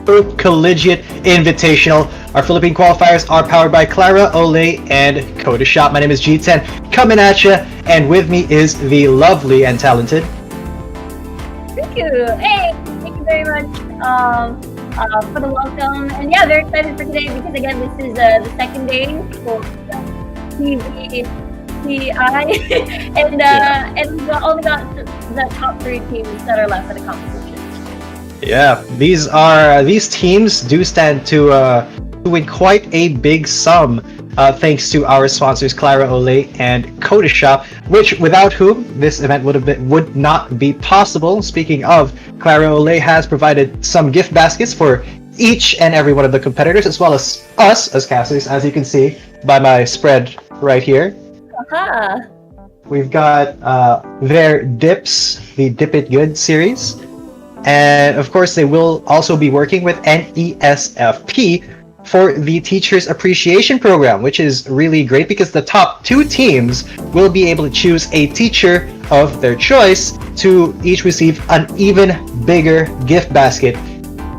Super Collegiate Invitational. Our Philippine qualifiers are powered by Clara, Olay, and Codashop. My name is G10, coming at you, and with me is the lovely and talented. Thank you. Hey, thank you very much for the welcome. And yeah, very excited for today because again, this is the second day for CVCI, and we've only got the top 3 teams that are left for the competition. Yeah, these teams do stand to win quite a big sum, thanks to our sponsors Clara, Olay, and Codashop, which without whom this event would not be possible. Speaking of, Clara Olay has provided some gift baskets for each and every one of the competitors, as well as us as casters, as you can see by my spread right here. Aha! We've got their dips, the Dip It Good series. And of course, they will also be working with NESFP for the Teachers Appreciation Program, which is really great because the top 2 teams will be able to choose a teacher of their choice to each receive an even bigger gift basket,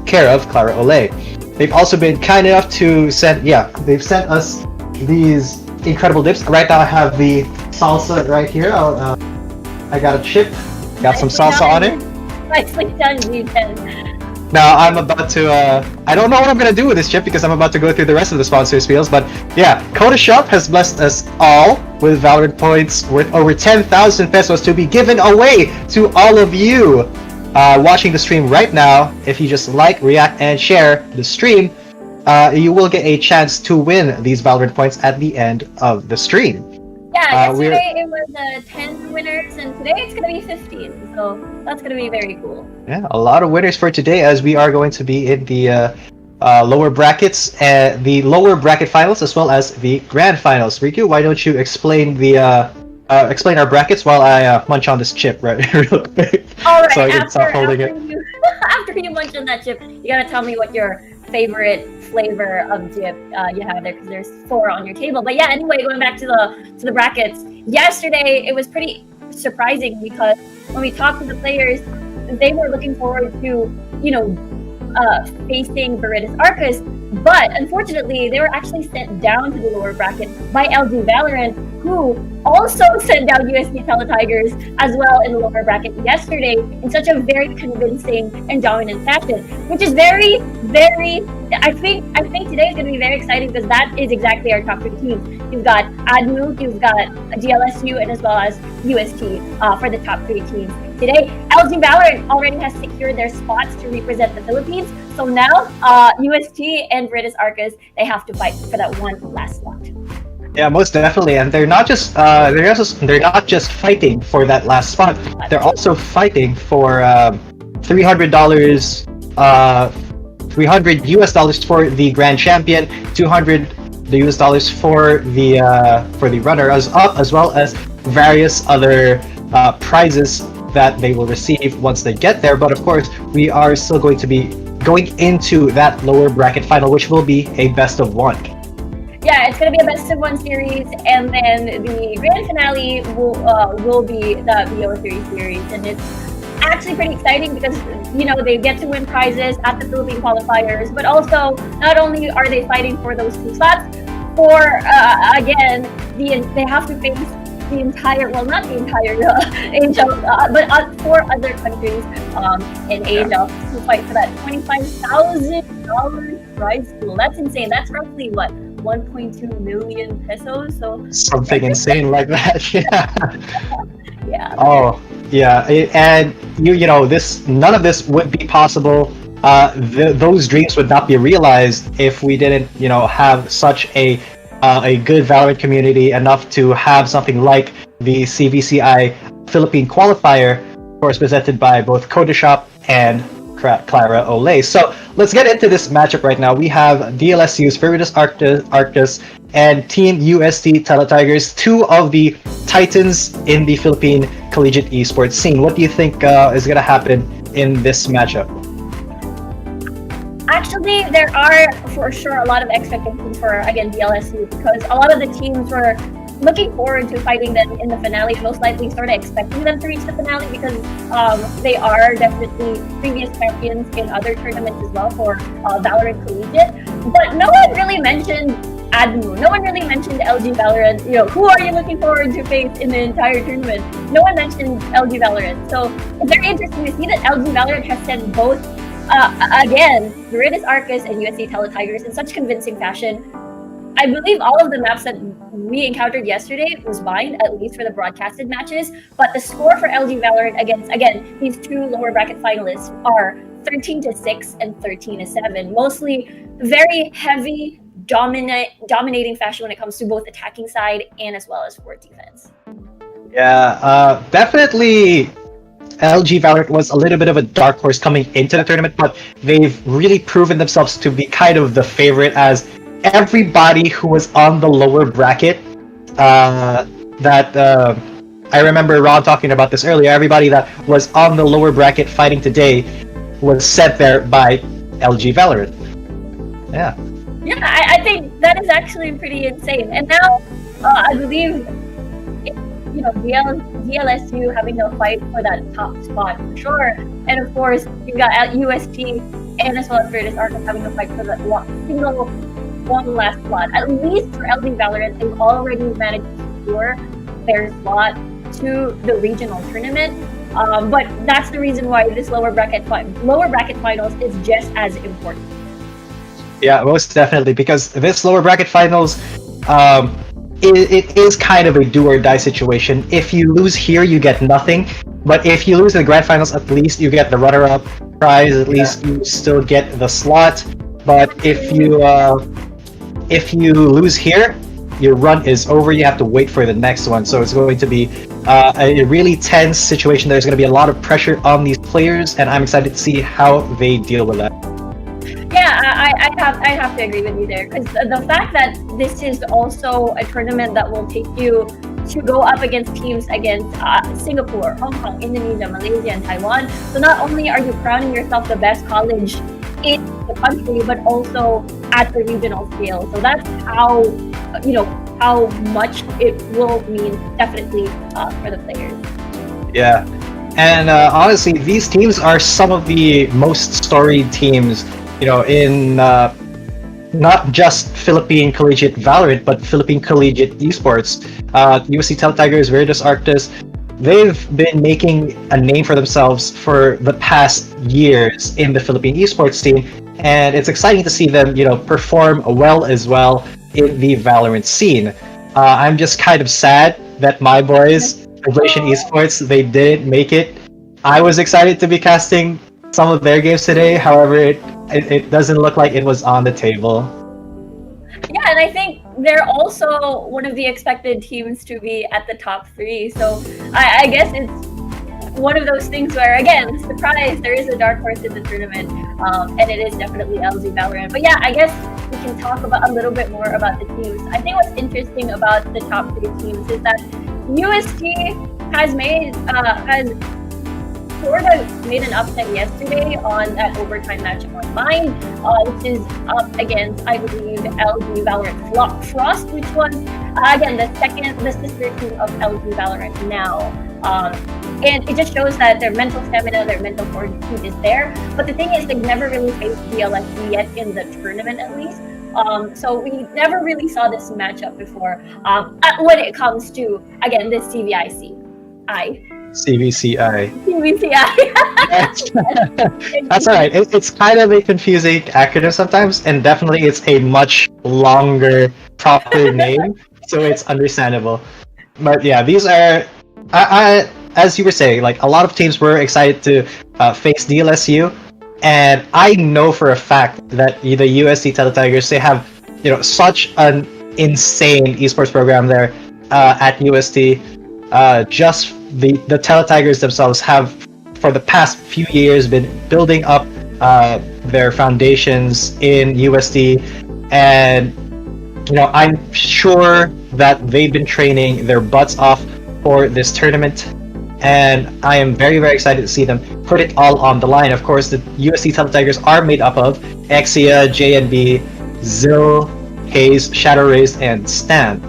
care of Clara Olay. They've also been kind enough to they've sent us these incredible dips. Right now I have the salsa right here. I got a chip, got some salsa on it. Nicely done, G10. Now I'm about to, I don't know what I'm going to do with this chip because I'm about to go through the rest of the sponsor spiels, but yeah, Codashop has blessed us all with Valorant Points worth over 10,000 pesos to be given away to all of you watching the stream right now. If you just like, react, and share the stream, you will get a chance to win these Valorant Points at the end of the stream. Yeah, yesterday it was 10 winners, and today it's going to be 15, so that's going to be very cool. Yeah, a lot of winners for today, as we are going to be in the lower brackets, the lower bracket finals, as well as the grand finals. Riku, why don't you explain the explain our brackets while I munch on this chip real quick? All right, so I can stop holding it. After you munch on that chip, you gotta tell me what your favorite flavor of dip you have there, because there's 4 on your table. But yeah, anyway, going back to the brackets, yesterday it was pretty surprising because when we talked to the players, they were looking forward to facing Veritas Arcus, but unfortunately they were actually sent down to the lower bracket by LG Valorant, who also sent down USD Teletigers as well in the lower bracket yesterday in such a very convincing and dominant fashion, which is very, very, I think today is going to be very exciting because that is exactly our top 3 teams. You've got ADMU, you've got GLSU, and as well as UST for the top 3 teams. Today, LG Valorant already has secured their spots to represent the Philippines, so now UST and Veritas Arcus, they have to fight for that one last spot. Yeah, most definitely, and they're not just fighting for that last spot. They're also fighting for $300, $300 US for the grand champion, $200 US for the runner up, as well as various other prizes that they will receive once they get there. But of course, we are still going to be going into that lower bracket final, which will be a best of 1. Yeah, it's going to be a best of 1 series, and then the grand finale will be the VO3 series, and it's actually pretty exciting because they get to win prizes at the Philippine qualifiers, but also not only are they fighting for those 2 slots, they have to face the entire, well, not the entire Asia, but 4 other countries in Asia to fight for that $25,000 prize pool. That's insane. That's roughly what, 1.2 million pesos? So something insane like that. Yeah. Yeah. Oh, yeah. And none of this would be possible. Those dreams would not be realized if we didn't, have such a good Valorant community enough to have something like the CVCI Philippine Qualifier, of course, presented by both Codashop and Clara Olay. So let's get into this matchup right now. We have DLSU's Veritas Arcus and Team UST Teletigers, 2 of the titans in the Philippine collegiate esports scene. What do you think is going to happen in this matchup? Actually, there are for sure a lot of expectations for, again, DLSU, because a lot of the teams were looking forward to fighting them in the finale. Most likely, sort of expecting them to reach the finale because they are definitely previous champions in other tournaments as well for Valorant Collegiate. But no one really mentioned Admu. No one really mentioned LG Valorant. Who are you looking forward to face in the entire tournament? No one mentioned LG Valorant. So it's very interesting to see that LG Valorant has sent both, again, Veritas Arcus and USC Teletigers in such convincing fashion. I believe all of the maps that we encountered yesterday was bind, at least for the broadcasted matches. But the score for LG Valorant against, again, these two lower bracket finalists are 13-6 and 13-7. Mostly very heavy, dominating fashion when it comes to both attacking side and as well as forward defense. Yeah, definitely LG Valorant was a little bit of a dark horse coming into the tournament, but they've really proven themselves to be kind of the favorite, as everybody who was on the lower bracket, I remember Ron talking about this earlier, everybody that was on the lower bracket fighting today was set there by LG Valorant. Yeah. Yeah, I think that is actually pretty insane. And now, I believe, DLSU having to fight for that top spot for sure. And of course, you've got UST and as well as Veritas Arcus having to fight for the single one last slot. At least for LG Valorant, they've already managed to secure their slot to the regional tournament. But that's the reason why this lower bracket finals is just as important. Yeah, most definitely, because this lower bracket finals, it is kind of a do or die situation. If you lose here, you get nothing. But if you lose in the grand finals, at least you get the runner-up prize. At least you still get the slot. But if you lose here, your run is over. You have to wait for the next one. So it's going to be a really tense situation. There's going to be a lot of pressure on these players, and I'm excited to see how they deal with that. Yeah, I have to agree with you there, because the fact that this is also a tournament that will take you to go up against teams against Singapore, Hong Kong, Indonesia, Malaysia, and Taiwan. So not only are you crowning yourself the best college in the country, but also at the regional scale. So that's how much it will mean definitely for the players. Yeah, and honestly, these teams are some of the most storied teams, in not just Philippine collegiate Valorant, but Philippine collegiate esports. USC Teletigers, Veritas Arcus, they've been making a name for themselves for the past years in the Philippine esports scene, and it's exciting to see them, perform well as well in the Valorant scene. I'm just kind of sad that my boys, Celebration Esports, they didn't make it. I was excited to be casting some of their games today, however, it doesn't look like it was on the table. Yeah, and I think they're also one of the expected teams to be at the top 3. So I guess it's one of those things where, again, surprise, there is a dark horse in the tournament, and it is definitely LG Valorant. But yeah, I guess we can talk about a little bit more about the teams. I think what's interesting about the top 3 teams is that UST has sort of made an upset yesterday on that overtime matchup online, which is up against, I believe, LG Valorant Frost, which was, again, the sister team of LG Valorant now. And it just shows that their mental stamina, their mental fortitude is there. But the thing is, they've never really faced DLSD yet in the tournament, at least. So we never really saw this matchup before when it comes to, again, this CVCI. That's all right. It's kind of a confusing acronym sometimes, and definitely it's a much longer, proper name, so it's understandable. But yeah, these are, as you were saying, like a lot of teams were excited to face DLSU, and I know for a fact that the USC Teletigers, they have such an insane esports program there at UST. Just the Teletigers themselves have, for the past few years, been building up their foundations in USD, and I'm sure that they've been training their butts off for this tournament, and I am very, very excited to see them put it all on the line. Of course, the USD Teletigers are made up of Exia, JNB, Zill, Haze, Shadow Rays, and Stan.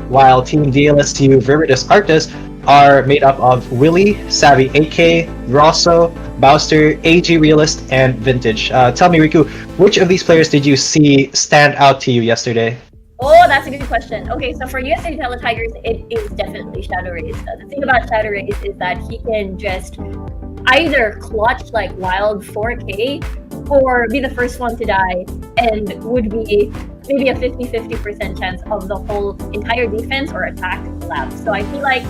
while Team DLSU Viridis Arctis are made up of Willie, Savvy AK, Rosso, Bowster, AG Realist, and Vintage. Tell me, Riku, which of these players did you see stand out to you yesterday? Oh, that's a good question. Okay, so for USA Teletigers, it is definitely Shadow Rays. The thing about Shadow Rays is that he can just either clutch like wild 4K or be the first one to die and would be maybe a 50-50% chance of the whole entire defense or attack collapse. So I feel like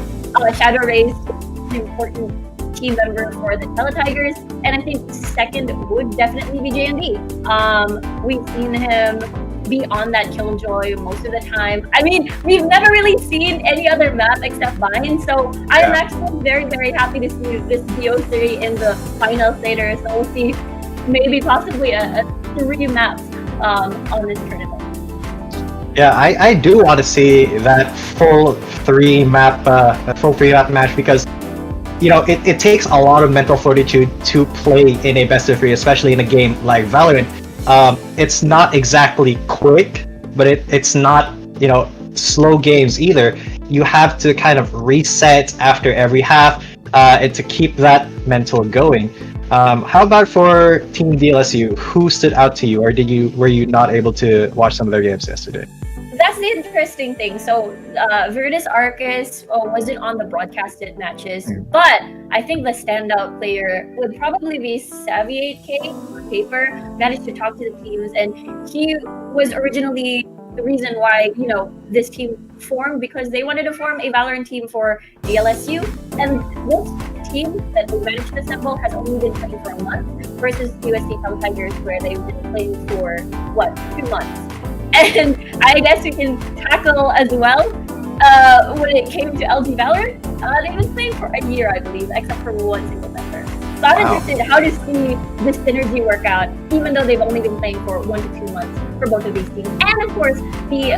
Shadow Rays is an important team member for the Teletigers, and I think second would definitely be JND. We've seen him be on that Killjoy most of the time. I mean, we've never really seen any other map except Vine, so I'm actually very, very happy to see this BO3 in the finals later. So we'll see maybe possibly a 3 maps on this tournament. Yeah, I do want to see that full 3 map match because it takes a lot of mental fortitude to play in a best of 3, especially in a game like Valorant. It's not exactly quick, but it's not slow games either. You have to kind of reset after every half and to keep that mental going. How about for Team DLSU? Who stood out to you, or were you not able to watch some of their games yesterday? That's the interesting thing. So Viridis Arcus wasn't on the broadcasted matches, but I think the standout player would probably be Savvy 8K on paper. Managed to talk to the teams, and he was originally the reason why this team formed, because they wanted to form a Valorant team for DLSU, and this team that they managed to assemble has only been playing for a month versus USD Teletigers, where they've been playing for 2 months. And I guess we can tackle as well when it came to LG Valorant. They've been playing for a year, I believe, except for one single member. So I'm interested how to see this synergy work out, even though they've only been playing for 1 to 2 months for both of these teams. And of course, the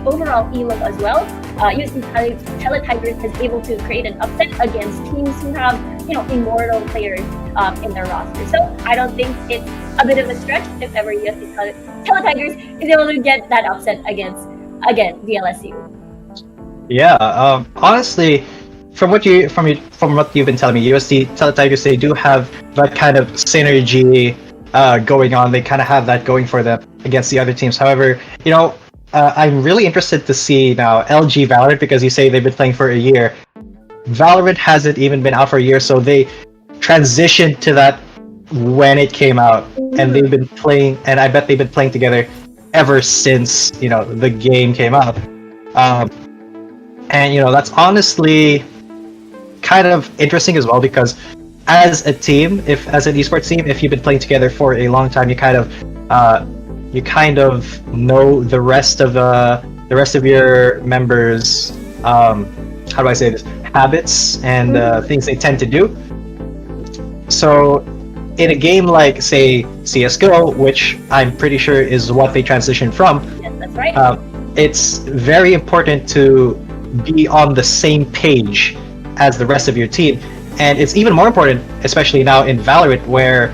overall elo as well. USD Teletigers is able to create an upset against teams who have immortal players in their roster. So I don't think it's a bit of a stretch if ever USD Teletigers is able to get that upset against, again, DLSU. Yeah, honestly, from what you've been telling me, USD Teletigers, they do have that kind of synergy going on. They kind of have that going for them against the other teams. However, I'm really interested to see now LG Valorant, because you say they've been playing for a year. Valorant hasn't even been out for a year, so they transitioned to that when it came out, and they've been playing, and I bet they've been playing together ever since the game came out. And that's honestly kind of interesting as well, because as a team, as an esports team, if you've been playing together for a long time, you kind of know the rest of your members' how do I say this, habits and things they tend to do. So in a game like, say, CSGO, which I'm pretty sure is what they transitioned from, yes, that's right. It's very important to be on the same page as the rest of your team. And it's even more important, especially now in Valorant, where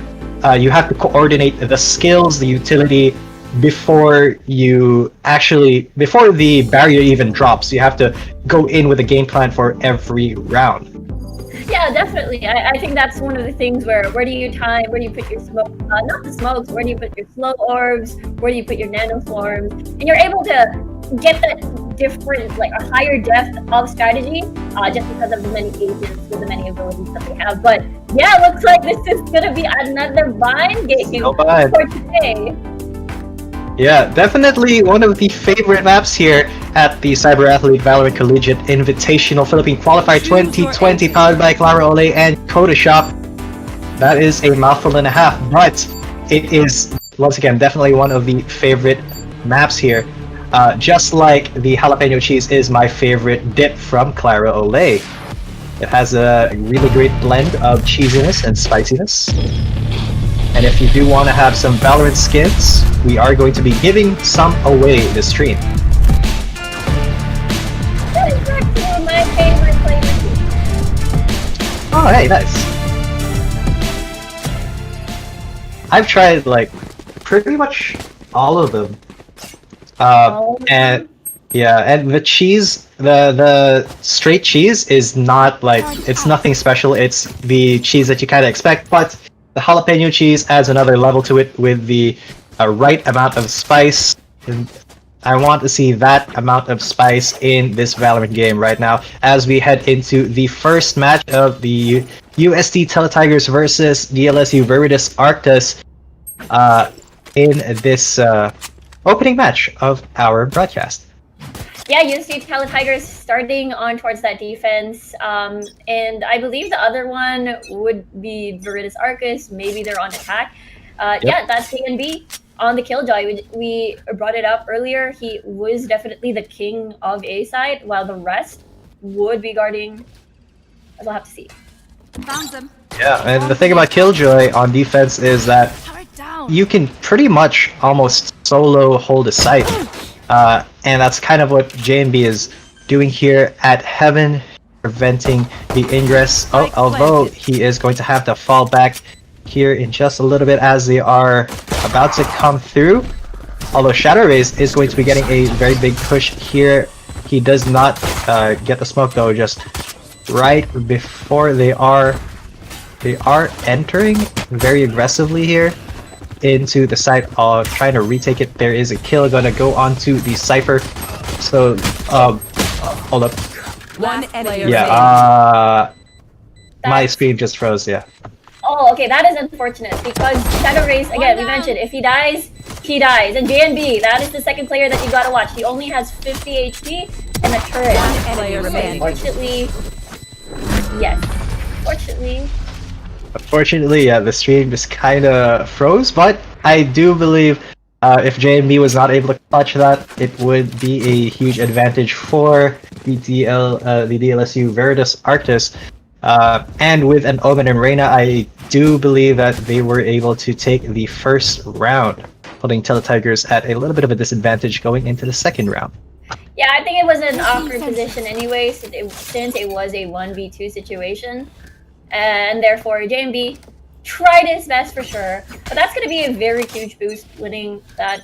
you have to coordinate the skills, the utility, before the barrier even drops. You have to go in with a game plan for every round. Yeah, definitely. I think that's one of the things where do you put your smoke, not the smokes, where do you put your slow orbs, where do you put your nano swarms, and you're able to get that different, like a higher depth of strategy, just because of the many agents with the many abilities that they have. But yeah, it looks like this is gonna be another Vine game for today. Yeah, definitely one of the favorite maps here at the Cyber Athlete Valorant Collegiate Invitational Philippine Qualifier 2020, powered by Clara and Codashop. That is a mouthful and a half, but it is, once again, definitely one of the favorite maps here. Just like the jalapeno cheese is my favorite dip from Clara. It has a really great blend of cheesiness and spiciness. And if you do want to have some Valorant skins, we are going to be giving some away this stream. That is actually my favorite flavor. Oh, hey, nice. I've tried like pretty much all of them. And Yeah, and the cheese, the straight cheese is not like it's nothing special. It's the cheese that you kind of expect, but the jalapeno cheese adds another level to it with the right amount of spice. And I want to see that amount of spice in this Valorant game right now as we head into the first match of the USD Teletigers versus DLSU Viridis Arctus in this opening match of our broadcast. Yeah, USD Teletigers starting on towards that defense. And I believe the other one would be Viridis Arcus. Maybe they're on attack. Yeah, that's DNB on the Killjoy. We brought it up earlier. He was definitely the king of A side, while the rest would be guarding. We'll have to see. Found them. Yeah, and the thing about Killjoy on defense is that you can pretty much almost solo hold a site. And that's kind of what JNB is doing here at Heaven, preventing the ingress. Oh, although he is going to have to fall back here in just a little bit as they are about to come through. Although Shadow Rays is going to be getting a very big push here. He does not get the smoke though, just right before they are entering very aggressively here into the site, trying to retake it. There is a kill gonna go onto the Cypher. So, hold up. One enemy. Yeah, my screen just froze, yeah. Oh, okay, that is unfortunate because Shadow Race, again, we mentioned, if he dies, he dies. And JNB, that is the second player that you gotta watch. He only has 50 HP and a turret. Unfortunately, yes. Unfortunately, yeah, the stream just kind of froze, but I do believe if JNB was not able to clutch that, it would be a huge advantage for the DLSU Viridis Arctus. And with an Omen and Reyna, I do believe that they were able to take the first round, putting Teletigers at a little bit of a disadvantage going into the second round. Yeah, I think it was an awkward position anyway, since it was a 1v2 situation. And therefore, JMB tried his best for sure. But that's going to be a very huge boost winning that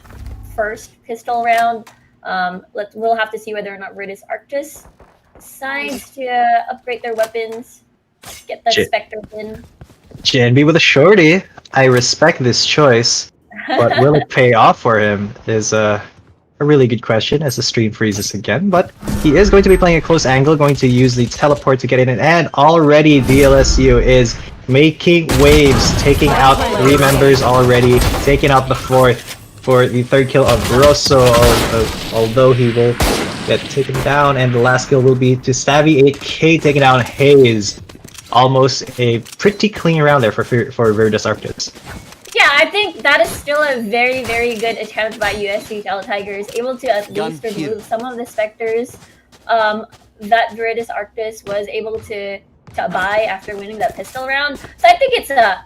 first pistol round. We'll have to see whether or not Viridis Arctus decides to upgrade their weapons, get the Spectre in. JNB with a shorty. I respect this choice, but will it pay off for him is a really good question as the stream freezes again. But he is going to be playing a close angle, going to use the teleport to get in, and already DLSU is making waves, taking out 3 members already, taking out the 4th for the 3rd kill of Rosso, although he will get taken down, and the last kill will be to Savvy 8K taking down Hayes. Almost a pretty clean round there for Viridis Arctus. Yeah, I think that is still a very, very good attempt by USC Teletigers, able to at least remove some of the Spectres that Viridis Arctus was able to buy after winning that pistol round. So I think it's a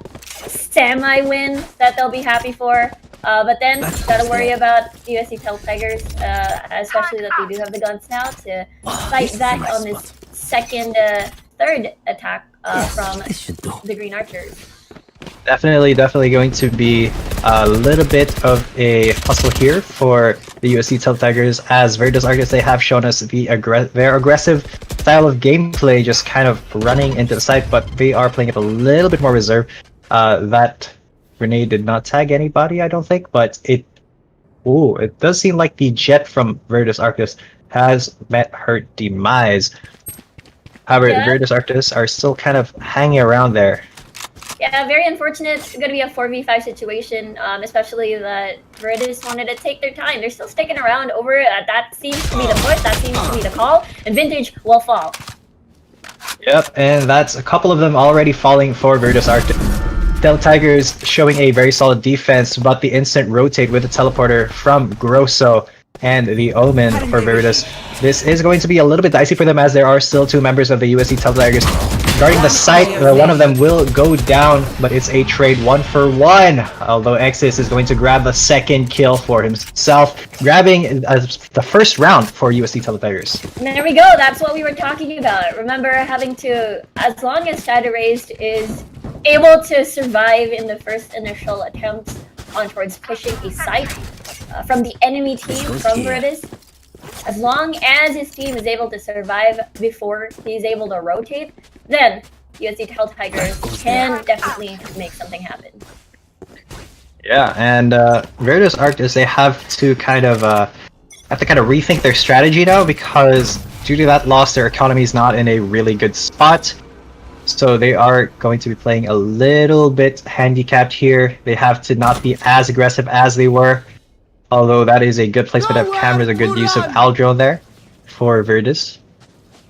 semi-win that they'll be happy for. But then, gotta worry about USC Teletigers, especially that they do have the guns now to fight back on this third attack from the Green Archers. Definitely going to be a little bit of a hustle here for the USC Teletigers, as Viridis Arctus, they have shown us their aggressive style of gameplay, just kind of running into the site, but they are playing it a little bit more reserved. That grenade did not tag anybody, I don't think, but it does seem like the jet from Viridis Arctus has met her demise. However, the Viridis Arctus are still kind of hanging around there. Yeah, very unfortunate. It's going to be a 4v5 situation, especially that Viridis wanted to take their time. They're still sticking around over it. That seems to be the push. That seems to be the call. And Vintage will fall. Yep, and that's a couple of them already falling for Viridis Arctus. Teletigers showing a very solid defense, but the instant rotate with the teleporter from Grosso and the Omen for Viridis. This is going to be a little bit dicey for them, as there are still 2 members of the USC Teletigers guarding the site. One of them will go down, but it's a trade 1-for-1. Although Exis is going to grab the 2nd kill for himself, grabbing the first round for USC Teletigers. And there we go. That's what we were talking about. Remember having to, as long as Shadow Raised is able to survive in the first initial attempt on towards pushing a site from the enemy team from Viridis, as long as his team is able to survive before he's able to rotate, then USC Tell Tigers can definitely make something happen. Yeah, and Virtus Arctis, they have to kind of rethink their strategy now, because due to that loss, their economy is not in a really good spot. So they are going to be playing a little bit handicapped here. They have to not be as aggressive as they were. Although that is a good placement of cameras, a good use of Aldrone there for Virtus.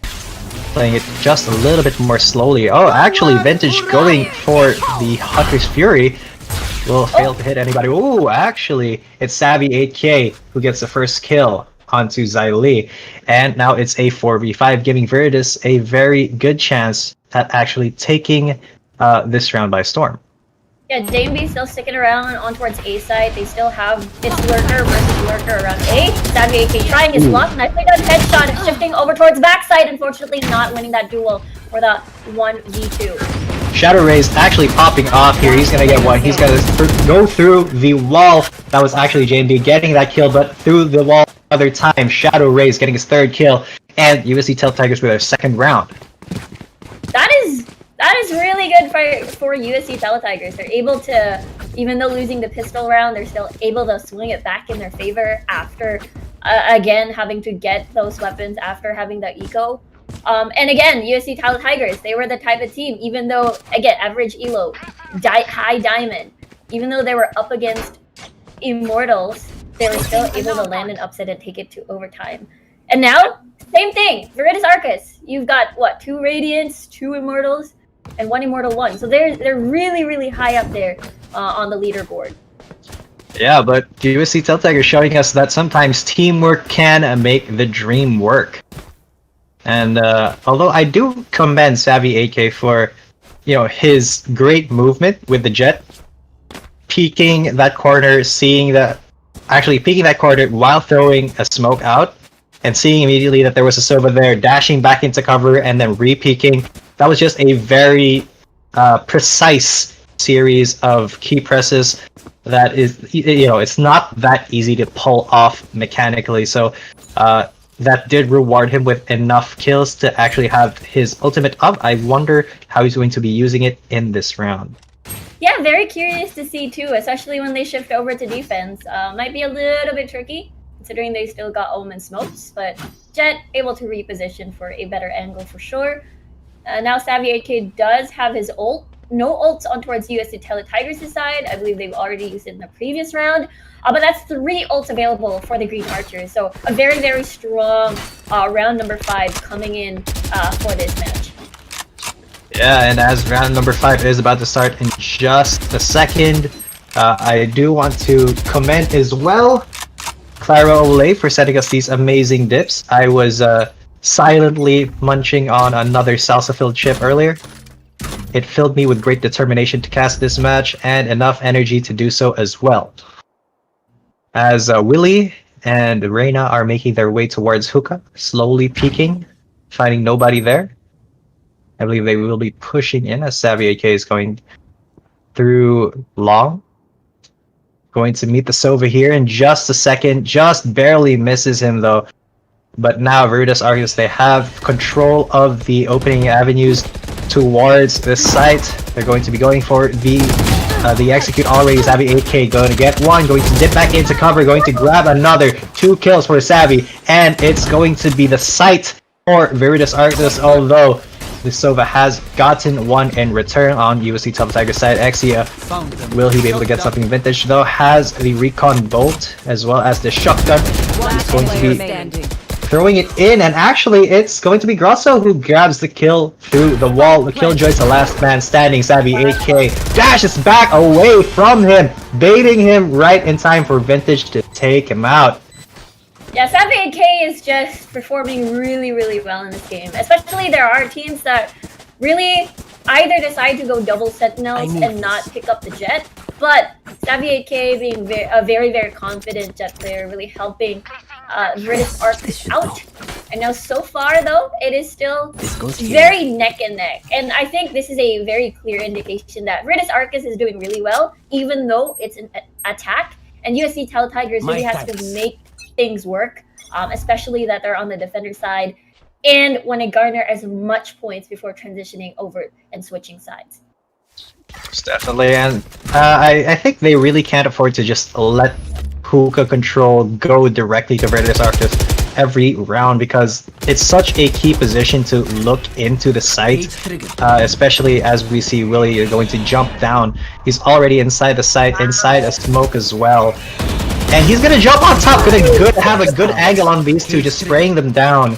Playing it just a little bit more slowly. Oh, actually, Vintage going for the Hunter's Fury will fail to hit anybody. Oh, actually, it's Savvy 8K who gets the first kill onto Xylee. And now it's a 4v5, giving Virtus a very good chance at actually taking this round by storm. Yeah, JMB still sticking around on towards A side. They still have its lurker versus lurker around A. Savvy 8K trying his luck. Nicely done headshot, shifting over towards backside. Unfortunately, not winning that duel for the 1v2. Shadow Rays actually popping off here. He's gonna get one. He's gonna go through the wall. That was actually JMB getting that kill, but through the wall another time. Shadow Rays getting his third kill, and USC Tell Tigers with their second round. That is really good for USC Tell Tigers. They're able to, even though losing the pistol round, they're still able to swing it back in their favor after, again, having to get those weapons after having the eco. And again, USC Tell Tigers, they were the type of team, even though, again, average elo, high diamond, even though they were up against Immortals, they were still able to land an upset and take it to overtime. And now, same thing, Virtus Arctis. You've got, what, 2 Radiants, 2 Immortals, and 1 Immortal 1. So they're really, really high up there on the leaderboard. Yeah, but USC Tell Tigers showing us that sometimes teamwork can make the dream work. And although I do commend Savvy 8K for, his great movement with the jet, peeking that corner, peeking that corner while throwing a smoke out, and seeing immediately that there was a Sova there, dashing back into cover and then re-peeking. That was just a very precise series of key presses that is, it's not that easy to pull off mechanically. So that did reward him with enough kills to actually have his ultimate up. I wonder how he's going to be using it in this round. Yeah, very curious to see too, especially when they shift over to defense. Might be a little bit tricky, considering they still got Omen smokes, but Jet able to reposition for a better angle for sure. Now Savvy 8K does have his ult. No ults on towards USC Tell Tigers' side. I believe they've already used it in the previous round. But that's 3 ults available for the Green Archers. So a very, very strong round number 5 coming in for this match. Yeah, and as round number 5 is about to start in just a second, I do want to commend as well Clara Olay for setting us these amazing dips. I was silently munching on another salsa-filled chip earlier. It filled me with great determination to cast this match and enough energy to do so as well. As Willie and Reina are making their way towards Hookah, slowly peeking, finding nobody there. I believe they will be pushing in as Savvy AK is going through long. Going to meet the Sova here in just a second. Just barely misses him though. But now Virtus Arctis, they have control of the opening avenues towards this site. They're going to be going for the execute already. Savvy 8K going to get one, going to dip back into cover, going to grab another 2 kills for Savvy, and it's going to be the site for Virtus Arctis, although the Sova has gotten one in return on USC Tell Tigers side. Exia, will he be able to get something vintage though? Has the recon bolt as well as the shotgun. He's going to be throwing it in, and actually it's going to be Grosso who grabs the kill through the wall. The Killjoy's the last man standing. Savvy 8K dashes back away from him, baiting him right in time for Vintage to take him out. Yeah, Savvy 8K is just performing really, really well in this game. Especially there are teams that really either decide to go double sentinels and not pick up the jet, but Savvy 8K being a very, very confident jet player, really helping Virtus Arctis out. And now so far though, it is still very neck and neck. And I think this is a very clear indication that Virtus Arctis is doing really well, even though it's an attack. And USC Tell Tigers really has to make things work especially that they're on the defender side, and want to garner as much points before transitioning over and switching sides. Most definitely, and I think they really can't afford to just let Hookah Control go directly to Veritas Arctis every round, because it's such a key position to look into the site, especially as we see Willie going to jump down. He's already inside the site, inside a smoke as well. And he's gonna jump on top, have a good angle on these two, just spraying them down.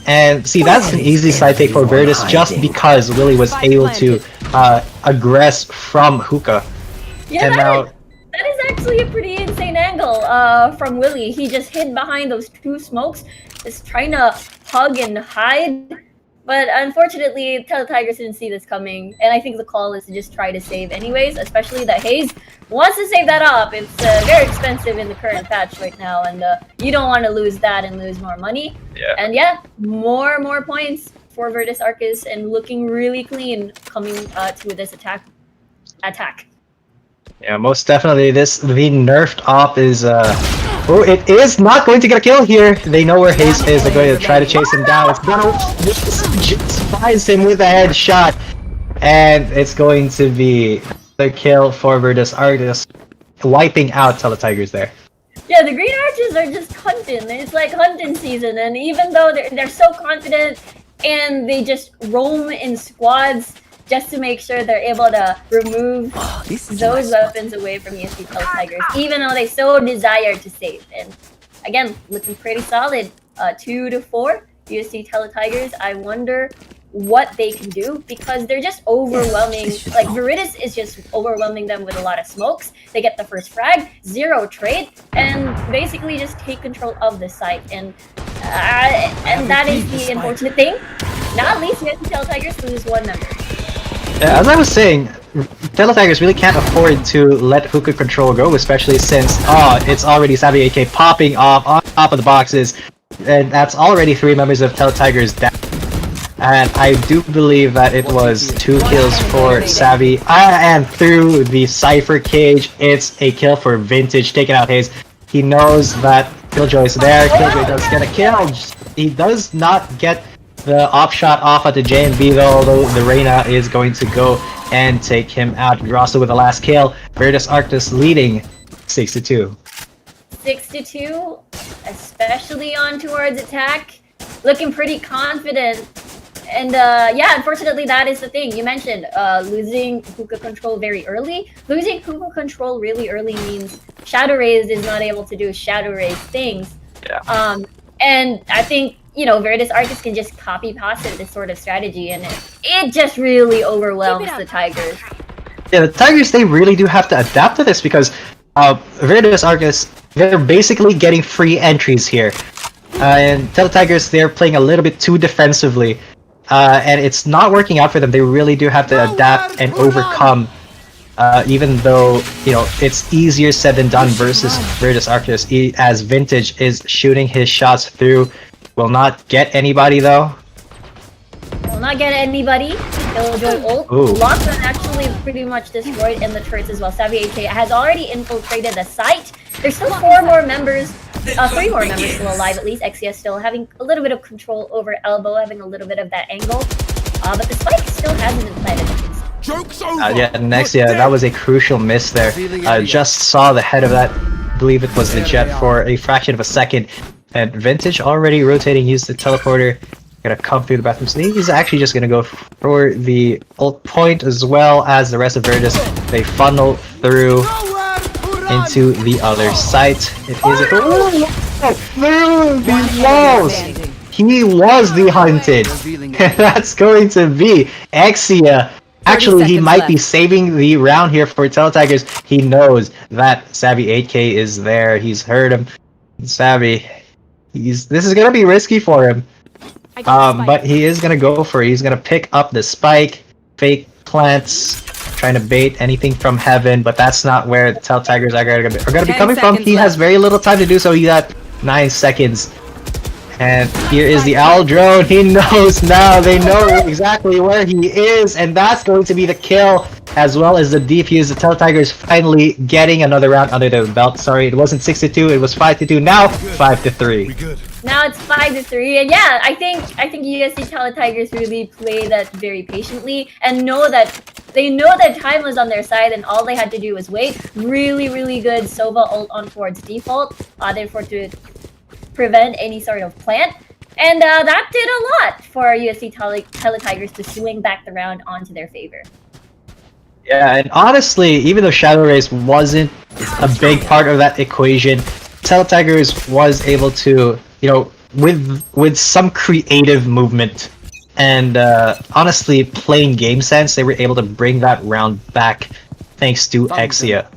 And see, that's an easy side take for Veritas just because Willie was able to aggress from Hookah. Yeah, and now that is actually a pretty insane angle from Willie. He just hid behind those two smokes, just trying to hug and hide. But unfortunately, Tigers didn't see this coming, and I think the call is to just try to save anyways, especially that Hayes wants to save that up. It's very expensive in the current patch right now, and you don't want to lose that and lose more money. Yeah. And yeah, more points for Virtus Arcus, and looking really clean coming to this attack. Yeah, most definitely. The nerfed op is it is not going to get a kill here. They know where Hayes is. They're going to try to chase him down. It's gonna just finds him with a headshot, and it's going to be the kill for Virtus Arctis, wiping out Tigers there. Yeah, the Green Archers are just hunting. It's like hunting season, and even though they're so confident and they just roam in squads just to make sure they're able to remove those weapons away from USD Tigers, even though they so desire to save. And again, looking pretty solid. 2-4 USD Tigers. I wonder what they can do, because they're just overwhelming. Like, Veritas is just overwhelming them with a lot of smokes. They get the first frag, 0 trade, and basically just take control of the site. And that is the unfortunate thing. Not least USD Tigers lose 1 member. Yeah, as I was saying, Tigers really can't afford to let Hookah Control go, especially since it's already Savvy AK popping off on top of the boxes, and that's already 3 members of Tigers down. And I do believe that it was 2 kills for Savvy, and through the Cypher cage, it's a kill for Vintage, taking out Hayes. He knows that Killjoy's there. Killjoy does get a kill. He does not get the op shot off at the JMB though, although the Reyna is going to go and take him out. Grosso with the last kill. Virtus Arctis leading 6-2. 6-2, especially on towards attack. Looking pretty confident. And yeah, unfortunately, that is the thing. You mentioned losing Hookah Control very early. Losing Hookah Control really early means Shadow Raze is not able to do Shadow Raze things. Yeah. And I think, you know, Veritas Arcus can just copy paste this sort of strategy, and it just really overwhelms the Tigers. Yeah, the Tigers, they really do have to adapt to this, because Veritas Arcus, they're basically getting free entries here. And Tigers, they're playing a little bit too defensively. And it's not working out for them. They really do have to adapt and overcome, even though, you know, it's easier said than done versus Virtus Arctis, as Vintage is shooting his shots through. Will not get anybody though. Will not get anybody. Killjoy ult. Lockdown actually pretty much destroyed in the turrets as well. Savvy AK has already infiltrated the site. There's still 4 more members. 3 more members still alive, at least. XCS still having a little bit of control over Elbow, having a little bit of that angle. But the spike still hasn't been planted. Joke's over! That was a crucial miss there. Just saw the head of that. I believe it was the jet for a fraction of a second. And Vintage already rotating, used the teleporter. Gonna come through the bathroom. So he's actually just gonna go for the ult point, as well as the rest of Virtus. They funnel through into the other site. It is through the walls. He was the hunted. That's going to be Exia. Actually, he might be saving the round here for Tigers. He knows that Savvy 8K is there. He's heard him. Savvy. This is gonna be risky for him. But he is gonna go for it. He's gonna pick up the spike, fake plants, trying to bait anything from heaven, but that's not where the Tigers are gonna be coming from. He has very little time to do so. He got 9 seconds. And here is the owl drone. He knows now. They know exactly where he is, and that's going to be the kill as well as the defuse. The Teletigers finally getting another round under their belt. Sorry, it wasn't 6-2, it was 5-2. Now 5-3. We good. Now it's 5-3, and yeah, I think USD Teletigers really play that very patiently and they know that time was on their side, and all they had to do was wait. Really good Sova ult on towards default, therefore to prevent any sort of plant. And that did a lot for USD Teletigers to swing back the round onto their favor. Yeah, and honestly, even though Shadow Rays wasn't a big part of that equation, Teletigers was able to, you know, with some creative movement and honestly playing game sense, they were able to bring that round back thanks to Exia.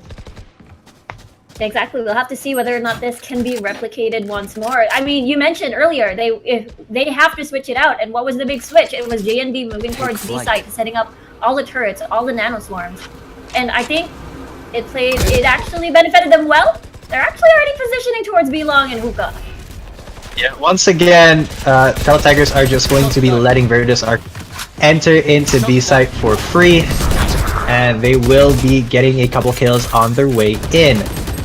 Exactly. We'll have to see whether or not this can be replicated once more. I mean, you mentioned earlier they have to switch it out, and what was the big switch? It was JNB moving towards B site, setting up all the turrets, all the nano swarms, and I think it actually benefited them well. They're actually already positioning towards B long and hookah. Yeah. Once again, Teletigers are just going to be letting Virtus Arc enter into B site for free, and they will be getting a couple kills on their way in.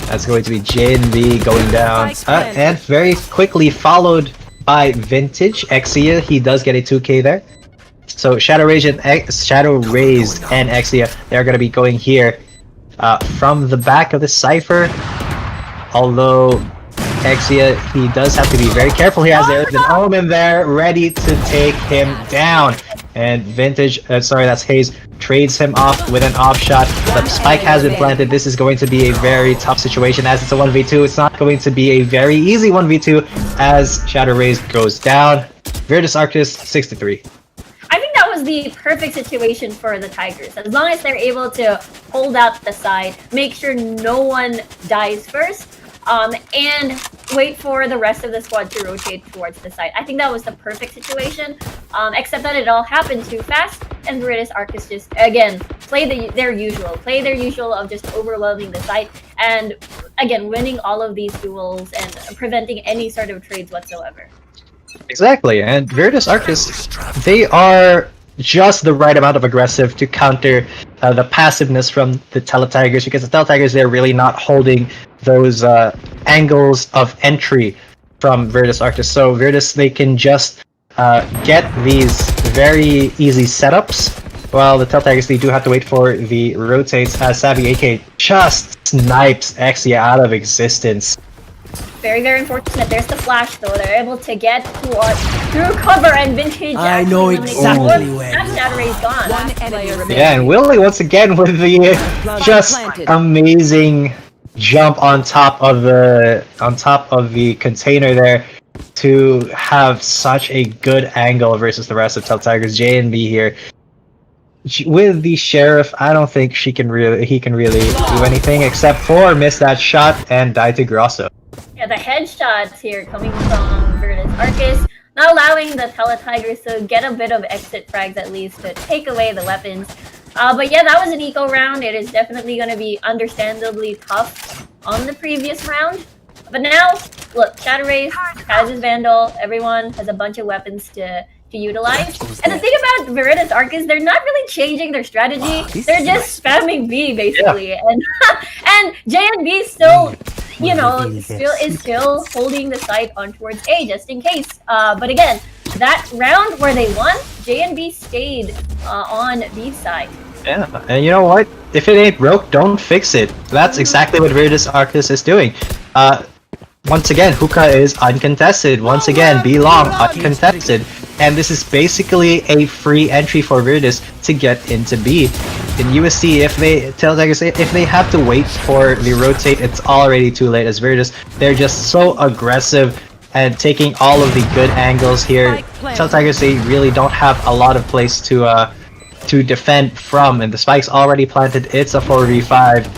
That's going to be JNB going down, and very quickly followed by Vintage Exia. He does get a 2k there. So Shadow Raised and Exia, they're going to be going here from the back of the Cypher. Although Exia, he does have to be very careful here as there's an Omen there ready to take him down. And Vintage, sorry, that's Hayes, trades him off with an off shot. The spike has been planted. This is going to be a very tough situation as it's a 1v2. It's not going to be a very easy 1v2 as Shadow Rays goes down. Virtus Arctis 6-3. I think that was the perfect situation for the Tigers. As long as they're able to hold out the side, make sure no one dies first, and wait for the rest of the squad to rotate towards the side. I think that was the perfect situation, except that it all happened too fast, and Virtus Arctis just, again, play their usual of just overwhelming the site, and again, winning all of these duels and preventing any sort of trades whatsoever. Exactly, and Virtus Arctis, they are just the right amount of aggressive to counter the passiveness from the Teletigers, because the Teletigers, they're really not holding those angles of entry from Virtus Arctis. So Virtus, they can just get these very easy setups, while the Teletigers, they do have to wait for the rotates as Savvy AK just snipes Exia out of existence. Very unfortunate. There's the flash though. They're able to get through cover, and Vintage. I know exactly where. That Shadow Ray's gone. One enemy remaining. Yeah, and Willie once again with the just amazing jump on top of the container there to have such a good angle versus the rest of Teletigers. J&B here with the Sheriff. I don't think he can really do anything except for miss that shot and die to Grosso. Yeah, the headshots here coming from Virtus Arctis, not allowing the Teletigers to get a bit of exit frags at least to take away the weapons. But yeah, that was an eco round. It is definitely going to be understandably tough on the previous round. But now, look, Shadow Rays has his Vandal. Everyone has a bunch of weapons to utilize. And the thing about Virtus Arctis, they're not really changing their strategy. They're just spamming B basically, yeah. and JNB still, you know, is still holding the site on towards A just in case. But again, that round where they won, JNB stayed on B side. Yeah, and you know what? If it ain't broke, don't fix it. That's exactly what Virtus Arctis is doing. Once again, Hookah is uncontested. Once again, B long uncontested. And this is basically a free entry for Virtus to get into B. In USC, if they have to wait for the rotate, it's already too late as Virtus. They're just so aggressive and taking all of the good angles here. Teletigers, they really don't have a lot of place to defend from, and the spike's already planted. It's a 4v5.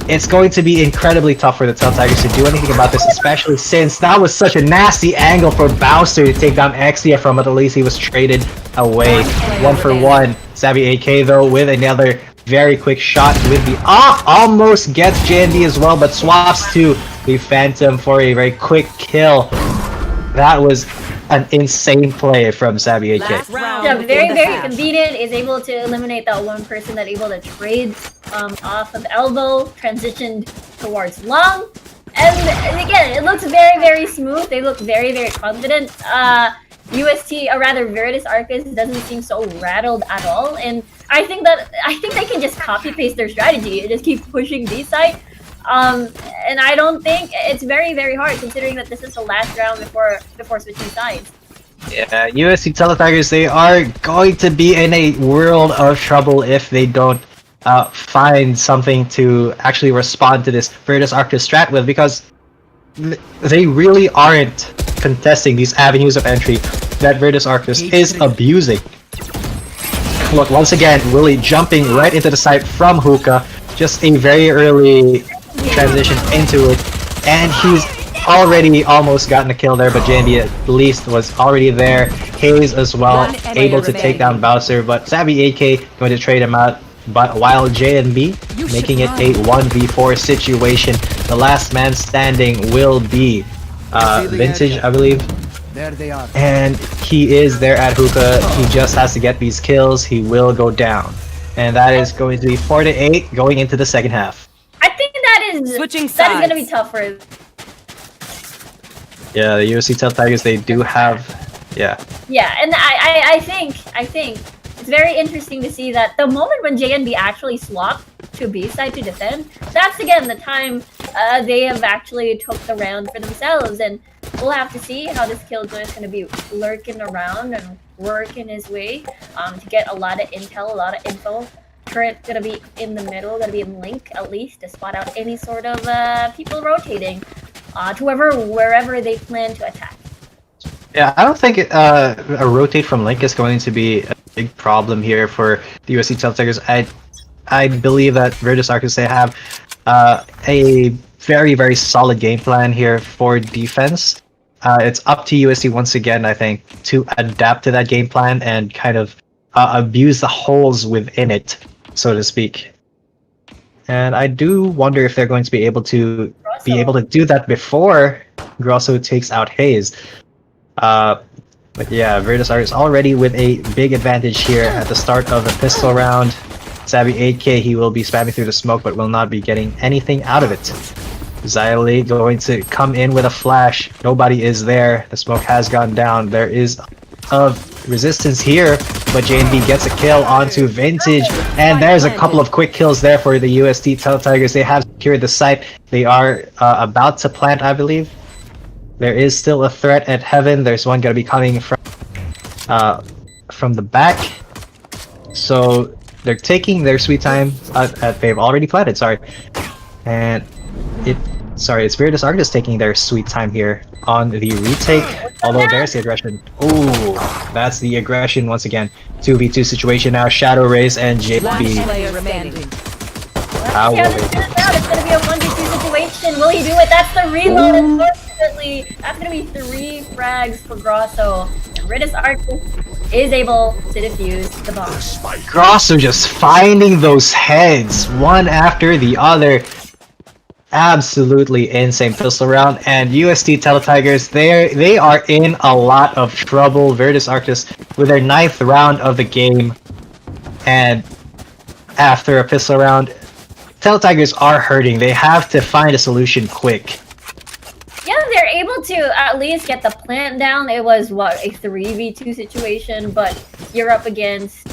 It's going to be incredibly tough for the Teletigers to do anything about this, especially since that was such a nasty angle for Bowser to take down Exia from, but at least he was traded away 1-for-1. Savvy AK though with another very quick shot with the off, almost gets JND as well, but swaps to the Phantom for a very quick kill. That was an insane play from Savvy AK. Last round. Yeah, very, before the very half. convenient. Is able to eliminate that one person that able to trade off of elbow, transitioned towards long. And again, it looks very, very smooth. They look very, very confident. UST, or rather Virtus Arcus, doesn't seem so rattled at all. And I think they can just copy paste their strategy and just keep pushing B side. And I don't think it's very, very hard considering that this is the last round before switching sides. Yeah, USC Teletigers, they are going to be in a world of trouble if they don't find something to actually respond to this Virtus Arcus strat with, because they really aren't contesting these avenues of entry that Virtus Arcus is abusing. Look, once again, Willie jumping right into the site from Hookah, just a very early transition into it, and he's already almost gotten a kill there, but JNB at least was already there. Hayes as well, One enemy able to take down Bowser, but Savvy AK going to trade him out. But while JNB making it a 1v4 situation, the last man standing will be Vintage, I believe. There they are. And he is there at Hookah. He just has to get these kills. He will go down. And that is going to be 4-8 going into the second half. I think that is going to be tough for. Yeah, the UFC Tigers, they do have, yeah. Yeah, and I think it's very interesting to see that the moment when JNB actually swapped to B side to defend, that's again the time they have actually took the round for themselves, and we'll have to see how this Killjoy is going to be lurking around and working his way to get a lot of intel, a lot of info. Turret gonna be in the middle, gonna be in Link at least to spot out any sort of people rotating to wherever they plan to attack. Yeah, I don't think a rotate from Link is going to be a big problem here for the USC Tigers. I believe that Virtus Arcus, they have a very, very solid game plan here for defense. It's up to USC once again, I think, to adapt to that game plan and kind of abuse the holes within it, so to speak. And I do wonder if they're going to be able to do that before Grosso takes out Hayes. But yeah, Virtus Arcus already with a big advantage here at the start of the pistol round. Savvy 8K, he will be spamming through the smoke but will not be getting anything out of it. Xylee going to come in with a flash. Nobody is there. The smoke has gone down. There is resistance here, but JNB gets a kill onto Vintage, and there's a couple of quick kills there for the USD Tigers. They have secured the site. They are about to plant, I believe. There is still a threat at Heaven. There's one gonna be coming from the back. So they're taking their sweet time. They've already planted, sorry. And it's Virtus Arcus taking their sweet time here on the retake. Although there's the aggression. Ooh, that's the aggression once again. 2v2 situation now. Shadow Rays and JB. How will they do it? It's gonna be a 1v2 situation. Will he do it? That's the reload, unfortunately. That's gonna be 3 frags for Grosso. And Virtus Arcus is able to defuse the bomb. Grosso just finding those heads one after the other. Absolutely insane pistol round, and USD Teletigers, they are in a lot of trouble. Virtus Arcus with their 9th round of the game, and after a pistol round, Teletigers are hurting. They have to find a solution quick. Yeah, they're able to at least get the plant down. It was what, a 3v2 situation, but you're up against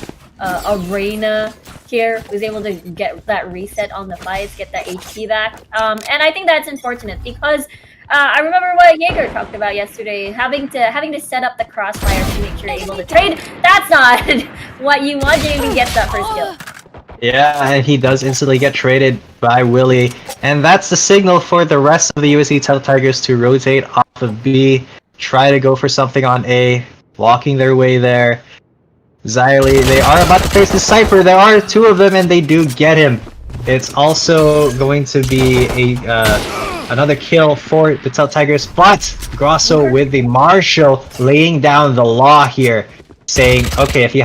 Arena here, who's able to get that reset on the fights, get that HP back. And I think that's unfortunate because I remember what Jaeger talked about yesterday, having to set up the crossfire to make sure you're able to trade. That's not what you want. Jamie gets that first kill. Yeah, and he does instantly get traded by Willie, and that's the signal for the rest of the USC Teletigers to rotate off of B, try to go for something on A, walking their way there. Xylee, they are about to face the Cypher. There are 2 of them, and they do get him. It's also going to be another kill for the Teletigers, but Grosso with the Marshall laying down the law here, saying, okay, if you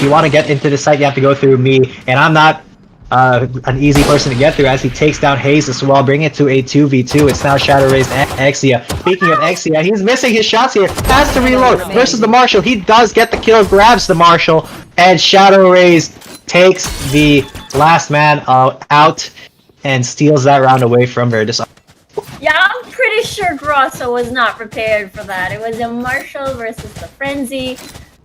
want to get into the site, you have to go through me, and I'm not an easy person to get through as he takes down Hayes as well, bringing it to a 2v2. It's now Shadow Raised and Exia. Speaking of Exia, he's missing his shots here. Has to reload versus the Marshall. He does get the kill, grabs the Marshall, and Shadow Raised takes the last man out and steals that round away from Virtus. Yeah, I'm pretty sure Grosso was not prepared for that. It was a Marshall versus the Frenzy.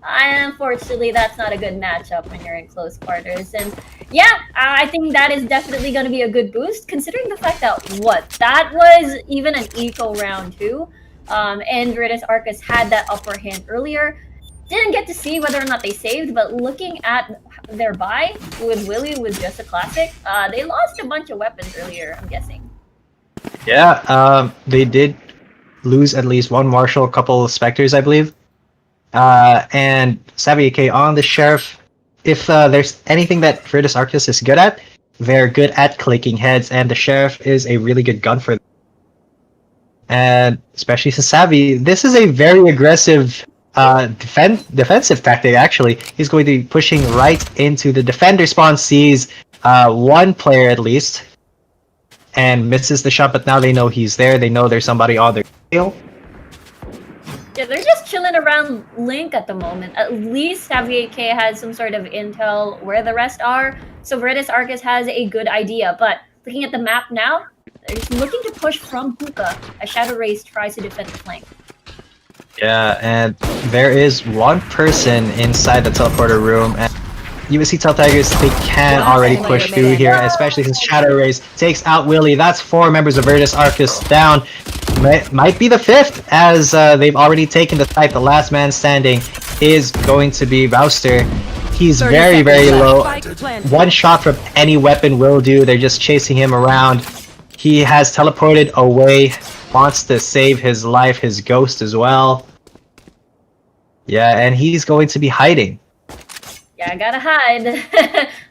Unfortunately, that's not a good matchup when you're in close quarters. And yeah, I think that is definitely going to be a good boost, considering the fact that, that was even an eco round too. And Virtus Arcus had that upper hand earlier. Didn't get to see whether or not they saved, but looking at their buy with Willie with just a classic, they lost a bunch of weapons earlier, I'm guessing. Yeah, they did lose at least one Marshall, a couple of Spectres, I believe. And CVCI on the Sheriff. If there's anything that Virtus Arcus is good at, they're good at clicking heads, and the Sheriff is a really good gun for them. And especially to Savvy, this is a very aggressive defensive tactic, actually. He's going to be pushing right into the defender spawn, sees one player at least, and misses the shot, but now they know he's there. They know there's somebody on their tail. Yeah, they're just chilling around Link at the moment. At least CVCI has some sort of intel where the rest are, so Virtus Arcus has a good idea. But looking at the map now, they're just looking to push from hookah as Shadow Race tries to defend the flank. Yeah, and there is one person inside the teleporter room, and USC Tigers, they can already push through here, especially since Shadow Race takes out Willie. That's 4 members of Virtus Arcus down. Might be the 5th, as they've already taken the site. The last man standing is going to be Rouster. He's very, very low. One shot from any weapon will do. They're just chasing him around. He has teleported away, wants to save his life, his ghost as well. Yeah, and he's going to be hiding. Yeah, I gotta hide.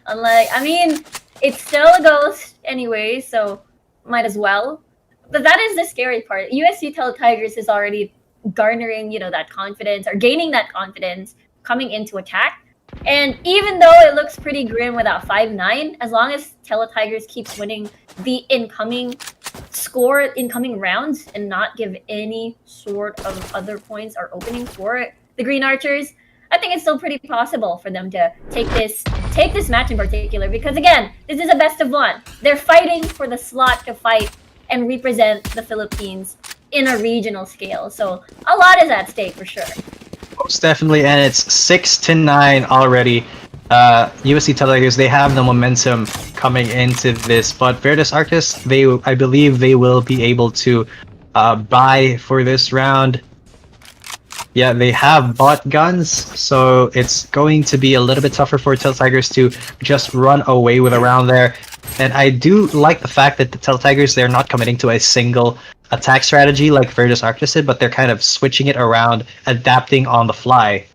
I mean, it's still a ghost anyway, so might as well. But that is the scary part. USC Tigers is already garnering, that confidence, or gaining that confidence coming into attack. And even though it looks pretty grim without 5-9, as long as Tigers keeps winning the incoming rounds and not give any sort of other points or opening for the Green Archers, I think it's still pretty possible for them to take this match in particular, because again, this is a best of one. They're fighting for the slot to fight and represent the Philippines in a regional scale. So a lot is at stake for sure. Most definitely, and it's 6-9 already. USC Tigers, they have the momentum coming into this, but Virtus Arcus, I believe they will be able to buy for this round. Yeah, they have bought guns, so it's going to be a little bit tougher for Tigers to just run away with a round there. And I do like the fact that the Tigers, they're not committing to a single attack strategy like Virtus Arcus did, but they're kind of switching it around, adapting on the fly.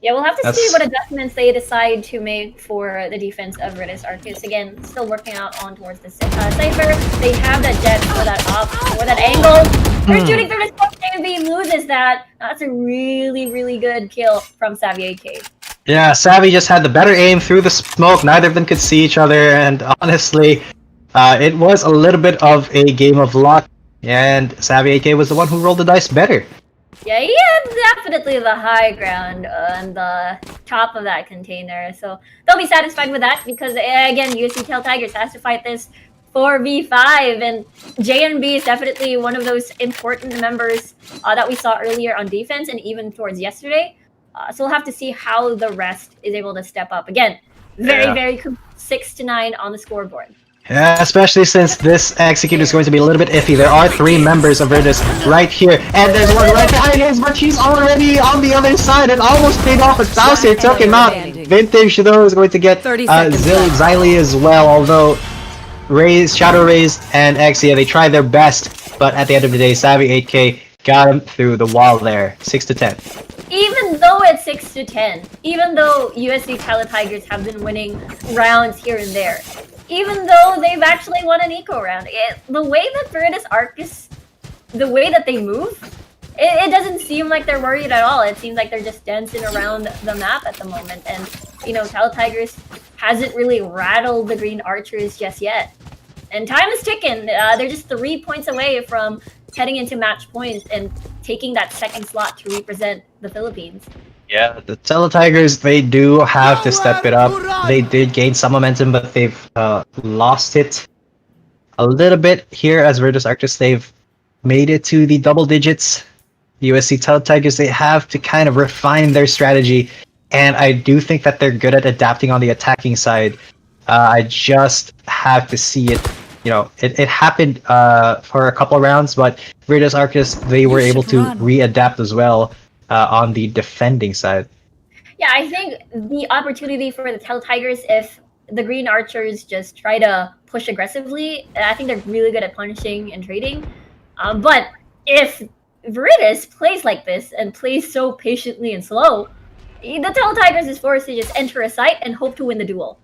Yeah, we'll have to see what adjustments they decide to make for the defense of Virtus Arcus. Again, still working out on towards the Cypher. They have that jet for that up, for that angle. They're shooting through the smoke. JB loses that. That's a really, really good kill from CVCI. Yeah, Savvy just had the better aim through the smoke. Neither of them could see each other, and honestly, it was a little bit of a game of luck, and CVCI was the one who rolled the dice better. Yeah, he had definitely the high ground on the top of that container, so they'll be satisfied with that, because again, USC Tigers has to fight this 4v5, and JNB is definitely one of those important members that we saw earlier on defense and even towards yesterday. So we'll have to see how the rest is able to step up. Again, very 6-9 on the scoreboard. Yeah, especially since this execute is going to be a little bit iffy. There are 3 members of Virtus right here, and there's one right behind him, but she's already on the other side and almost paid off. But Saucer took him out. Vintage, though, is going to get Xylee as well, although Shadow Raised and Exia, they tried their best, but at the end of the day, Savvy 8K got him through the wall there, 6-10. Even though it's 6-10, even though USC Tigers have been winning rounds here and there, even though they've actually won an eco round, the way that Virtus Arcus, the way that they move, it doesn't seem like they're worried at all. It seems like they're just dancing around the map at the moment. And, Tigers, hasn't really rattled the Green Archers just yet. And time is ticking. They're just 3 points away from heading into match point and taking that second slot to represent the Philippines. Yeah, the Teletigers, they do have to step it up. They did gain some momentum, but they've lost it a little bit here as Virtus Arctis. They've made it to the double digits. USC Teletigers, they have to kind of refine their strategy, and I do think that they're good at adapting on the attacking side. I just have to see it. You know, it happened for a couple rounds, but Virtus Arctis, they were able to readapt as well on the defending side. Yeah, I think the opportunity for the Teletigers, if the Green Archers just try to push aggressively, I think they're really good at punishing and trading. But if Virtus plays like this and plays so patiently and slow, the Teletigers is forced to just enter a site and hope to win the duel.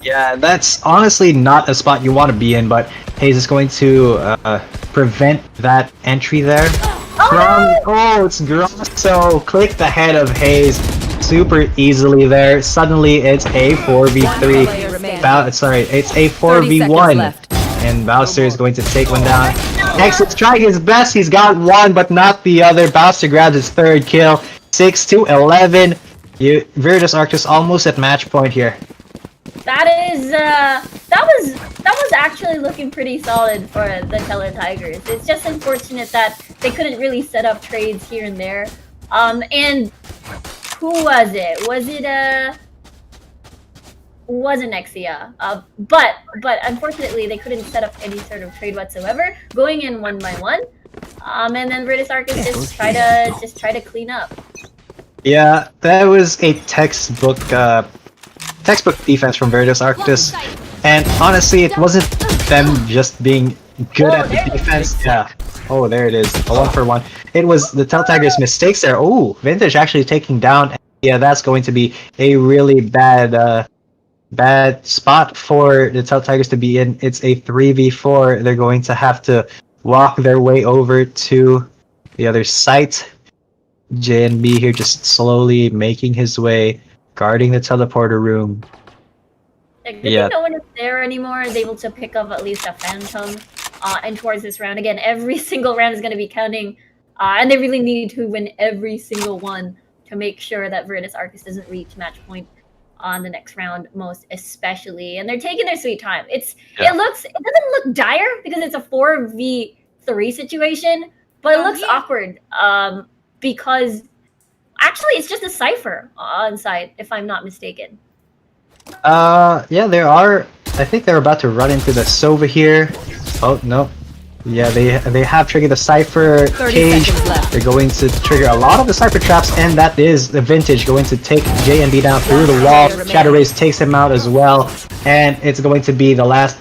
Yeah, that's honestly not a spot you want to be in, but Hayes is going to prevent that entry there. It's Grosso. Click the head of Hayes super easily there. Suddenly it's a 4v3. It's a 4v1. And Bowser is going to take one down. X is trying his best. He's got one, but not the other. Bowser grabs his third kill. 6-11. Virtus Arctis almost at match point here. That was actually looking pretty solid for the Teletigers. It's just unfortunate that they couldn't really set up trades here and there. And who was it? Wasn't Nexia. But unfortunately they couldn't set up any sort of trade whatsoever, going in 1 by 1. And then Virtus Arctis just try to clean up. Yeah, that was a textbook defense from Virtus Arctis, and honestly, it wasn't them just being good at the defense. Yeah. Oh, there it is. A 1-for-1. It was the Teletigers' mistakes there. Oh, Vintage actually taking down. Yeah, that's going to be a really bad spot for the Teletigers to be in. It's a 3v4. They're going to have to walk their way over to the other site. JNB here just slowly making his way, guarding the teleporter room. Yeah. No one is there anymore is able to pick up at least a Phantom. And towards this round, again, every single round is going to be counting. And they really need to win every single one to make sure that Virtus Arctis doesn't reach match point on the next round, most especially. And they're taking their sweet time. It doesn't look dire because it's a 4v3 situation, but it looks awkward. Because actually it's just a Cypher on site, if I'm not mistaken. Yeah, there are. I think they're about to run into the Sova here. Oh no. Yeah, they have triggered the Cypher cage. They're going to trigger a lot of the Cypher traps, and that is the Vintage going to take JNB down through the wall. Shadow Rays takes him out as well, and it's going to be the last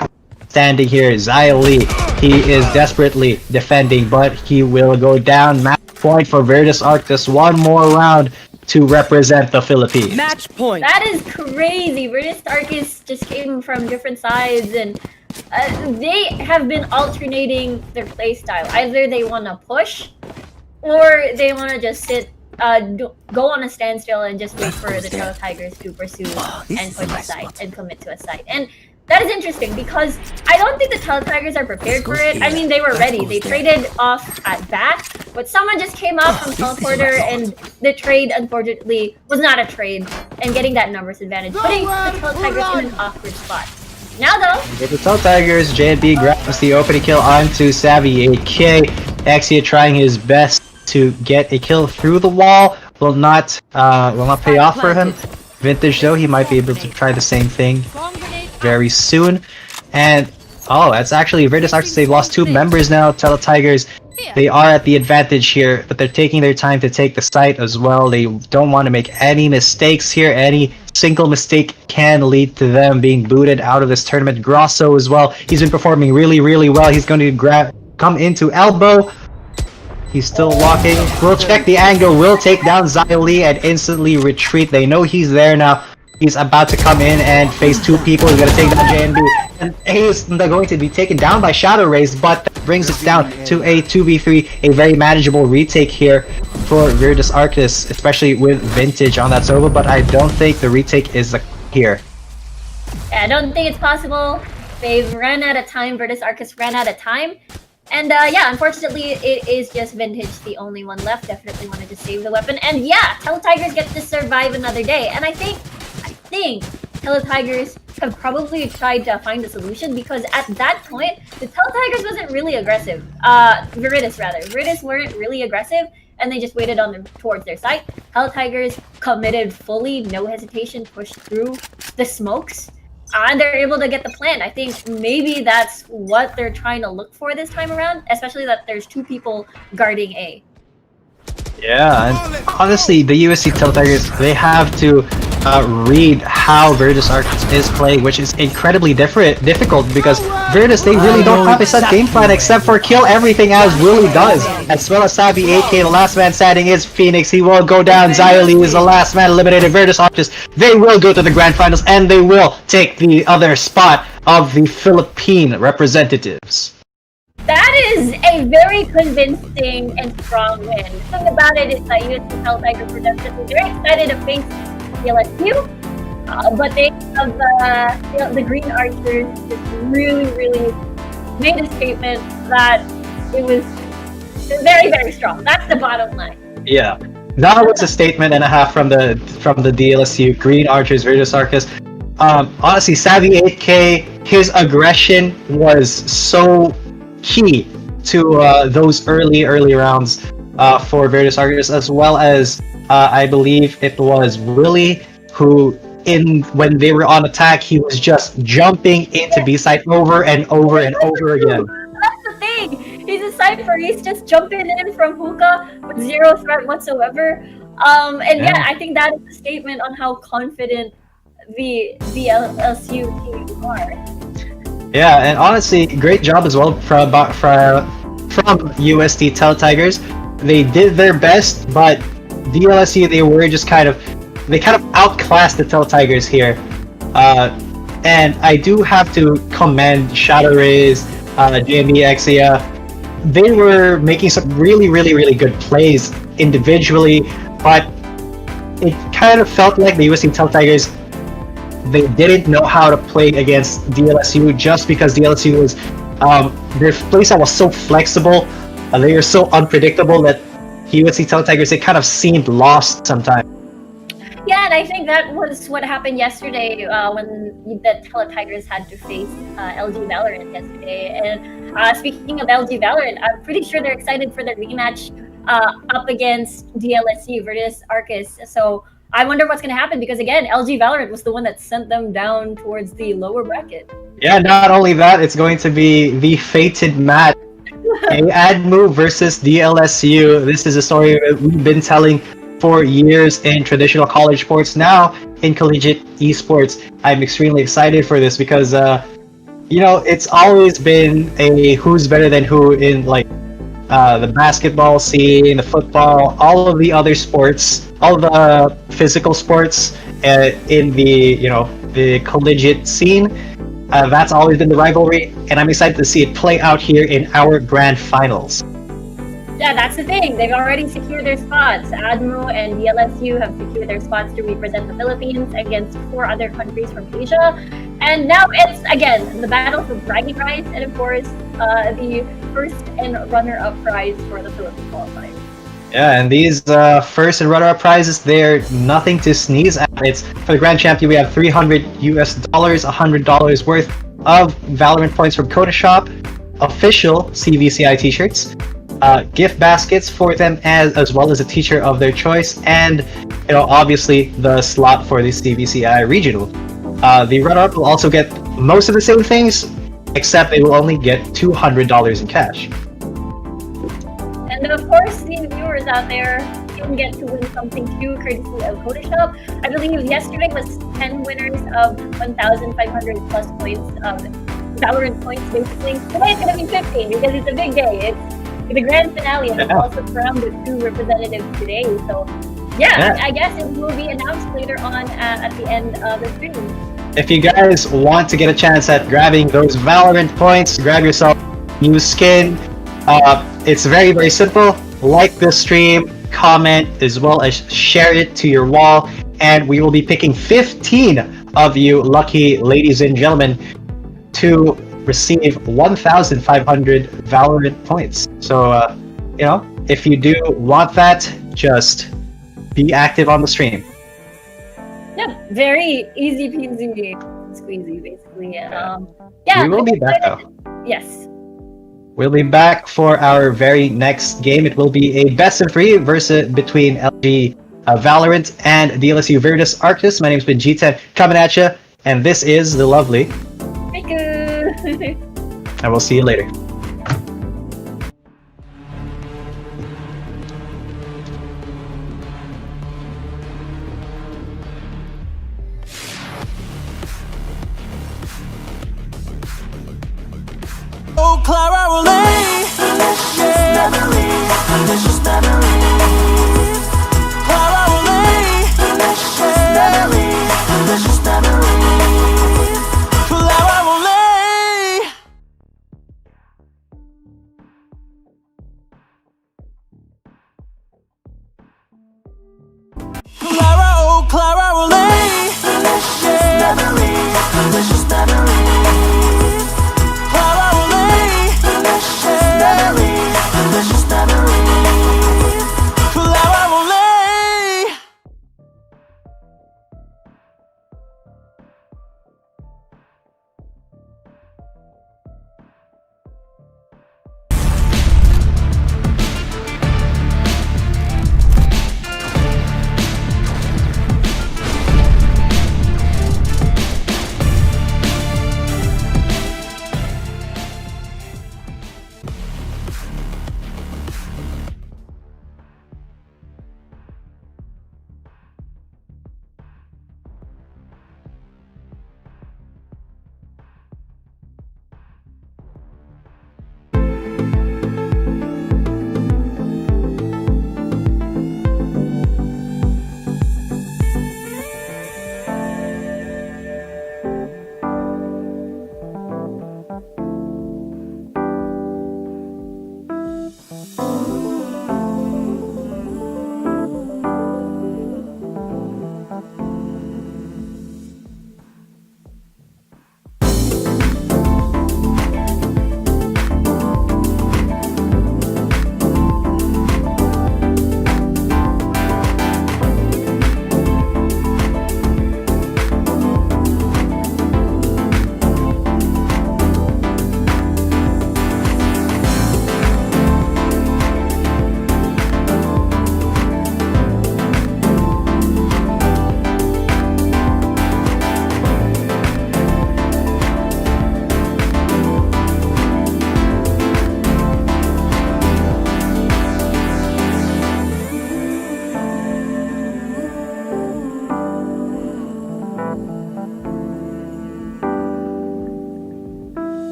standing here, Xylee. He is desperately defending, but he will go down. Match point for Virtus Arctis. One more round to represent the Philippines. Match point. That is crazy. Virtus Arctis just came from different sides, and they have been alternating their playstyle. Either they want to push, or they want to just sit, go on a standstill and just wait for the Teletigers to pursue and push a site and commit to a site. And that is interesting because I don't think the Teletigers are prepared for it. I mean, they were ready. They traded off at back, but someone just came up from teleporter, and the trade, unfortunately, was not a trade, and getting that numbers advantage, putting the Teletigers in an awkward spot. Now, though, with the Teletigers, JNB grabs the opening kill onto Savvy 8K. Axia trying his best to get a kill through the wall. Will not pay off for him. Vintage, though, he might be able to try the same thing very soon. And that's actually Virtus Arctis. They've lost 2 members now. Teletigers, they are at the advantage here, but they're taking their time to take the site as well. They don't want to make any mistakes here. Any single mistake can lead to them being booted out of this tournament. Grosso as well. He's been performing really, really well. He's going to come into elbow. He's still walking. We'll check the angle. We'll take down Xylee and instantly retreat. They know he's there now. He's about to come in and face 2 people. He's going to take down JNB. And he's going to be taken down by Shadow Rays, but that brings us down to a 2v3. A very manageable retake here for Virtus Arctis, especially with Vintage on that server, but I don't think the retake is here. I don't think it's possible. They've run out of time. Virtus Arcus ran out of time. And yeah, unfortunately, it is just Vintage, the only one left. Definitely wanted to save the weapon. And yeah, Teletigers get to survive another day. And I think Teletigers have probably tried to find a solution, because at that point, the Teletigers wasn't really aggressive. Virtus rather. Virtus weren't really aggressive, and they just waited on them towards their site. Teletigers committed fully, no hesitation, pushed through the smokes. And they're able to get the plant. I think maybe that's what they're trying to look for this time around, especially that there's 2 people guarding A. Yeah, and honestly, the USC Teletigers, they have to read how Virtus Arcus is playing, which is incredibly difficult, because Virtus, they really don't have a set game plan except for kill everything as Willie does. As well as Sabi 8K, the last man standing is Phoenix. He will go down. Zylee is the last man eliminated. Virtus Arcus, they will go to the grand finals, and they will take the other spot of the Philippine representatives. That is a very convincing and strong win. The thing about it is that USC Teletigers were definitely very excited to face LSU, but they have the Green Archers just really made a statement that it was very, very strong. That's the bottom line. Yeah, that was a statement and a half from the DLSU Green Archers Virtus Arcus. Honestly, Savvy 8K, his aggression was so key to those early rounds for Virtus Arcus, as well as I believe it was Willie who, when they were on attack, he was just jumping into B side over and over again. That's the thing. He's a cypher. He's just jumping in from hookah with zero threat whatsoever. And yeah, I think that is a statement on how confident the LSU team are. Yeah, and honestly, great job as well from USD Teletigers. They did their best, but DLSU, they kind of outclassed the Teletigers here. And I do have to commend Shadow Rays, JME Exia. They were making some really good plays individually, but it kind of felt like the USD Teletigers, they didn't know how to play against DLSU, just because DLSU was their playstyle was so flexible, they were so unpredictable that USC Teletigers, they kind of seemed lost sometimes. Yeah, and I think that was what happened yesterday when the Teletigers had to face LG Valorant yesterday. And speaking of LG Valorant, I'm pretty sure they're excited for their rematch up against DLSU Virtus Arcus. So I wonder what's going to happen, because again, LG Valorant was the one that sent them down towards the lower bracket. Yeah, not only that, it's going to be the fated match. ADMU versus DLSU. This is a story that we've been telling for years in traditional college sports, now in collegiate esports. I'm extremely excited for this because, it's always been a who's better than who in the basketball scene, the football, all of the other sports, all the physical sports in the collegiate scene. That's always been the rivalry, and I'm excited to see it play out here in our grand finals. Yeah, that's the thing. They've already secured their spots. ADMU and DLSU have secured their spots to represent the Philippines against 4 other countries from Asia. And now it's, again, the battle for bragging rights, and of course, the first and runner-up prize for the Philippine qualifiers. Yeah, and these first and runner-up prizes, they're nothing to sneeze at. It's for the grand champion, we have $300, $100 worth of Valorant Points from Codashop, official CVCI t-shirts, gift baskets for them, as well as a teacher of their choice, and obviously the slot for the CVCI regional. The runner-up will also get most of the same things, except they will only get $200 in cash. And of course, the viewers out there can get to win something too, courtesy of Codashop. I believe yesterday was 10 winners of 1,500 plus points of Valorant Points, basically. Today it's going to be 15 because it's a big day. It's the grand finale, and it's also crowned with 2 representatives today. So, yeah, I guess it will be announced later on at the end of the stream. If you guys want to get a chance at grabbing those Valorant Points, grab yourself new skin. It's very, very simple. Like the stream, comment, as well as share it to your wall. and we will be picking 15 of you lucky ladies and gentlemen to receive 1,500 Valorant points. So, if you do want that, just be active on the stream. Yeah, very easy peasy squeezy, basically. Yeah, We will be back though. Yes. We'll be back for our very next game. It will be a best of 3 versus between LG Valorant and DLSU Virtus Arctis. My name's been G10 coming at you, and this is the lovely. Good. I will see you later. Oh, Clara will lay delicious memories, delicious memories. Clara will lay delicious memories, delicious memories. Clara will lay. Clara, oh, Clara will lay delicious memories, delicious memories. Clara will lay delicious memories, delicious memories. Clara will lay.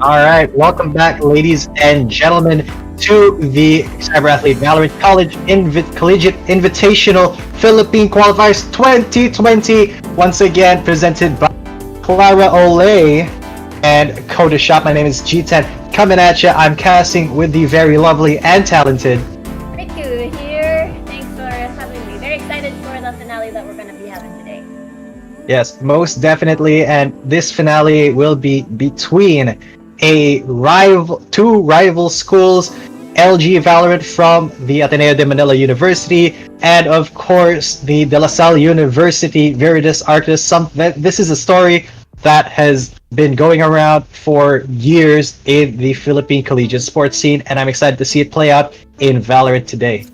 All right, welcome back, ladies and gentlemen, to the Cyber Athlete Valorant Collegiate Invitational Philippine Qualifiers 2020. Once again, presented by Clara and Codashop. My name is G10. Coming at you, I'm casting with the very lovely and talented Riku here. Thanks for having me. Very excited for the finale that we're going to be having today. Yes, most definitely, and this finale will be between two rival schools, LG Valorant from the Ateneo de Manila University, and of course the De La Salle University Veritas Arctis. This is a story that has been going around for years in the Philippine collegiate sports scene, and I'm excited to see it play out in Valorant today.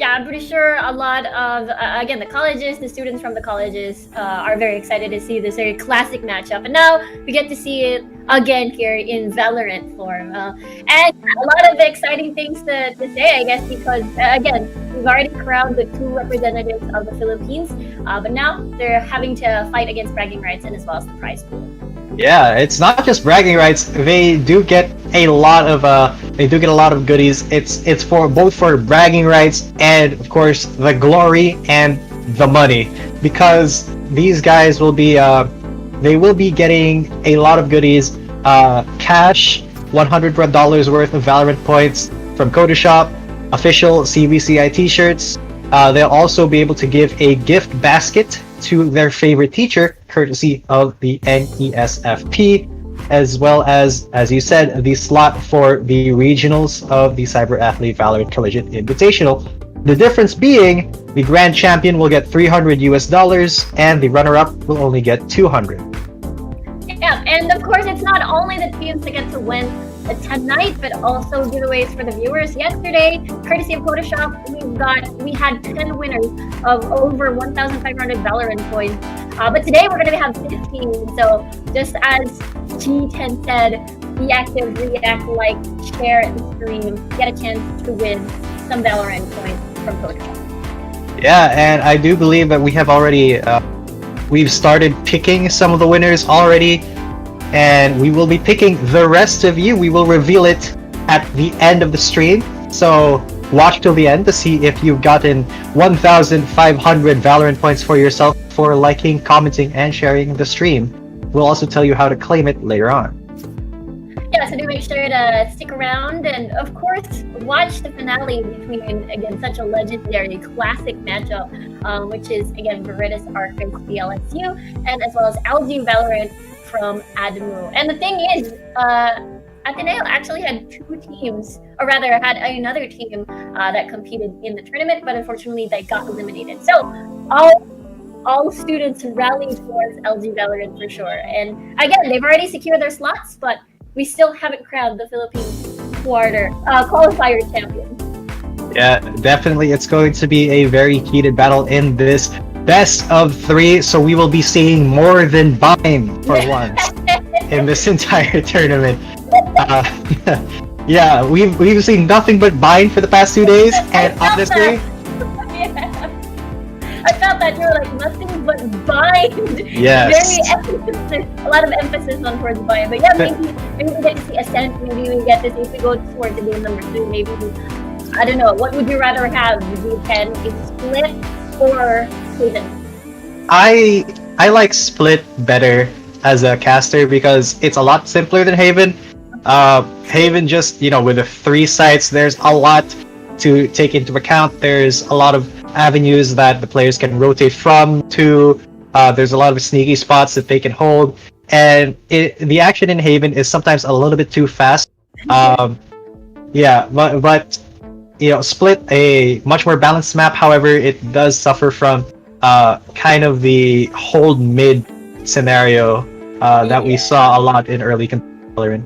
Yeah, I'm pretty sure a lot of, again, the students from the colleges are very excited to see this very classic matchup. And now we get to see it again here in Valorant form. And a lot of exciting things to say, I guess, because, again, we've already crowned the two representatives of the Philippines, but now they're having to fight against bragging rights and as well as the prize pool. Yeah, it's not just bragging rights. They do get a lot of goodies. It's for both for bragging rights and of course the glory and the money, because these guys will be getting a lot of goodies, cash, $100 worth of Valorant points from Codashop, official CVCI t-shirts. They'll also be able to give a gift basket to their favorite teacher, courtesy of the NESFP, as well as you said, the slot for the regionals of the Cyber Athlete Valorant Collegiate Invitational. The difference being, the grand champion will get $300 and the runner-up will only get $200. Yeah, and of course, it's not only the teams that get to win tonight, but also giveaways for the viewers. Yesterday, courtesy of Codashop, we had 10 winners of over 1,500 Valorant points. But today we're going to have 15. So just as G10 said, be active, react, like, share the stream, get a chance to win some Valorant points from Codashop. Yeah, and I do believe that we have already we've started picking some of the winners already. And we will be picking the rest of you. We will reveal it at the end of the stream. So watch till the end to see if you've gotten 1,500 Valorant points for yourself for liking, commenting, and sharing the stream. We'll also tell you how to claim it later on. Yeah, so do make sure to stick around and, of course, watch the finale between, again, such a legendary classic matchup, which is, again, Veritas Arctis DLSU, and as well as LG Valorant from Adamu. And the thing is, Ateneo actually had two teams, or rather had another team that competed in the tournament, but unfortunately they got eliminated. So all students rallied towards LG Valorant for sure. And again, they've already secured their slots, but we still haven't crowned the Philippines qualifier champion. Yeah, definitely. It's going to be a very heated battle in this best of three, so we will be seeing more than Bind for once in this entire tournament. Yeah, we've seen nothing but Bind for the past 2 days, and honestly, I felt that you were like nothing but Bind. Yes. A lot of emphasis on towards Bind, but yeah, maybe we get to see Ascent. Maybe we get to see if we go towards the game number 2. Maybe I don't know. What would you rather have? Would you pen a split or Haven? I like Split better as a caster because it's a lot simpler than Haven. Haven just, with the 3 sites, there's a lot to take into account. There's a lot of avenues that the players can rotate from to. There's a lot of sneaky spots that they can hold, and the action in Haven is sometimes a little bit too fast. Yeah, but Split, a much more balanced map. However, it does suffer from kind of the hold mid scenario that we saw a lot in early Valorant.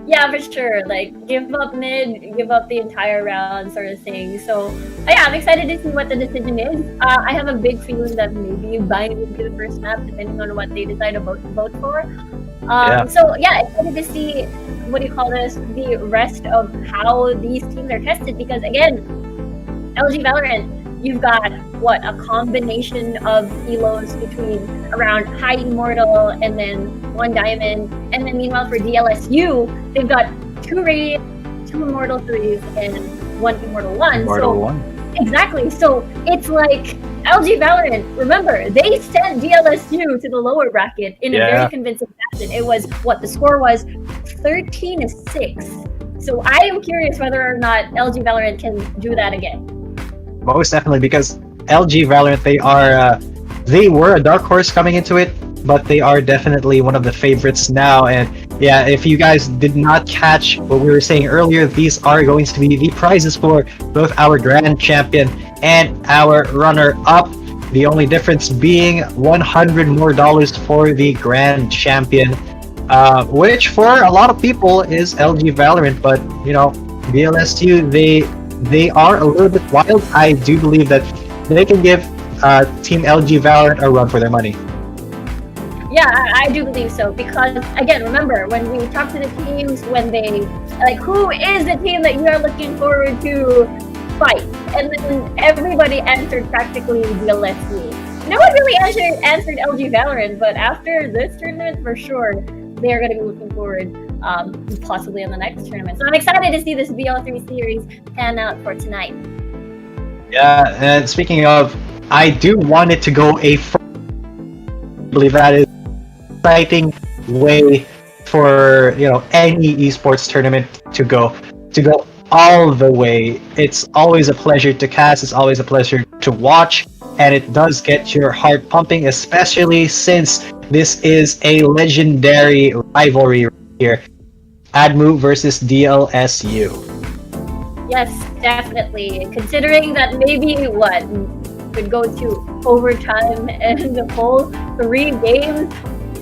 Yeah, for sure. Like, give up mid, give up the entire round sort of thing. So, yeah, I'm excited to see what the decision is. I have a big feeling that maybe Bind will be the first map, depending on what they decide to vote for. So, yeah, excited to see, the rest of how these teams are tested. Because, again, LG Valorant, you've got a combination of elos between around High Immortal and then 1 Diamond. And then meanwhile for DLSU, they've got 2 Radiant, 2 Immortal 3s, and 1 Immortal 1. Immortal so 1. Exactly. So it's like LG Valorant, remember, they sent DLSU to the lower bracket in a very convincing fashion. It was, the score was 13-6. So I am curious whether or not LG Valorant can do that again. Most definitely, because LG Valorant, they were a dark horse coming into it, but they are definitely one of the favorites now. And yeah, if you guys did not catch what we were saying earlier, these are going to be the prizes for both our grand champion and our runner-up. The only difference being $100 more for the grand champion, which for a lot of people is LG Valorant. But you know, DLSU, they are a little bit wild. I do believe that they can give Team LG Valorant a run for their money. Yeah, I do believe so, because again, remember when we talk to the teams, when they like, who is the team that you are looking forward to fight, and then everybody answered practically DLSU. No one really answered LG Valorant, but after this tournament, for sure, they are going to be looking forward, possibly in the next tournament. So I'm excited to see this BL3 series pan out for tonight. Yeah, and speaking of, I do want it to go I believe that is exciting way for any esports tournament to go all the way. It's always a pleasure to cast, it's always a pleasure to watch, and it does get your heart pumping, especially since this is a legendary rivalry here. ADMU versus DLSU. Yes, definitely. Considering that maybe could go to overtime and the whole 3 games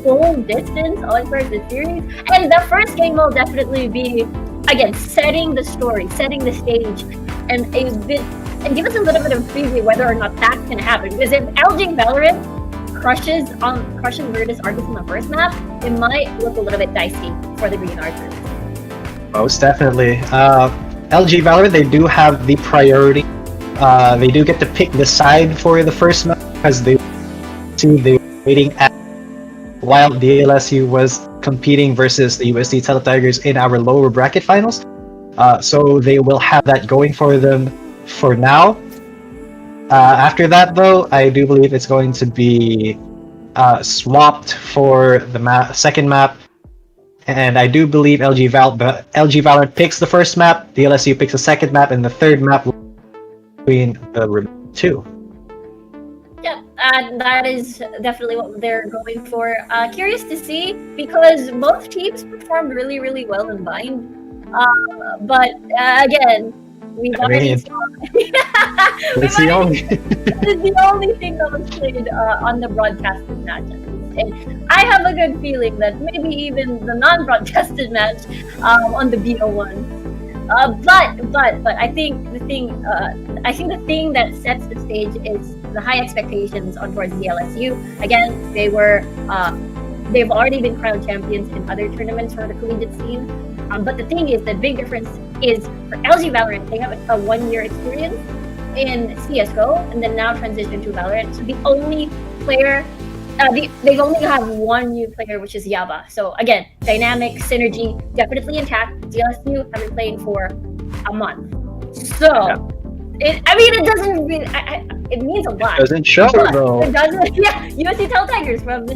full distance all across the series. And the first game will definitely be, again, setting the story, setting the stage, and give us a little bit of preview whether or not that can happen. Because if LG Valorant crushes Virtus Arcus in the first map, it might look a little bit dicey for the Green Archers. Most definitely. LG Valorant, they do have the priority. They do get to pick the side for the first map because they waiting at while DLSU was competing versus the USD Teletigers in our lower bracket finals. So they will have that going for them for now. After that, though, I do believe it's going to be swapped for the second map. And I do believe LG Valorant picks the first map, DLSU picks the second map, and the third map between the 2. Yeah, that is definitely what they're going for. Curious to see, because both teams performed really, really well in Bind. But again, we've already saw. That's the only thing that was played on the broadcasted matches. And I have a good feeling that maybe even the non-broadcasted match on the BO1. But I think the thing that sets the stage is the high expectations on towards DLSU. Again, they've already been crowned champions in other tournaments for the collegiate scene. But the thing is, the big difference is for LG Valorant, they have a 1-year experience in CS:GO and then now transition to Valorant. So the only player. They've only have 1 new player, which is Yaba. So again, dynamic synergy definitely intact. DLSU have been playing for a month, so it doesn't really. It means a lot. It doesn't show though. It doesn't. Yeah, USC Teletigers have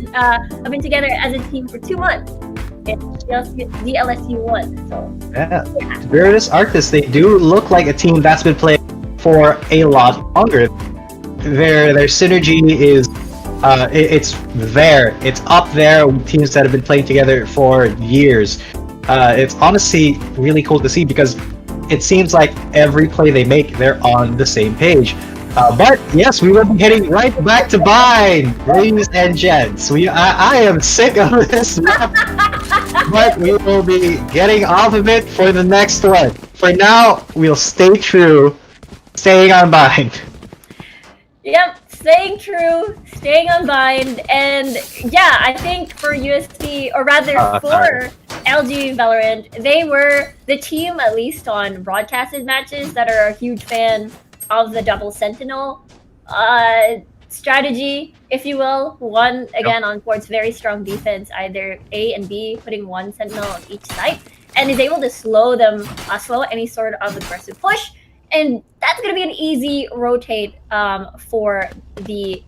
been together as a team for 2 months. DLSU won. So yeah. Virtus Arcus, they do look like a team that's been playing for a lot longer. Their synergy is. It's up there with teams that have been playing together for years. It's honestly really cool to see because it seems like every play they make, they're on the same page. But yes, we will be heading right back to Bind, ladies and gents. I am sick of this map, but we will be getting off of it for the next one. For now, we'll stay true, staying on Bind. Yep. Staying true, staying on Bind, and yeah, I think for USD, or rather for LG Valorant, they were the team, at least on broadcasted matches, that are a huge fan of the Double Sentinel strategy, if you will. One, again, on Ford's very strong defense, either A and B, putting one sentinel on each side, and is able to slow them, slow any sort of aggressive push. And that's going to be an easy rotate for the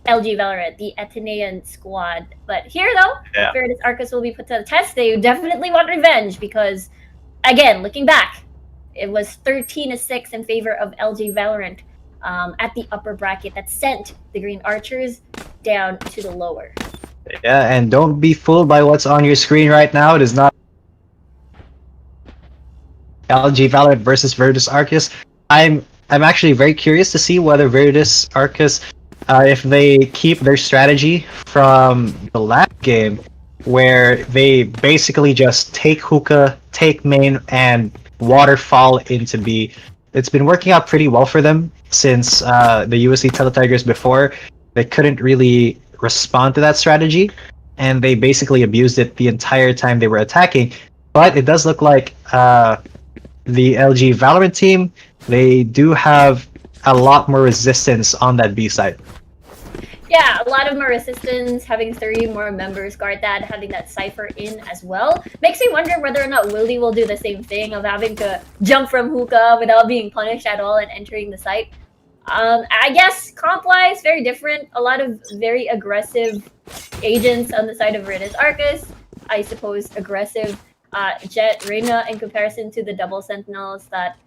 LG Valorant, the Atenean squad. But here, though, Veritas Arcus will be put to the test. They definitely want revenge because, again, looking back, it was 13-6 in favor of LG Valorant at the upper bracket that sent the Green Archers down to the lower. Yeah, and don't be fooled by what's on your screen right now. It is not LG Valorant versus Veritas Arcus. I'm actually very curious to see whether Veritas Arcus, if they keep their strategy from the last game, where they basically just take hookah, take main, and waterfall into B. It's been working out pretty well for them since the USC Teletigers before. They couldn't really respond to that strategy, and they basically abused it the entire time they were attacking. But it does look like the LG Valorant team, they do have a lot more resistance on that B side. Yeah, a lot of more resistance, having 30 more members guard that, having that Cypher in as well. Makes me wonder whether or not Willie will do the same thing of having to jump from hookah without being punished at all and entering the site. I guess comp-wise, very different. A lot of very aggressive agents on the side of Veritas Arcus. I suppose aggressive Jet Reyna in comparison to the double Sentinels that,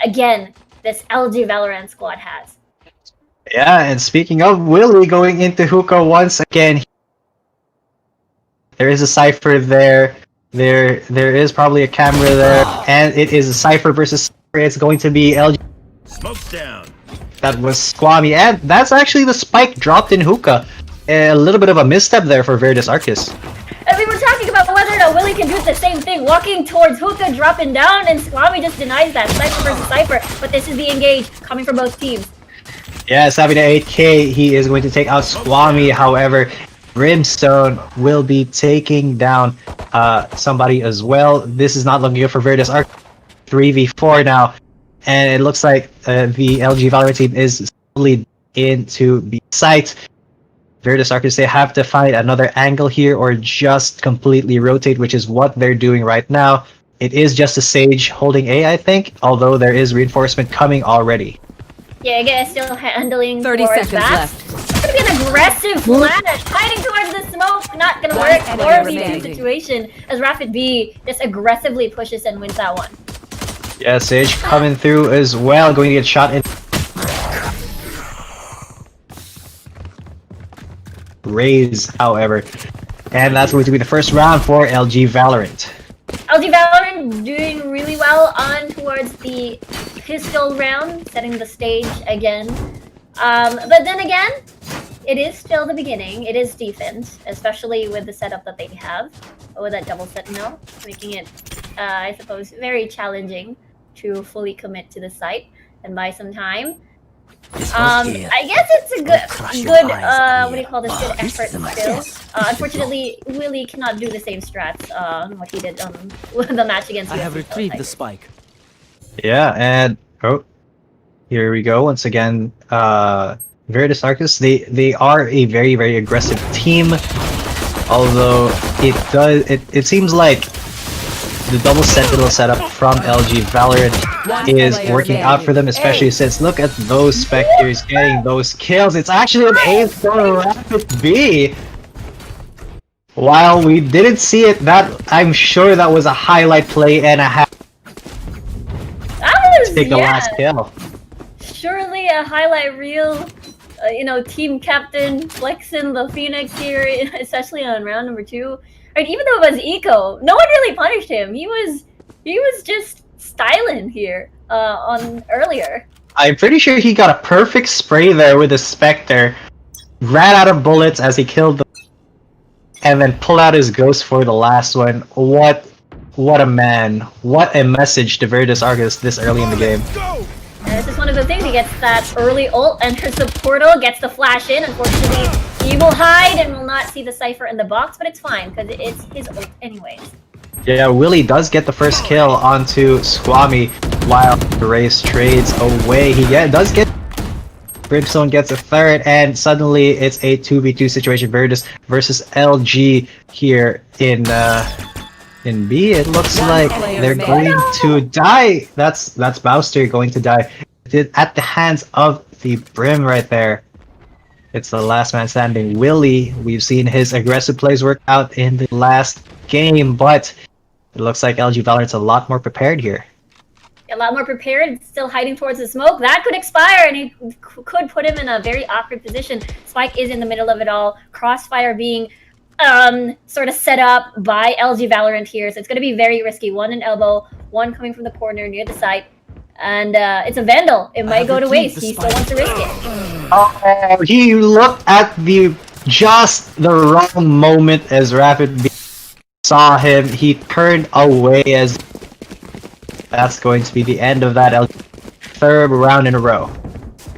again, this LG Valorant squad has. Yeah, and speaking of Willie going into hookah once again, there is a Cypher there. There is probably a camera there, and it is a Cypher versus Cypher. It's going to be LG. Smoke's down. That was Squammy, and that's actually the spike dropped in hookah. A little bit of a misstep there for Veritas Arcus. And we were talking about whether or not Willie can do the same thing, walking towards hookah, dropping down, and Squammy just denies that. Cypher versus Cypher, but this is the engage coming from both teams. Yeah, Savvy to 8k, he is going to take out Squammy. However, Brimstone will be taking down somebody as well. This is not looking good for Veritas Arcus. 3v4 now, and it looks like the LG Valorant team is slowly into the site. Veritas Arcus, they have to find another angle here or just completely rotate, which is what they're doing right now. It is just a Sage holding A, I think, although there is reinforcement coming already. Yeah, I guess still handling 30 towards seconds that. left. It's gonna be an aggressive flash, hiding towards the smoke, not gonna work. enemy 4v2 remaining. situation as Rapid B just aggressively pushes and wins that one. Yeah, Sage coming through as well, going to get shot in. Raise, however. And that's going to be the first round for LG Valorant. LG Valorant doing really well on towards the pistol round, setting the stage again. But then again, it is still the beginning. It is defense, especially with the setup that they have with that double sentinel, making it, I suppose, very challenging to fully commit to the site and buy some time. I guess it's a good what do you call this? Good effort still. Unfortunately, Willie cannot do the same strats what he did on the match against. I have USC retrieved the Teletigers. spike. Yeah, and here we go once again. Veritas Arcus, they are a very, very aggressive team. Although it seems like the double sentinel setup from LG Valorant is working out for them, especially since look at those Spectres getting those kills. It's actually an A for Rapid B. While we didn't see it, I'm sure that was a highlight play and a half That was, to take the last kill. surely a highlight reel. Team captain flexing the Phoenix here, especially on round number 2. And even though it was eco, no one really punished him. He was just styling here on earlier. I'm pretty sure he got a perfect spray there with a Spectre, ran out of bullets as he killed them, and then pulled out his ghost for the last one. What a man. What a message to Veritas Arcus this early in the game. And this is one of the things. He gets that early ult, enters the portal, gets the flash in. Unfortunately, he will hide and will not see the Cypher in the box, but it's fine because it's his ult anyways. Yeah, Willie does get the first kill onto Squammy while the race trades away. He does get Brimstone gets a third, and suddenly it's a 2v2 situation. Virtus versus LG here in B. It looks like they're going to die. That's Bowster going to die at the hands of the Brim right there. It's the last man standing. Willie, we've seen his aggressive plays work out in the last game, but it looks like LG Valorant's a lot more prepared here. A lot more prepared, still hiding towards the smoke. That could expire, and it could put him in a very awkward position. Spike is in the middle of it all. Crossfire being sort of set up by LG Valorant here, so it's going to be very risky. One in elbow, one coming from the corner near the site, and it's a Vandal. It might go to waste. He still wants to risk it. Oh, he looked at just the wrong moment as Rapid B saw him. He turned away as that's going to be the end of that third round in a row.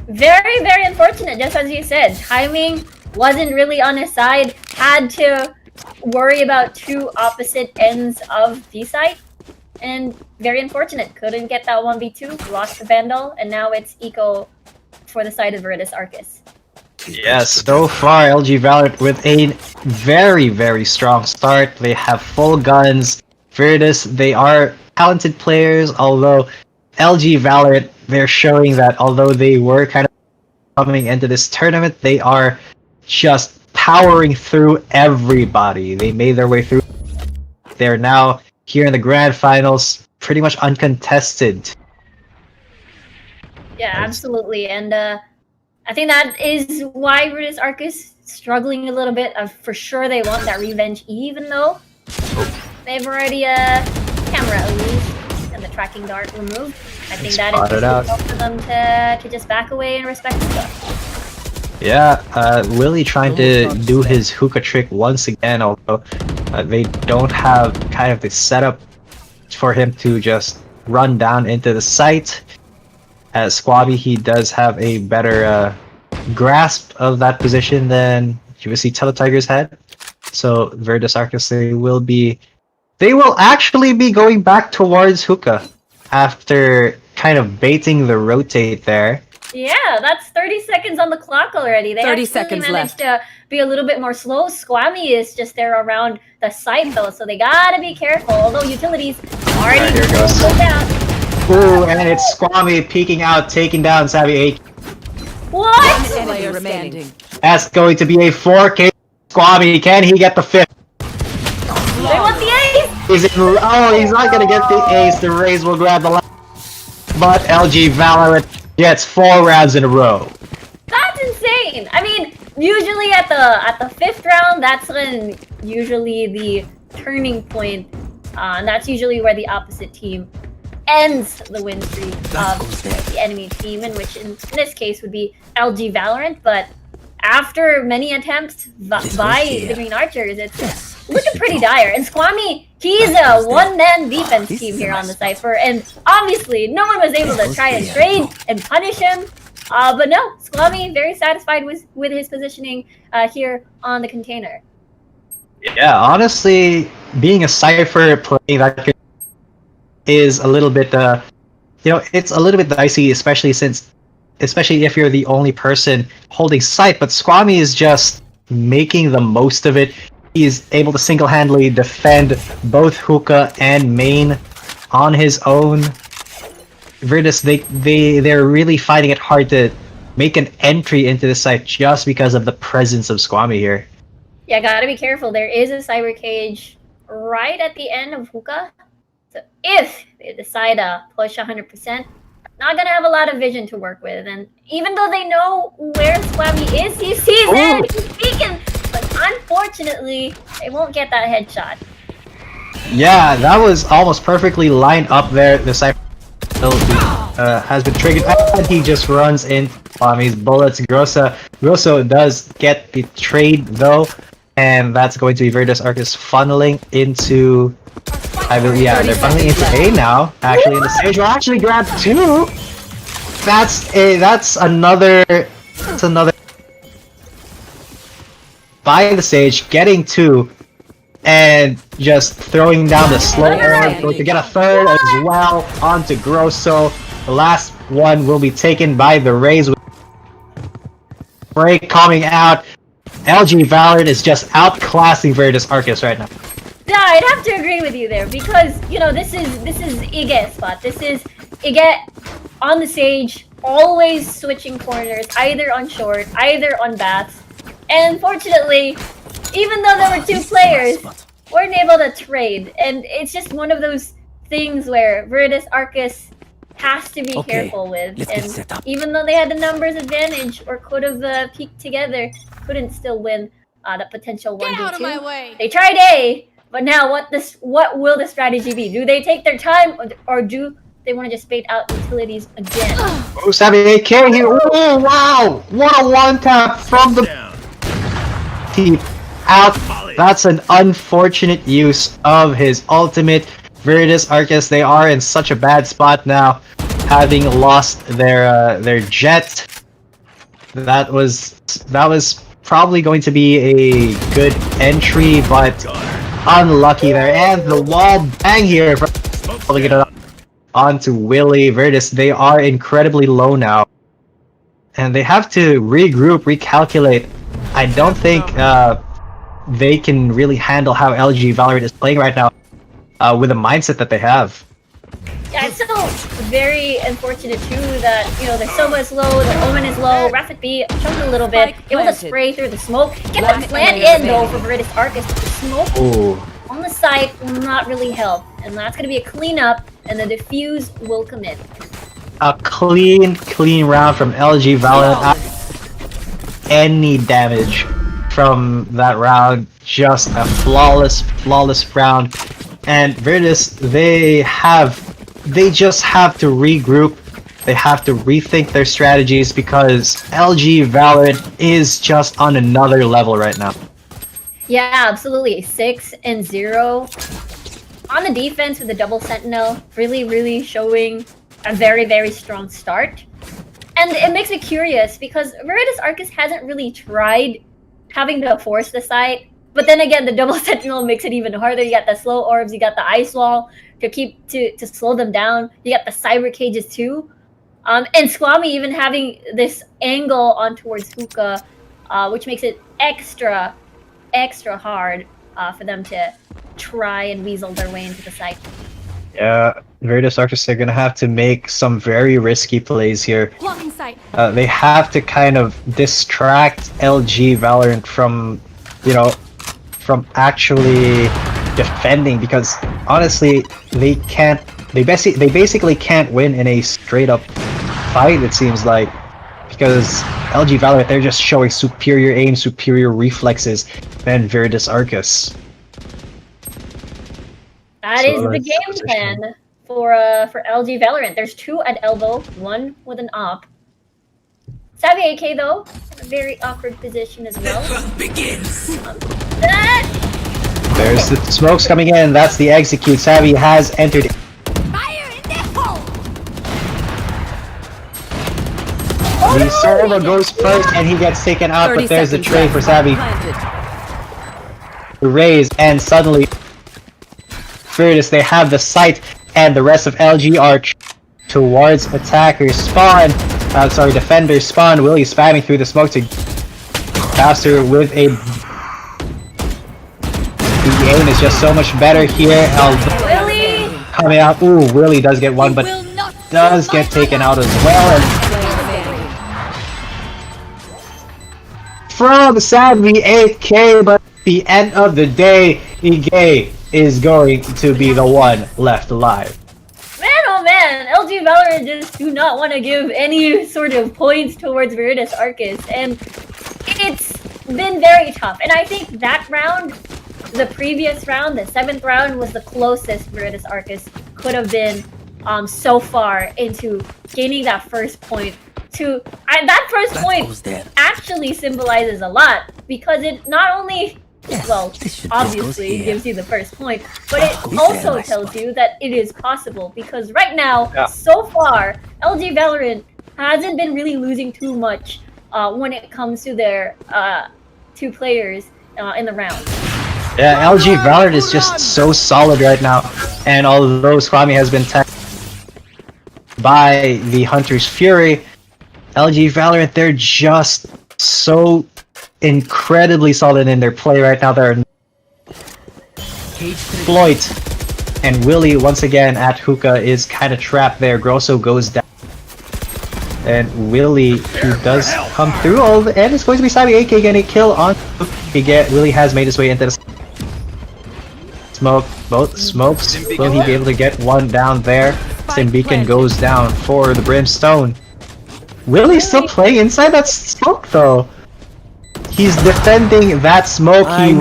Very, very unfortunate, just as you said. Timing wasn't really on his side. Had to worry about two opposite ends of B site. And very unfortunate. Couldn't get that 1v2. Lost the Vandal. And now it's Eco for the side of Virtus Arcus. Yes, so far LG Valorant with a very, very strong start. They have full guns. Virtus, they are talented players, although LG Valorant, they're showing that although they were kind of coming into this tournament, they are just powering through everybody. They made their way through. They're now here in the grand finals, pretty much uncontested. Yeah, absolutely. And I think that is why Virtus Arcus struggling a little bit. For sure they want that revenge, even though they've already camera illusion and the tracking dart removed. I think that is enough for them to just back away and respect stuff. Yeah, Willie trying to do his hookah trick once again, although they don't have kind of the setup for him to just run down into the site. As Squabby, he does have a better grasp of that position than CVCI Teletigers had. So Virtus Arcus, they will actually be going back towards hookah after kind of baiting the rotate there. Yeah, that's 30 seconds on the clock already. They 30 actually seconds managed left. to be a little bit more slow. Squammy is just there around the site though, so they gotta be careful. Although utilities already Here goes. down. Ooh, and it's Squammy peeking out, taking down Savvy 8. What? Player remaining. That's going to be a 4K Squammy. Can he get the fifth? They want the ace! He's not gonna get the ace. The Rays will grab the last. But LG Valorant gets 4 rounds in a row. That's insane. I mean, usually at the 5th round, that's when usually the turning point, and that's usually where the opposite team ends the win streak of the enemy team, in which in this case would be LG Valorant. But after many attempts by the Green Archers, it's looking pretty dire. And Squammy, he's a one-man defense team here on the Cypher, and obviously no one was able to try and trade and punish him. But no, Squammy very satisfied with his positioning here on the container. Yeah, honestly, being a Cypher playing that is a little bit, it's a little bit dicey, especially if you're the only person holding sight. But Squammy is just making the most of it. He's able to single-handedly defend both hookah and main on his own. Virtus, they're really finding it hard to make an entry into the site just because of the presence of Squammy here. Yeah, gotta be careful. There is a cyber cage right at the end of hookah. So if they decide to push 100%, not gonna have a lot of vision to work with. And even though they know where Squammy is, he sees it, he's peeking. But unfortunately, they won't get that headshot. Yeah, that was almost perfectly lined up there. The Cypher has been triggered, and he just runs in his bullets. Grosso does get betrayed though, and that's going to be Virtus Arcus funneling into, I believe, yeah, they're funneling into A now. Actually, in the stage, we'll actually grab 2. That's another by the stage, getting 2, and just throwing down the slow orb, going to get a 3rd as well onto Grosso. The last one will be taken by the Rays. break coming out. LG Valorant is just outclassing Virtus Arcus right now. Yeah, I'd have to agree with you there because you know this is Ige spot. This is Ige on the stage, always switching corners, either on short, either on bats. And unfortunately, even though there were two players, weren't able to trade. And it's just one of those things where Virtus Arcus has to be careful with. And even though they had the numbers advantage or could have peaked together, couldn't still win that potential 1v2. Get out of my way! They tried A, but now what will the strategy be? Do they take their time or do they want to just bait out utilities again? Oh, Savvy AK here. Oh, wow. What a one tap from the team out. That's an unfortunate use of his ultimate. Virtus Arcus, they are in such a bad spot now, having lost their jet. That was probably going to be a good entry, but unlucky there. And the wall bang here from pulling it onto Willie. Virtus, they are incredibly low now, and they have to regroup, recalculate. I don't think they can really handle how LG Valorant is playing right now with the mindset that they have. Yeah, it's still very unfortunate too that, you know, their Soma is low, their Omen is low, Rapid B jumped a little bit, able to spray through the smoke, get the plant in though for Virtus Arcus, but the smoke on the site will not really help, and that's going to be a cleanup, and the defuse will come in. A clean round from LG Valorant. Any damage from that round, just a flawless round. And Virtus, they just have to regroup. They have to rethink their strategies because LG Valorant is just on another level right now. Yeah, absolutely. 6-0 on the defense with the double sentinel, really showing a very strong start. And it makes me curious because Virtus Arcus hasn't really tried having to force the site. But then again, the double sentinel makes it even harder. You got the slow orbs, you got the ice wall to slow them down. You got the cyber cages too. And Squammy even having this angle on towards Hookah, which makes it extra hard for them to try and weasel their way into the site. Yeah, Virtus Arcus, they're gonna have to make some very risky plays here. Blocking sight. They have to kind of distract LG Valorant from, from actually defending, because honestly, they basically can't win in a straight up fight, it seems like, because LG Valorant, they're just showing superior aim, superior reflexes than Virtus Arcus. That is the game plan for LG Valorant. There's 2 at elbow, 1 with an op. Savvy AK though, in a very awkward position as well. Begins. There's the smokes coming in. That's the execute. Savvy has entered. Fire in the hole! The server goes first and he gets taken out, but there's the trade for Savvy. The raise, and suddenly Virtus, they have the sight, and the rest of LG are towards attackers spawn. Defenders spawn. Willie spamming through the smoke to faster with a. The aim is just so much better here. Willie Coming out. Ooh, Willie does get one, but does get taken out as well. And from Savvy 8K, but at the end of the day, Ige is going to be the one left alive. Man, oh man, LG Valorant just do not want to give any sort of points towards Virtus Arcus, and it's been very tough. And I think that round, the previous round, the 7th round, was the closest Virtus Arcus could have been so far into gaining that first point. That first point actually symbolizes a lot, because it not only obviously gives you the first point, but it also tells you that it is possible, because right now, so far, LG Valorant hasn't been really losing too much when it comes to their 2 players in the round. Yeah, LG Valorant is just so solid right now, and although Squammy has been tagged by the Hunter's Fury, LG Valorant, they're just so incredibly solid in their play right now. They're Floyd and Willie once again at hookah is kind of trapped there. Grosso goes down. And Willie, who does come through, and it's going to be Savvy AK getting a kill on. Willie has made his way into the smoke. Both smokes. Will he be able to get one down there? Simbeacon goes down for the Brimstone. Willie's still playing inside that smoke though. He's defending that smoke. He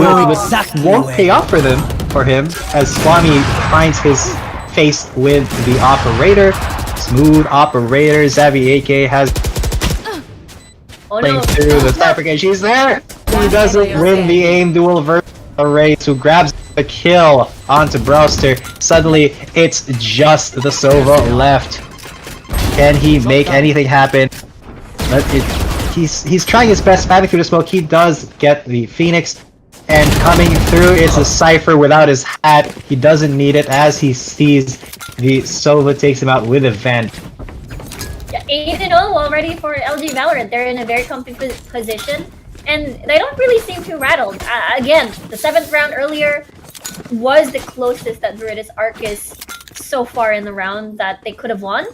won't pay off for him as Swami finds his face with the operator. Smooth operator. Savvy AK has playing through the fabrication. She's there. He doesn't win the aim duel versus Array, who grabs the kill onto Brewster. Suddenly, it's just the Sova left. Can he make anything happen? He's trying his best, spamming through the smoke. He does get the Phoenix, and coming through is a Cypher without his hat. He doesn't need it as he sees the Sova takes him out with a vent. Yeah, 8-0 already for LG Valorant. They're in a very comfy position, and they don't really seem too rattled. Again, the 7th round earlier was the closest that Veritas Arcus so far in the round that they could have won.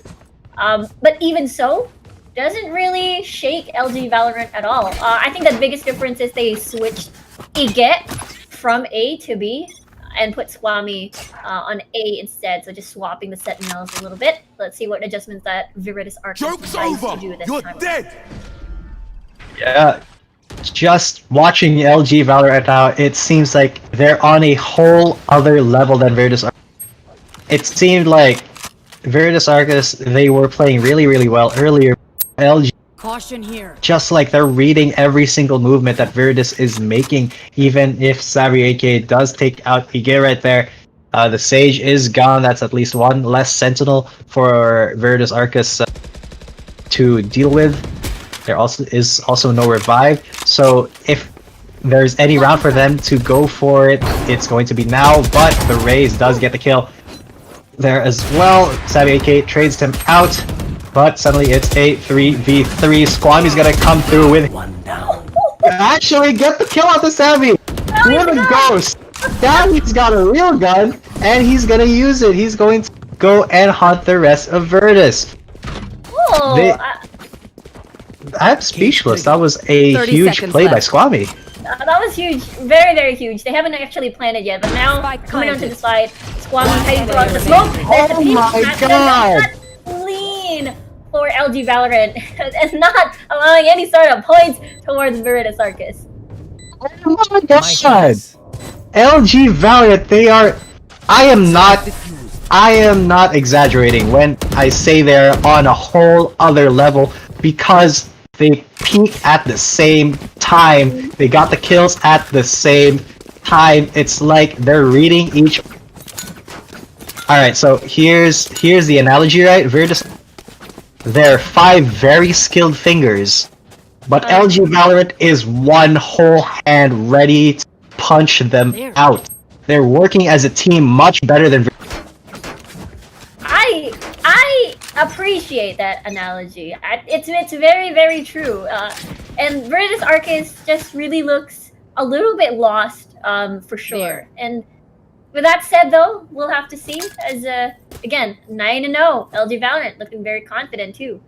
But even so, doesn't really shake LG Valorant at all. I think the biggest difference is they switched Iget from A to B and put Swami on A instead, so just swapping the Sentinels a little bit. Let's see what adjustments that Veritas Arcus decides to do this time. Dead. Yeah, just watching LG Valorant now, it seems like they're on a whole other level than Veritas Arcus. It seemed like Veritas Arcus, they were playing really well earlier. LG, Caution here. just like they're reading every single movement that Veritas is making, even if Savvy AK does take out Ige right there. The Sage is gone. That's at least one less Sentinel for Veritas Arcus to deal with. There is also no revive. So if there's any round for them to go for it, it's going to be now. But the Raze does get the kill there as well. Savvy AK trades him out. But suddenly it's a 3v3. Squami's gonna come through with one down. Actually get the kill on the Savvy! With a ghost! Savvy's got a real gun, and he's gonna use it. He's going to go and hunt the rest of Veritas. Oh, I'm speechless. That was a huge play by Squami. that was huge. Very huge. They haven't actually planned it yet, but now coming onto the side, Squami heading towards the smoke. There's the peak. My god! Clean for LG Valorant and not allowing any sort of points towards Veritas Arcus. Oh my god! LG Valiant, they are... I am not exaggerating when I say they're on a whole other level, because they peak at the same time. They got the kills at the same time. It's like they're reading each... Alright, so here's the analogy, right? Veritas, they're 5 very skilled fingers, but LG Valorant is one whole hand ready to punch them out. They're working as a team much better than I appreciate that analogy. It's very true. And Veritas Arcus just really looks a little bit lost, for sure. And with that said, though, we'll have to see. As again, 9-0, LG Valorant looking very confident too.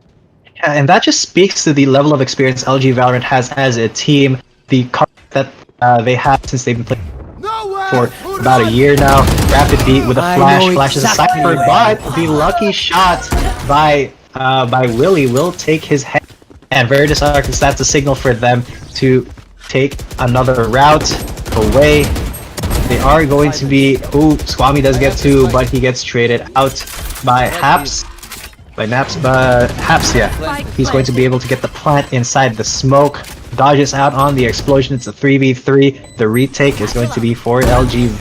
Yeah, and that just speaks to the level of experience LG Valorant has as a team. The that they have since they've been playing for about a year now. Rapid beat with a flash is a Cypher, but the lucky shot by Willie will take his head. And Veritas Arcus, that's a signal for them to take another route away. They are going to be... Ooh, Squami does get 2, but he gets traded out by Haps. Haps, yeah. He's going to be able to get the plant inside the smoke. Dodges out on the explosion. It's a 3v3. The retake is going to be for LG.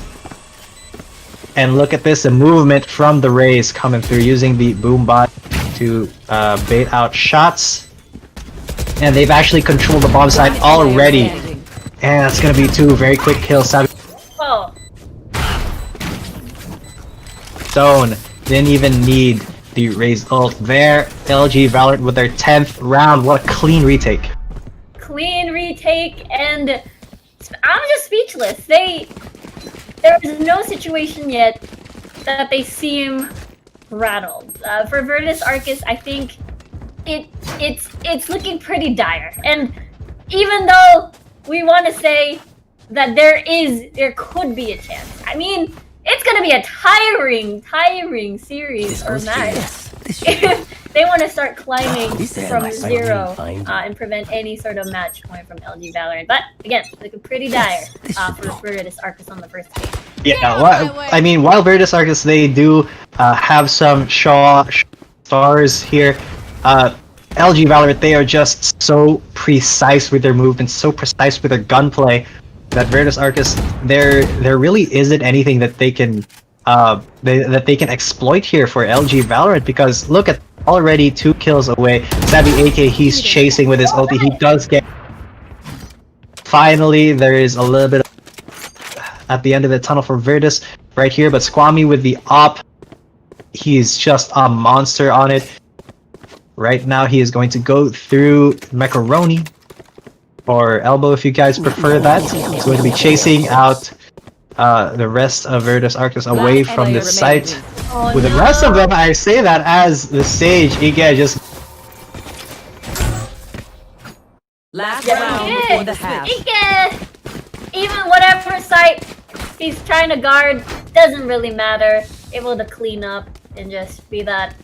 And look at this, a movement from the Rays coming through using the boombot to bait out shots. And they've actually controlled the bomb site already. And that's going to be 2 very quick kills. Oh. Stone didn't even need the Raze ult there. LG Valorant with their 10th round. What a clean retake. clean retake, and I'm just speechless. There is no situation yet that they seem rattled. For Virtus Arcus, I think it's looking pretty dire. And even though we want to say that there could be a chance, I mean, it's gonna be a tiring series or match if they want to start climbing from zero and prevent any sort of match point from LG Valorant. But again, looking pretty dire for Virtus Arcus on the first game. Yeah, I mean, while Virtus Arcus, they do have some stars here. LG Valorant, they are just so precise with their movements, so precise with their gunplay, that Virtus Arcus, there really isn't anything that they can that they can exploit here for LG Valorant, because look at already 2 kills away. Savvy AK, he's chasing with his ulti. He does get. Finally, there is a little bit at the end of the tunnel for Virtus right here, but Squammy with the op, he's just a monster on it. Right now, he is going to go through Macaroni or Elbow if you guys prefer that. He's going to be chasing out the rest of Virtus Arcus away from the site. With the rest of them, I say that as the Sage, Ige just... Last round before the half. Ige! Even whatever site he's trying to guard, doesn't really matter. Able to clean up and just be that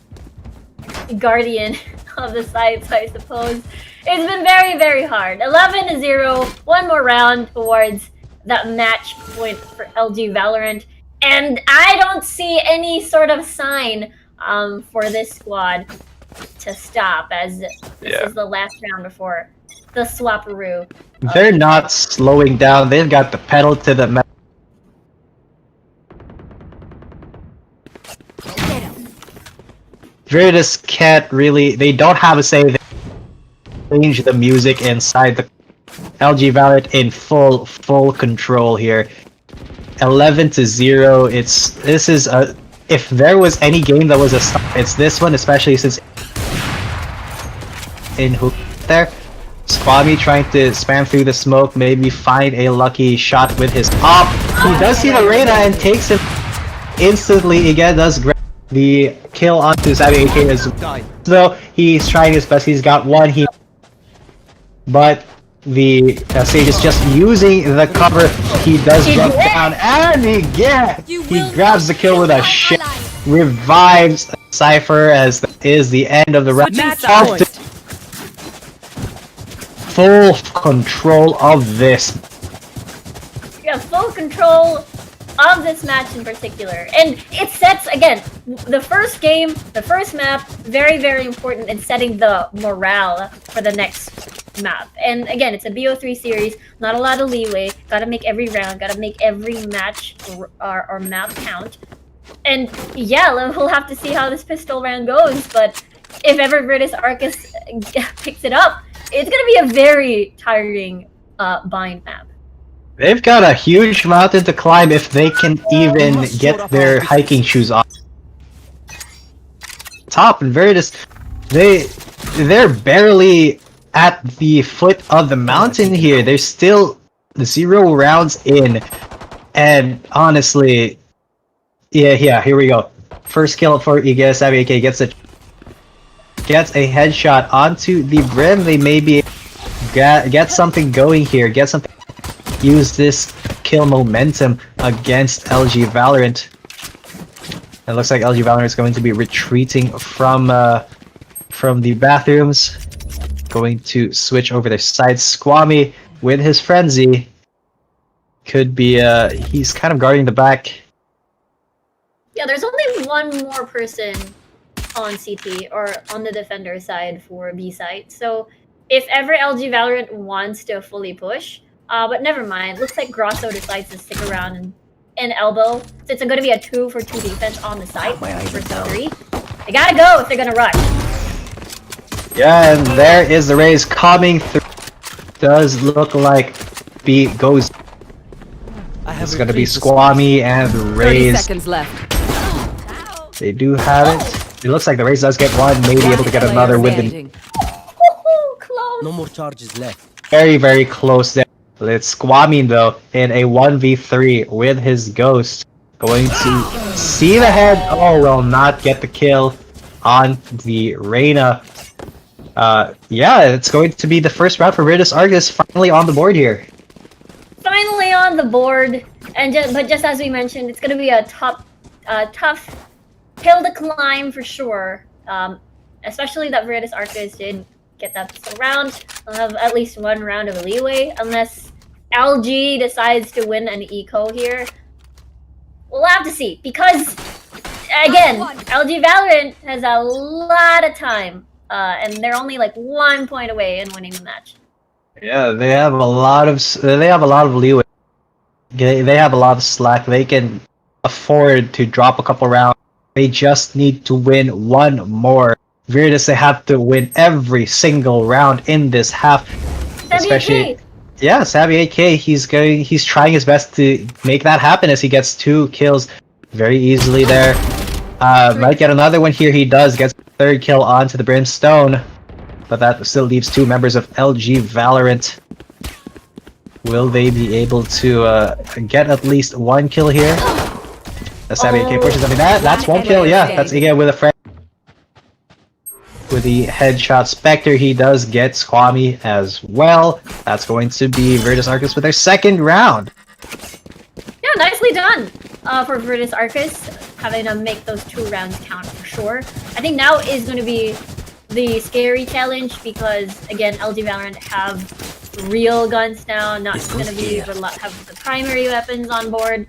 guardian of the sites, I suppose. It's been very, very hard. 11-0, one more round towards that match point for LG Valorant, and I don't see any sort of sign for this squad to stop, as this is the last round before the swapperoo. They're not slowing down. They've got the pedal to the metal. Virtus can't really, they don't have a say. They change the music inside the LG Valorant in full control here. 11-0. This is a, if there was any game that was a stop, it's this one, especially since in hook there. Squammy trying to spam through the smoke, maybe find a lucky shot with his op. He does see the Reyna and takes him instantly. Again, does grab the kill onto Savvy AK as well. So he's trying his best. He's got one. But the Sage is just using the cover. He does jump down and he grabs the kill with a shit. Revives Cypher as that is the end of the round. Full control of this. Yeah, full control of this match in particular. And it sets, again, the first game, the first map, very, very important in setting the morale for the next map. And again, it's a BO3 series, not a lot of leeway. Gotta make every round, gotta make every match or map count. And yeah, we'll have to see how this pistol round goes, but if ever Virtus Arcus picks it up, it's gonna be a very tiring bind map. They've got a huge mountain to climb if they can even get their hiking shoes off. Top and Virtus, they're barely at the foot of the mountain here. They're still 0 rounds in, and honestly, yeah, here we go. First kill for Ige. Savvy AK gets a headshot onto the brim. They maybe get something going here. Get something. Use this kill momentum against LG Valorant. It looks like LG Valorant is going to be retreating from the bathrooms. Going to switch over their sides. Squammy with his frenzy could be he's kind of guarding the back. Yeah, there's only one more person on CT or on the defender side for B site. So if ever LG Valorant wants to fully push, but never mind. Looks like Grosso decides to stick around and elbow. So it's going to be a 2-for-2 defense on the site versus 3. They gotta go if they're gonna rush. Yeah, and there is the Raze coming through. Does look like B goes. It's gonna be Squammy and the 30 Raze. seconds left. They do have it. It looks like the Raze does get one, maybe able to get another with the. Close. No more charges left. very close there. It's Squammy though in a 1v3 with his ghost. Going to see the head. Oh, will not get the kill on the Reyna. Yeah, it's going to be the first round for Virtus Argus finally on the board here. Finally on the board, and just as we mentioned, it's going to be a tough hill to climb for sure. Especially that Virtus Argus did get that pistol round. They'll have at least one round of leeway, unless LG decides to win an eco here. We'll have to see, because again, LG Valorant has a lot of time, and they're only like 1 point away in winning the match. Yeah, they have a lot of leeway. They have a lot of slack. They can afford to drop a couple rounds. They just need to win one more. Virtus, they have to win every single round in this half. Especially, yeah, Savvy AK. He's trying his best to make that happen as he gets 2 kills very easily there. Might get another one here. He does get 3rd kill onto the Brimstone. But that still leaves 2 members of LG Valorant. Will they be able to get at least 1 kill here? The Savvy AK pushes up. That's 1 kill, yeah. That's again with a friend. With the headshot Spectre, he does get Squammy as well. That's going to be Virtus Argus with their 2nd round. Yeah, nicely done for Virtus Argus, having to make those 2 rounds count for sure. I think now is going to be the scary challenge because, again, LG Valorant have real guns now, not just going to be have the primary weapons on board.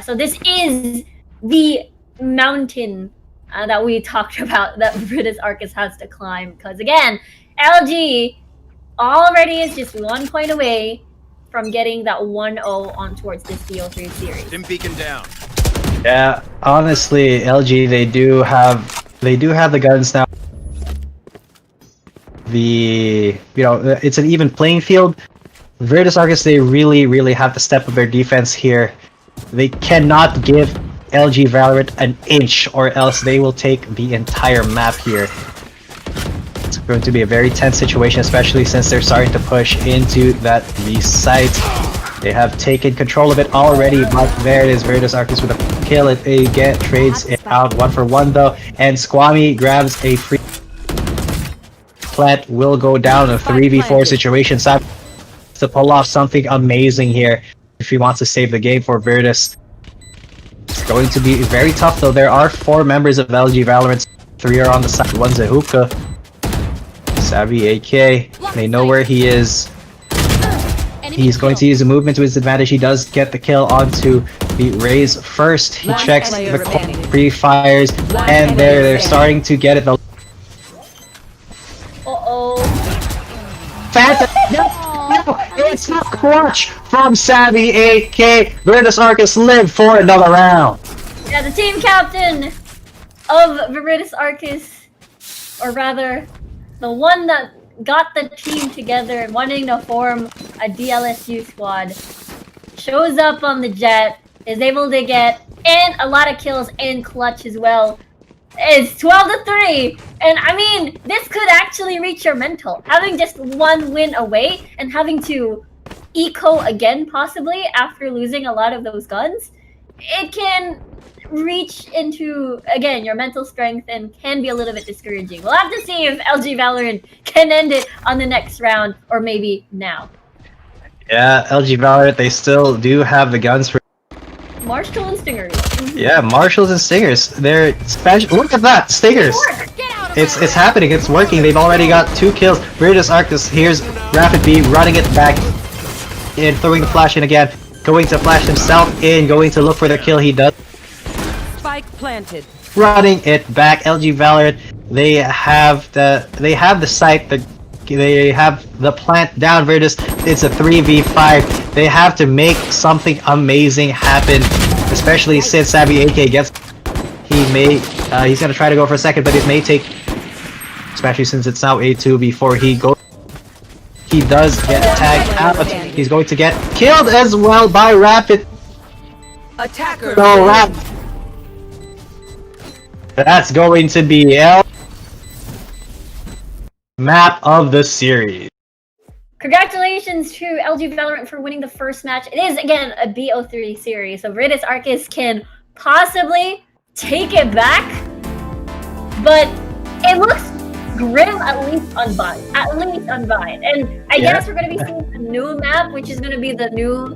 So this is the mountain that we talked about that Virtus Argus has to climb. Because, again, LG already is just 1 point away from getting that 1-0 on towards this BO3 series. Dim beacon down. Yeah, honestly, LG they do have the guns now. It's an even playing field. Virtus Argus, they really have to step up their defense here. They cannot give LG Valorant an inch or else they will take the entire map here. It's going to be a very tense situation, especially since they're starting to push into the site. They have taken control of it already, but there it is, Virtus Argus with a kill. It again trades it out 1 for 1 though, and Squammy grabs a free. Plant will go down a 3v4 situation. So to pull off something amazing here if he wants to save the game for Virtus. It's going to be very tough though. There are 4 members of LG Valorant. 3 are on the side. 1's a hookah. Savvy AK. They know where he is. He's going to use the movement to his advantage. He does get the kill onto the Raze first. He checks the pre-fires, and they're starting to get it. It's not clutch from Savvy AK. Virtus Argus live for another round. Yeah, the team captain of Virtus Argus, or rather, the one that got the team together and wanting to form a DLSU squad, shows up on the jet, is able to get and a lot of kills and clutch as well. It's 12-3, and I mean, this could actually reach your mental. Having just 1 win away and having to eco again possibly after losing a lot of those guns, it can reach into, again, your mental strength and can be a little bit discouraging. We'll have to see if LG Valorant can end it on the next round, or maybe now. Yeah, LG Valorant, they still do have the guns for Marshall and Stingers. Yeah, Marshalls and Stingers. They're special. Look at that, Stingers. It's happening. It's working. They've already got 2 kills. Virtus Argus. Here's Rapid B running it back in, throwing the flash in again. Going to flash himself in. Going to look for the kill. He does. Spike planted. Running it back. LG Valorant. They have the site. They have the plant down. Virtus. It's a 3v5. They have to make something amazing happen, especially since Savvy AK gets. He's gonna try to go for a second, but it may take, especially since it's now A2 before he goes. He does get tagged out. He's going to get killed as well by Rapid. Attacker. So Rapid. That's going to be L map of the series. Congratulations to LG Valorant for winning the first match. It is, again, a BO3 series, so Veritas Arcus can possibly take it back, but it looks grim, at least on Vine. And I guess we're going to be seeing a new map, which is going to be the new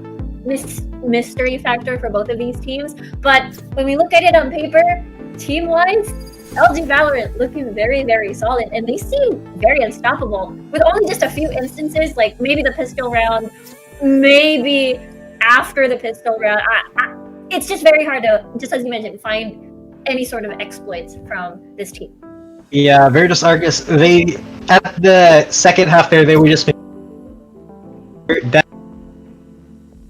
mystery factor for both of these teams. But when we look at it on paper, team-wise, LG Valorant looking very, very solid, and they seem very unstoppable with only just a few instances, like maybe the pistol round, maybe after the pistol round. It's just very hard to, just as you mentioned, find any sort of exploits from this team. Yeah, Veritas Arcus, they, at the second half there, they were just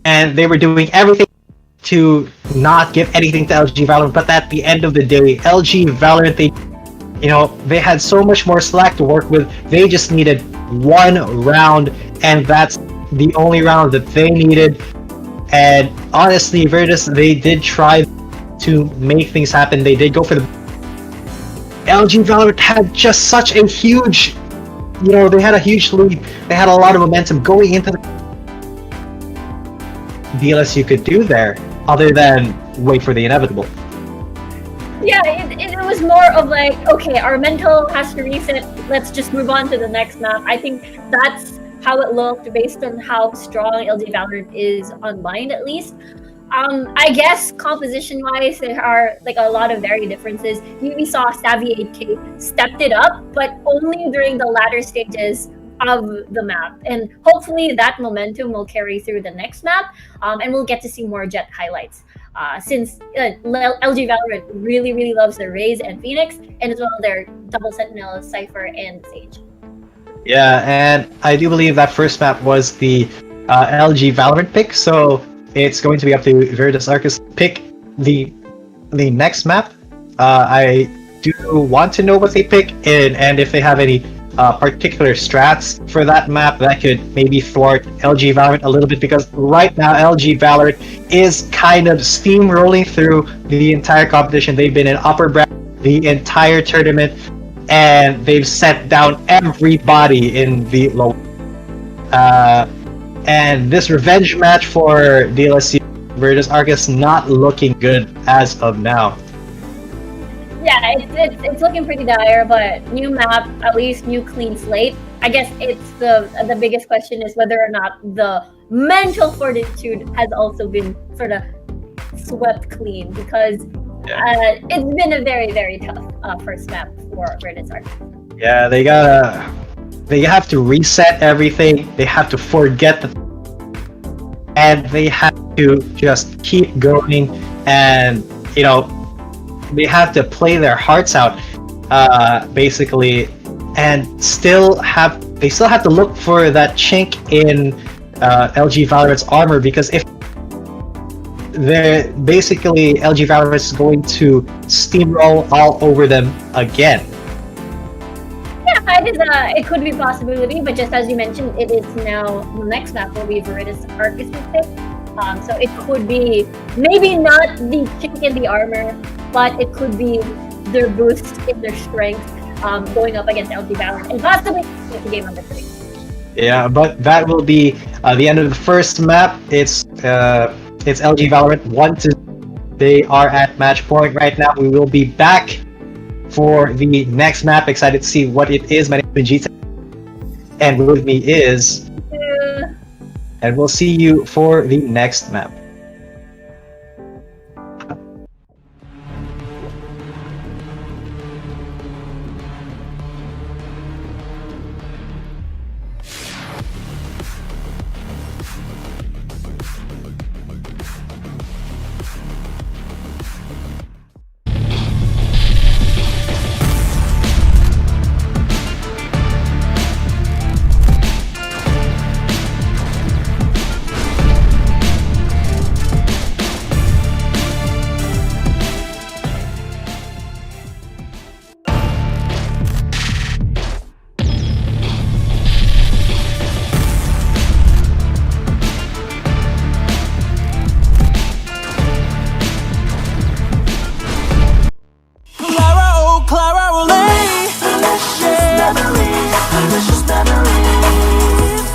and they were doing everything to not give anything to LG Valorant, but at the end of the day, LG Valorant, they had so much more slack to work with. They just needed one round, and that's the only round that they needed. And honestly, Veritas, they did try to make things happen. They did go for the... LG Valorant had just such a huge, they had a huge lead. They had a lot of momentum going into the... DLS you could do there, other than wait for the inevitable. Yeah, it was more of like, okay, our mental has to reset, let's just move on to the next map. I think that's how it looked based on how strong LG Valorant is online, at least. I guess composition-wise, there are like a lot of very differences. We saw Savvy 8K stepped it up, but only during the latter stages of the map, and hopefully that momentum will carry through the next map, and we'll get to see more Jet highlights, since LG Valorant really, really loves their Raze and Phoenix, and as well their Double Sentinel, Cypher, and Sage. Yeah, and I do believe that first map was the LG Valorant pick, so it's going to be up to Veritas Arcus to pick the next map. I do want to know what they pick, and if they have any particular strats for that map that could maybe thwart LG Valorant a little bit, because right now LG Valorant is kind of steamrolling through the entire competition. They've been in upper bracket the entire tournament, and they've set down everybody in the low. And this revenge match for DLSU Veritas Arcus not looking good as of now. Yeah, it's looking pretty dire, but new map, at least new clean slate. I guess it's the biggest question is whether or not the mental fortitude has also been sort of swept clean, because it's been a very, very tough first map for Veritas Arcus. Yeah, they have to reset everything. They have to forget and they have to just keep going, and they have to play their hearts out, basically, and they still have to look for that chink in LG Valorant's armor, because if they're basically LG Valorant is going to steamroll all over them again. Yeah, it could be a possibility, but just as you mentioned, it is now the next map will be Veritas Arcus pick. So it could be maybe not the chink in the armor, but it could be their boost in their strength, going up against LG Valorant, and possibly the game number 3. Yeah, but that will be the end of the first map. It's LG Valorant 1-2. They are at match point right now. We will be back for the next map. Excited to see what it is. My name is Vegeta, and with me is... And we'll see you for the next map. Delicious memories, delicious memories.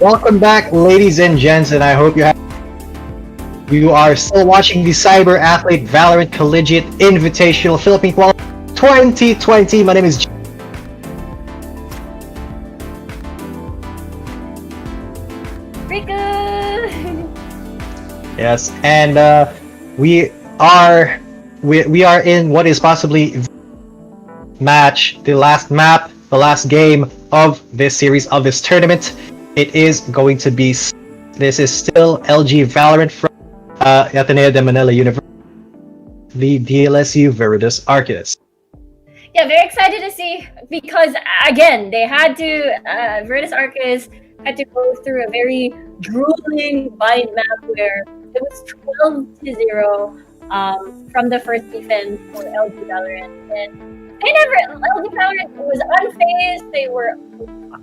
Welcome back, ladies and gents, and I hope you are still watching the Cyber Athlete Valorant Collegiate Invitational Philippine Qualifier 2020. My name is Riku! Yes, and we are in what is possibly the last map, the last game of this series of this tournament. It is going to be. This is still LG Valorant from Ateneo de Manila University, the DLSU Veritas Arcus. Yeah, very excited to see because again they had to Veritas Arcus had to go through a very grueling bind map where it was 12-0 from the first defense for LG Valorant, and LG Valorant was unfazed. They were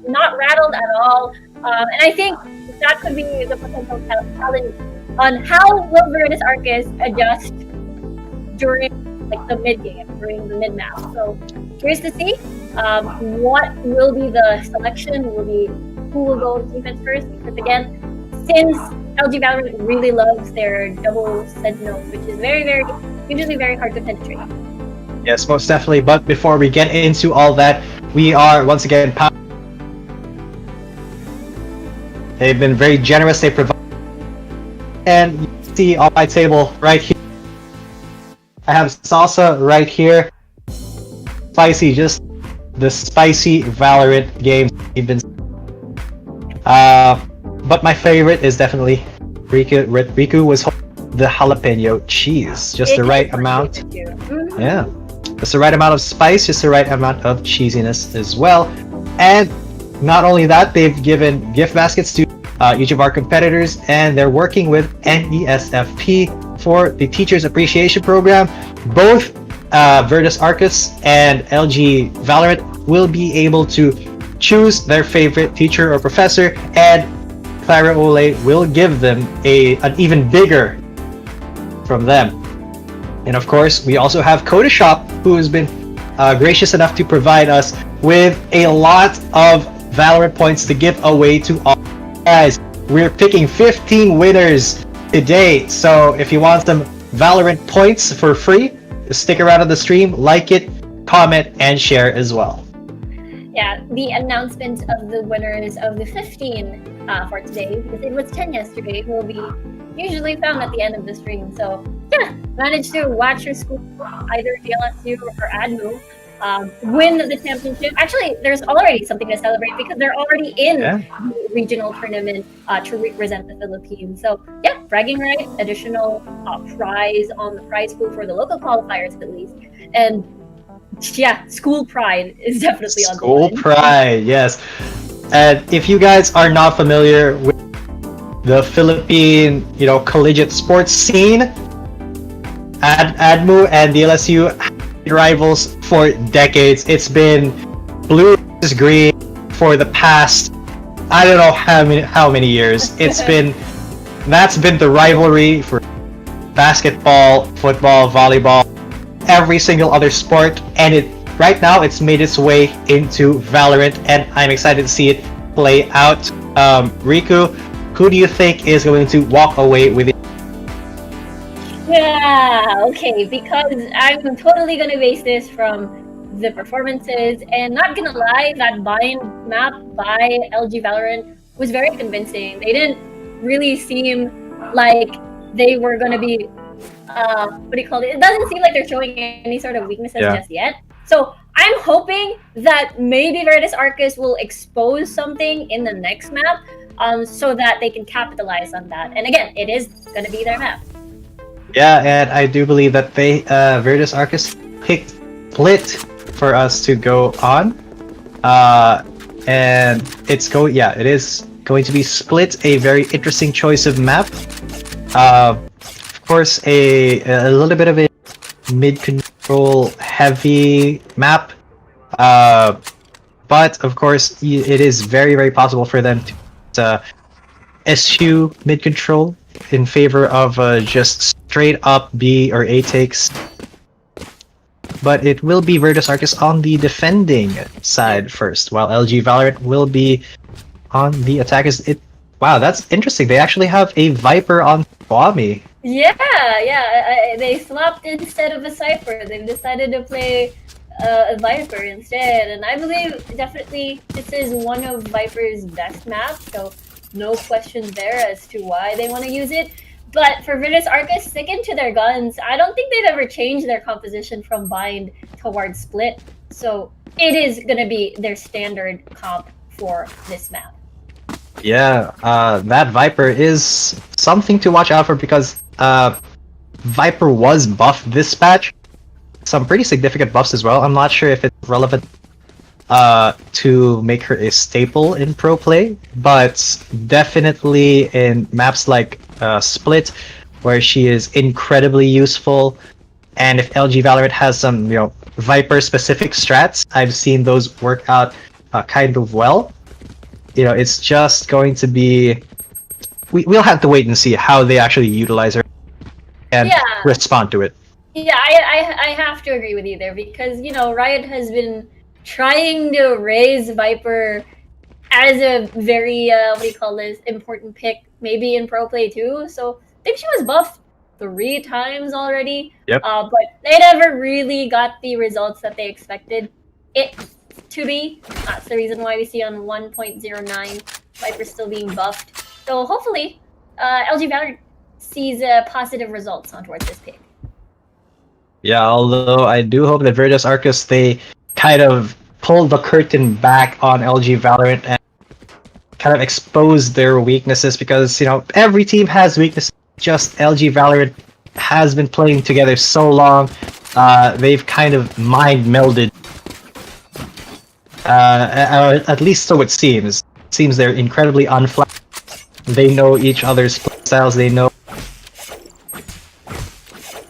not rattled at all, and I think that could be the potential challenge on how will Veritas Arcus adjust during like the mid game, during the mid map. So curious to see what will be the selection. Who will go defense first? Because again, since LG Valorant really loves their double sentinels, which is usually very hard to penetrate. Yes, most definitely. But before we get into all that, we are once again. They've been very generous. They provide, and you see on my table right here, I have salsa right here. Spicy, just the spicy Valorant games we've been. But my favorite is definitely Riku. Riku was the jalapeno cheese, just the right amount. Yeah, just the right amount of spice, just the right amount of cheesiness as well. And not only that, they've given gift baskets to each of our competitors, and they're working with NESFP for the Teachers Appreciation Program. Both Veritas Arcus and LG Valorant will be able to choose their favorite teacher or professor, and Clara will give them an even bigger from them. And of course, we also have Codashop, who has been gracious enough to provide us with a lot of Valorant points to give away to all guys. We're picking 15 winners today, so if you want some Valorant points for free, stick around on the stream, like it, comment, and share as well. Yeah, the announcement of the winners of the 15 for today, because it was 10 yesterday, will be usually found at the end of the stream. So yeah, manage to watch your school, either DLSU or ADMU, win the championship. Actually, there's already something to celebrate because they're already in the regional tournament to represent the Philippines. So yeah, bragging rights, additional prize on the prize pool for the local qualifiers at least. And yeah, school pride is definitely on the line. School pride, yes. And if you guys are not familiar with the Philippine, collegiate sports scene, ADMU and DLSU rivals for decades. It's been blue versus green for the past, I don't know how many years. That's been the rivalry for basketball, football, volleyball, every single other sport, and right now it's made its way into Valorant, and I'm excited to see it play out. Riku, who do you think is going to walk away with it? Yeah, okay, because I'm totally gonna base this from the performances, and not gonna lie, that bind map by LG Valorant was very convincing. They didn't really seem like they were gonna be what do you call it? It doesn't seem like they're showing any sort of weaknesses just yet. So I'm hoping that maybe Veritas Arcus will expose something in the next map, so that they can capitalize on that. And again, it is gonna be their map. Yeah, and I do believe that they Veritas Arcus picked Split for us to go on, and it is going to be Split, a very interesting choice of map. Of course, a little bit of a mid-control heavy map, but of course it is very, very possible for them to eschew mid-control in favor of just straight up B or A takes. But it will be Veritas Arcus on the defending side first, while LG Valorant will be on the attackers. Wow, that's interesting. They actually have a Viper on Kwame. Yeah, they swapped instead of a Cypher. They've decided to play a Viper instead, and I believe definitely this is one of Viper's best maps, so no questions there as to why they want to use it. But for Virtus Arcus, sticking to their guns, I don't think they've ever changed their composition from bind towards split, so it is going to be their standard comp for this map. Yeah, that Viper is something to watch out for because Viper was buffed this patch. Some pretty significant buffs as well. I'm not sure if it's relevant to make her a staple in pro play, but definitely in maps like Split, where she is incredibly useful. And if LG Valorant has some, Viper specific strats, I've seen those work out kind of well. It's just going to be. We'll have to wait and see how they actually utilize her and respond to it. Yeah, I have to agree with you there because, Riot has been trying to raise Viper as a very, important pick, maybe in pro play too. So I think she was buffed 3 times already. Yep. But they never really got the results that they expected it to be. That's the reason why we see on 1.09 Viper still being buffed. So hopefully, LG Valorant sees positive results on towards this pick. Yeah, although I do hope that Virtus Arcus, they kind of pulled the curtain back on LG Valorant and kind of exposed their weaknesses because, every team has weaknesses. Just LG Valorant has been playing together so long. They've kind of mind melded. At least so it seems. It seems they're incredibly unflat. They know each other's styles. They know.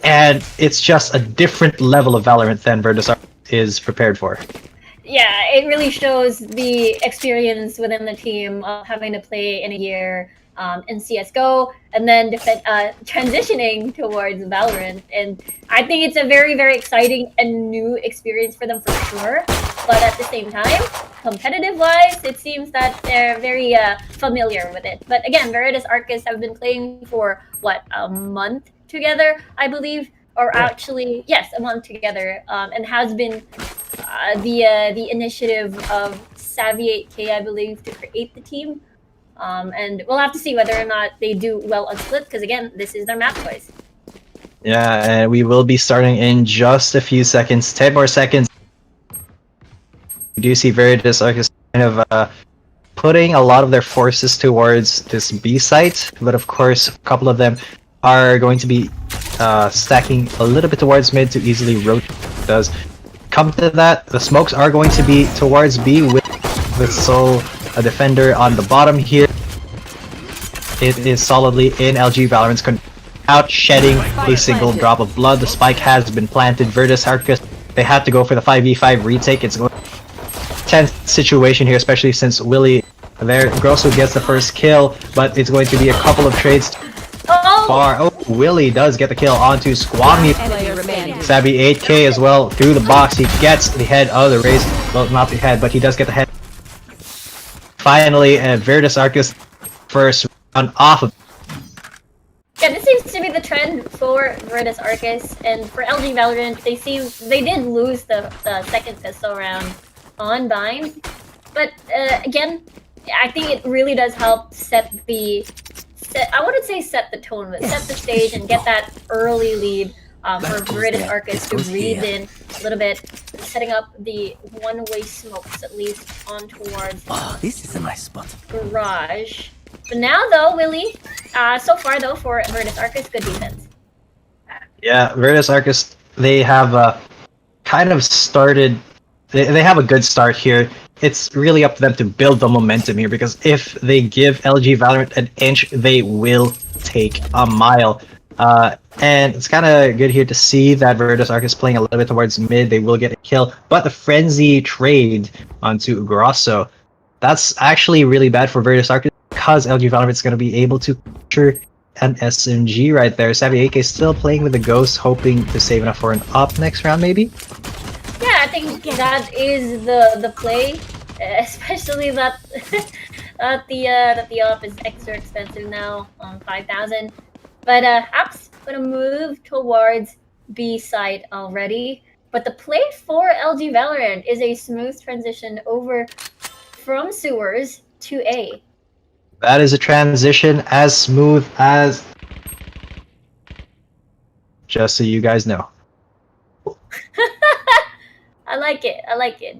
And it's just a different level of Valorant than Virtus is prepared for. Yeah, it really shows the experience within the team of having to play in a year in CSGO and then transitioning towards Valorant. And I think it's a very, very exciting and new experience for them for sure. But at the same time, competitive-wise, it seems that they're very familiar with it. But again, Virtus Arcus have been playing for, a month together, I believe, or actually, yes, a month together, and has been the initiative of Savvy8K, I believe, to create the team. And we'll have to see whether or not they do well on Split, because again, this is their map choice. Yeah, and we will be starting in just a few seconds, 10 more seconds. We do see Virtus Arcus kind of putting a lot of their forces towards this B site, but of course, a couple of them are going to be stacking a little bit towards mid to easily rotate. Does come to that, the smokes are going to be towards B with the sole defender on the bottom here. It is solidly in LG Valorant's out shedding a single drop of blood. The spike has been planted. Virtus Arcus, they have to go for the 5v5 retake. It's going tense situation here, especially since Willie there. Grosso gets the first kill, but it's going to be a couple of trades far. Oh, Willie does get the kill onto Squammy. Savvy8K as well through the box. He gets the head of the race. Well, not the head, but he does get the head. Finally, Virtus Arcus first run off of. Yeah, this seems to be the trend for Virtus Arcus, and for LG Valorant, they did lose the second pistol round on Bind, but again, I think it really does help I wouldn't say set the tone, but set the stage and get that early lead for Virtus Arcus to breathe in a little bit, setting up the one-way smokes at least on towards this is a nice spot. Garage. But now though, Willie, so far though for Virtus Arcus, good defense. Yeah, Virtus Arcus, they have kind of started. They have a good start here. It's really up to them to build the momentum here because if they give LG Valorant an inch, they will take a mile. And it's kind of good here to see that Virtus Arcus playing a little bit towards mid. They will get a kill, but the frenzy trade onto Grosso, that's actually really bad for Virtus Arcus because LG Valorant is going to be able to capture an SMG right there. Savvy8K still playing with the Ghost, hoping to save enough for an up next round, maybe? Yeah, I think that is the play, especially that that the op is extra expensive now, 5,000. But Apps gonna move towards B site already. But the play for LG Valorant is a smooth transition over from sewers to A. That is a transition as smooth as. Just so you guys know. I like it. I like it.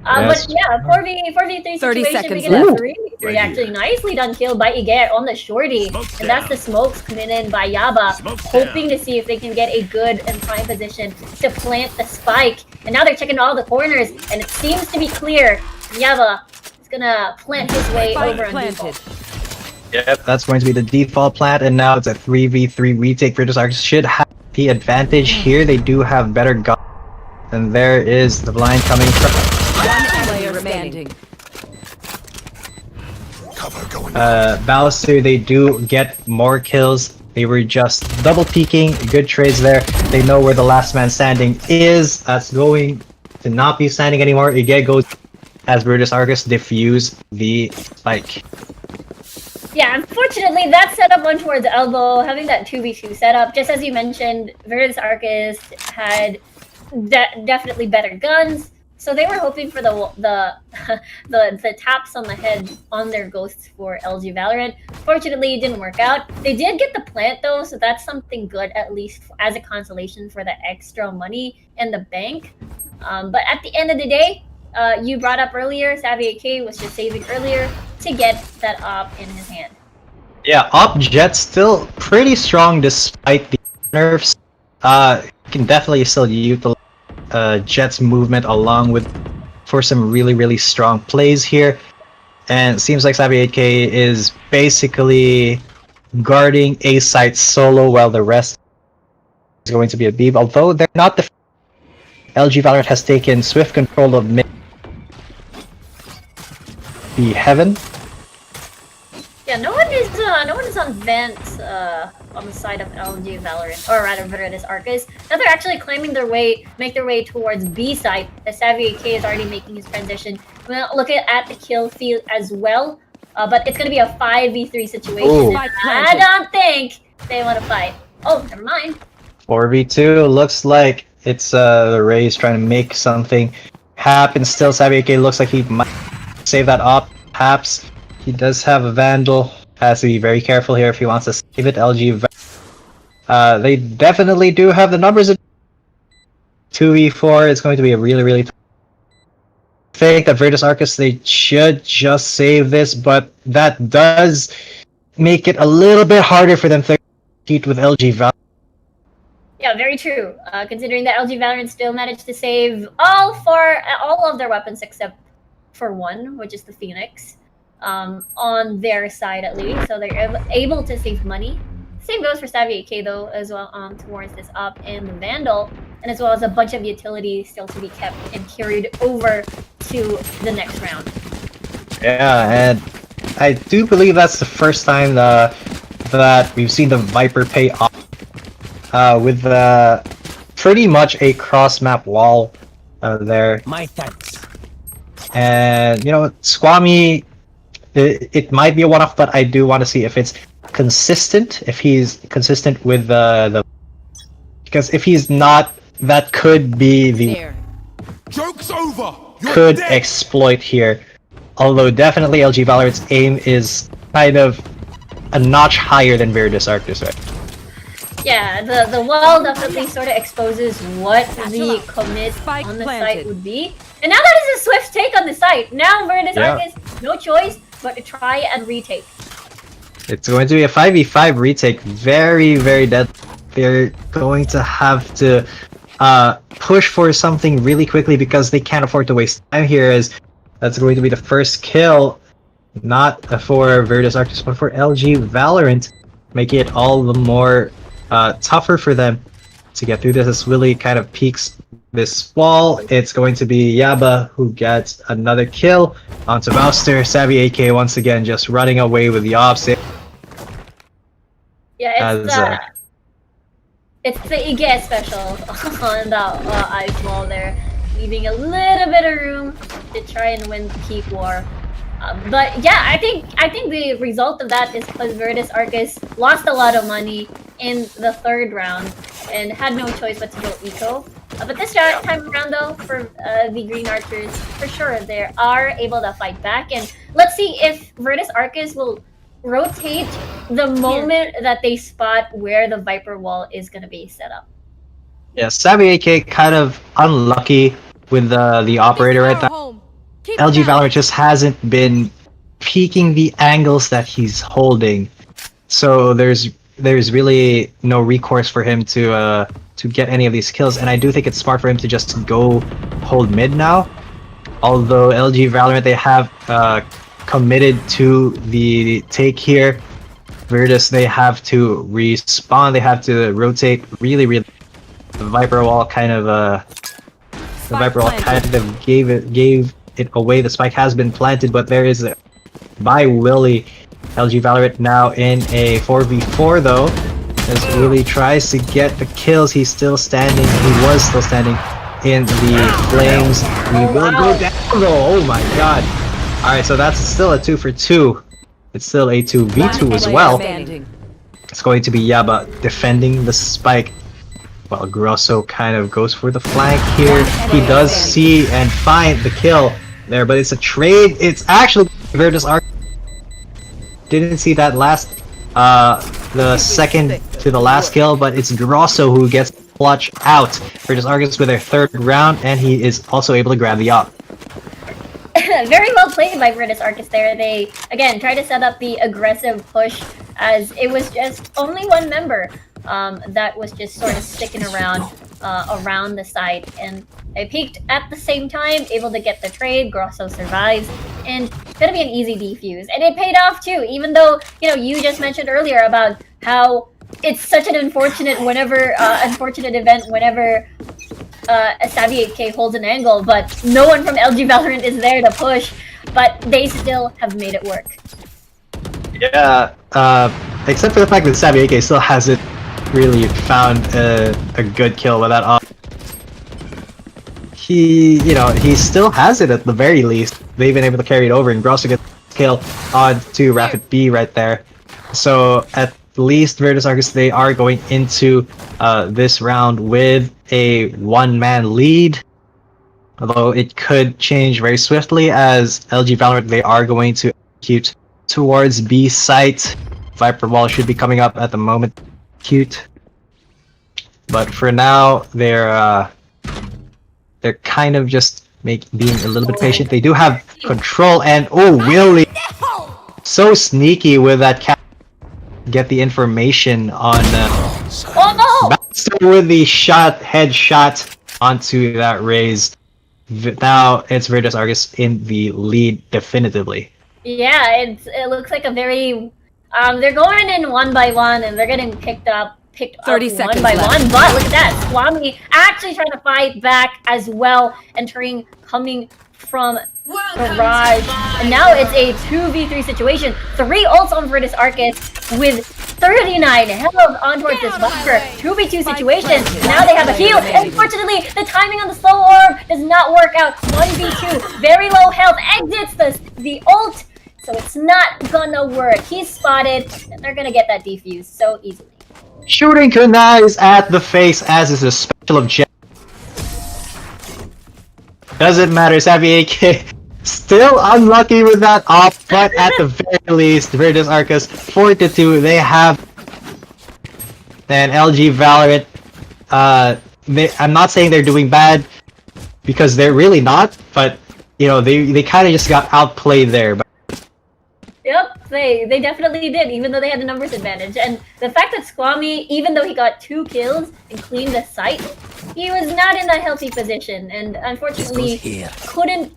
Yes. But yeah, 4v3 30 situation, seconds we get a left. 3v3 actually nicely done kill by Iger on the shorty. And that's the smokes coming in by Yaba, hoping to see if they can get a good and prime position to plant the spike. And now they're checking all the corners, and it seems to be clear. Yaba is gonna plant his way Spike over on planted. default. Yep, that's going to be the default plant, and now it's a 3v3 retake. Virtus Arcus should have the advantage here. They do have better guns. And there is the blind coming from. One player remaining. Ballaster, they do get more kills. They were just double peeking. Good trades there. They know where the last man standing is. That's going to not be standing anymore. Ige goes as Virtus Arcus defuse the spike. Yeah, unfortunately, that setup went towards elbow, having that 2v2 setup. Just as you mentioned, Virtus Arcus had definitely better guns, so they were hoping for the taps on the head on their ghosts for LG Valorant. Fortunately, it didn't work out. They did get the plant though, so that's something good, at least as a consolation for the extra money in the bank. But at the end of the day, you brought up earlier, Savvy AK was just saving earlier to get that op in his hand. Yeah, Op Jet still pretty strong despite the nerfs. You can definitely still utilize Jet's movement along with for some really strong plays here. And it seems like Savvy 8K is basically guarding A site solo while the rest is going to be a B. Although they're not the LG Valorant has taken swift control of mid the heaven. Yeah, no one is on vent on the side of LG Valorant, or rather Virtus Arcus. Now they're actually claiming their way, make their way towards B side. The Savvy AK is already making his transition. We'll look at the kill field as well, but it's gonna be a 5v3 situation. Ooh. I don't think they want to fight. Oh, never mind. 4v2 looks like it's the Rays trying to make something happen. Still, Savvy AK looks like he might save that op. Perhaps he does have a Vandal. Has to be very careful here if he wants to save it. LG, they definitely do have the numbers. 2v4 is going to be a really think that Virtus Arcus, they should just save this, but that does make it a little bit harder for them to compete with LG Valorant. Yeah, very true. Considering that LG Valorant still managed to save all of their weapons except for one, which is the Phoenix, on their side at least, so they're able to save money. Same goes for Savvy AK though, as well, towards this up and the Vandal, and as well as a bunch of utilities still to be kept and carried over to the next round. Yeah, and I do believe that's the first time that we've seen the Viper pay off with pretty much a cross-map wall there. My thanks. And, you know, Squammy, it might be a one-off, but I do want to see if it's consistent, if he's consistent with the... Because if he's not, that could be the... There. Joke's over. You're could dead. exploit here. Although definitely LG Valorant's aim is kind of a notch higher than Virtus Arcus, right? Yeah, the wall definitely sort of exposes what the commit Spike on the planted. site would be. And now that is a swift take on the site. Now Virtus Arcus, no choice but to try and retake. It's going to be a 5v5 retake. Very dead. They're going to have to push for something really quickly because they can't afford to waste time here, as that's going to be the first kill, not for Virtus Arcus, but for LG Valorant, making it all the more tougher for them to get through this. As Willie kind of peeks this wall, it's going to be Yaba who gets another kill onto Mouster. Savvy AK once again just running away with the opposite. Yeah, it's the Ige special on the ice wall there, leaving a little bit of room to try and win the peak war. But yeah, I think the result of that is because Virtus Arcus lost a lot of money in the third round and had no choice but to go eco. But this time around, though, for the Green Archers, for sure, they are able to fight back. And let's see if Virtus Arcus will rotate the moment that they spot where the Viper Wall is going to be set up. Yeah, Savvy AK kind of unlucky with the operator right now. Home. Keep LG it up. Valorant just hasn't been peeking the angles that he's holding, so there's really no recourse for him to get any of these kills. And I do think it's smart for him to just go hold mid now. Although LG Valorant, they have committed to the take here. Virtus, they have to respawn. They have to rotate really. The Viper Wall kind of gave it away. The spike has been planted, but there is by Willie. LG Valorant now in a 4v4 though, as Willie tries to get the kills. He's still standing. He was still standing in the flames. We will go down though. Oh my god. Alright, so that's still a 2 for 2. It's still a 2v2 as well. It's going to be Yaba defending the spike, while Grosso kind of goes for the flank here. He does see and find the kill there, but it's a trade. It's actually Virtus Arc. Didn't see that last, the second to the last kill, but it's Grosso who gets clutch out. Virtus Arcus with their third round, and he is also able to grab the op. Very well played by Virtus Arcus there. They, again, try to set up the aggressive push, as it was just only one member that was just sort of sticking around the site, and they peaked at the same time, able to get the trade. Grosso survives, and gonna be an easy defuse, and it paid off too. Even though, you know, you just mentioned earlier about how it's such an unfortunate event whenever a Savvy 8K holds an angle, but no one from LG Valorant is there to push, but they still have made it work. Yeah, except for the fact that Savvy 8K still hasn't really found a good kill with that op. He still has it at the very least. They've been able to carry it over, and Grosso gets kill on to Rapid B right there. So at least Virtus Arcus, they are going into this round with a one-man lead. Although it could change very swiftly, as LG Valorant, they are going to execute towards B site. Viper Wall should be coming up at the moment. Cute. But for now, they're kind of just being a little bit patient. They do have control, and oh, Willie, so sneaky with that cat. Get the information on Baxter with the headshot onto that raise. Now it's Virtus Arcus in the lead definitively. Yeah, it looks like a very they're going in one by one, and they're getting picked up 30 one seconds by left. one. But look at that, Swami actually trying to fight back as well, coming from Garage, and now it's a 2v3 situation. 3 ults on Virtus Arcus with 39 health on towards this Viper. 2v2 situation. Now they have a heal. Unfortunately, the timing on the slow orb does not work out. 1v2, very low health, exits the ult, so it's not gonna work. He's spotted, and they're gonna get that defuse so easily. Shooting kunais at the face, as is a special objective. Doesn't matter, Savvy AK still unlucky with that op, but at the very least, Virtus Arcus 4-2, they have. And LG Valorant, I'm not saying they're doing bad, because they're really not, but you know, they kind of just got outplayed there. But Yep, they definitely did, even though they had the numbers advantage. And the fact that Squammy, even though he got 2 kills and cleaned the site, he was not in a healthy position, and unfortunately couldn't.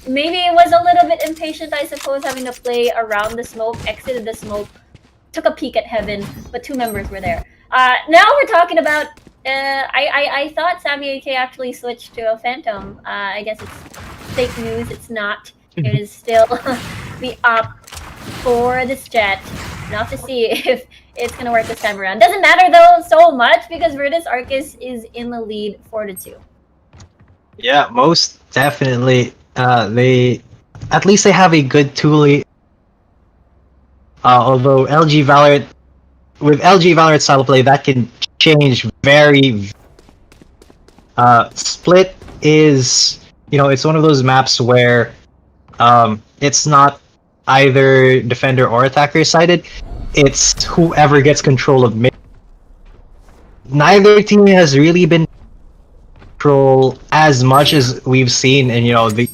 Maybe it was a little bit impatient, I suppose, having to play around the smoke, exited the smoke, took a peek at heaven, but 2 members were there. Now we're talking about. I thought Savvy AK actually switched to a Phantom. I guess it's fake news. It's not. It is still the op for this jet. We'll have to see if it's gonna work this time around. Doesn't matter though so much, because Virtus Arcus is in the lead 4-2. yeah, most definitely. They at least they have a good tooling. Although with LG Valorant style of play, that can change very. Split is, it's one of those maps where it's not either defender or attacker sided. It's whoever gets control of mid. Neither team has really been control as much as we've seen, and the.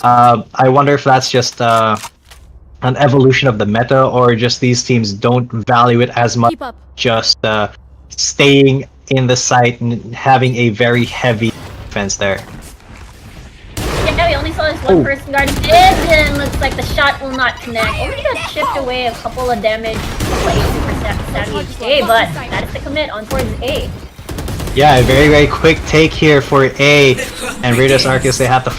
I wonder if that's just an evolution of the meta, or just these teams don't value it as much. Keep up. Just staying in the site and having a very heavy defense there. Yeah, we only saw this one person guarding it, and looks like the shot will not connect. Only got chipped away a couple of damage, couple of 80% savage A, but that is the commit on towards A. Yeah, a very, very quick take here for A, and Raiders Arcus, they have to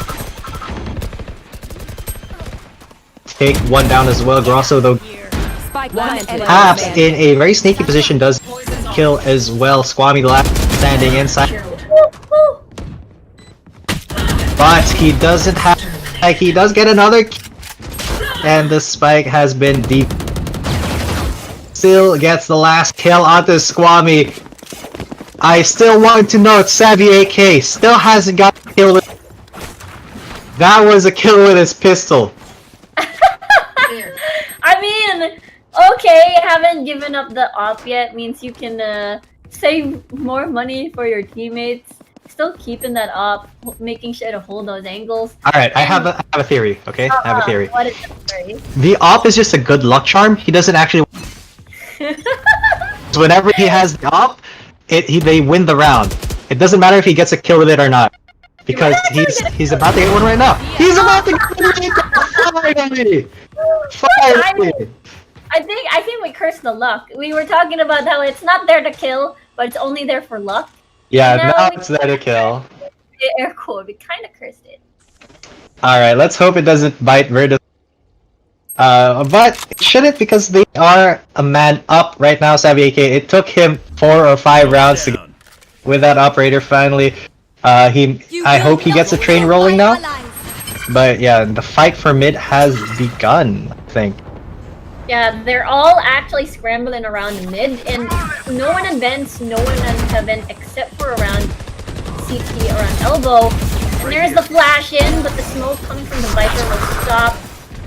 take one down as well. Grosso, though, Spike planted. perhaps in a very sneaky position, does kill as well. Squammy the last standing inside. But he doesn't have... he does get another kill, and the spike has been deep. Still gets the last kill onto Squammy. I still want to note, Savvy AK still hasn't got a kill with... That was a kill with his pistol. I mean, okay, haven't given up the op yet means you can save more money for your teammates. Still keeping that op, making sure to hold those angles. Alright, I have a theory, okay? I have a theory. What is the theory? The op is just a good luck charm. He doesn't actually... So whenever he has the op, they win the round. It doesn't matter if he gets a kill with it or not. Because he's about to get one right now. He's about to get one right now! Finally! Finally! I think we cursed the luck. We were talking about how it's not there to kill, but it's only there for luck. Yeah, now it's there to kill. Air quote, we kind of cursed it. Alright, let's hope it doesn't bite Virtus. But it shouldn't, because they are a man up right now, Savvy AK. It took him 4 or 5 rounds to get with that operator finally. I hope he gets a train rolling now. But yeah, the fight for mid has begun, I think. Yeah, they're all actually scrambling around mid, and no one in vents, no one in heaven, except for around CT, around elbow. And there's the flash in, but the smoke coming from the Viper will stop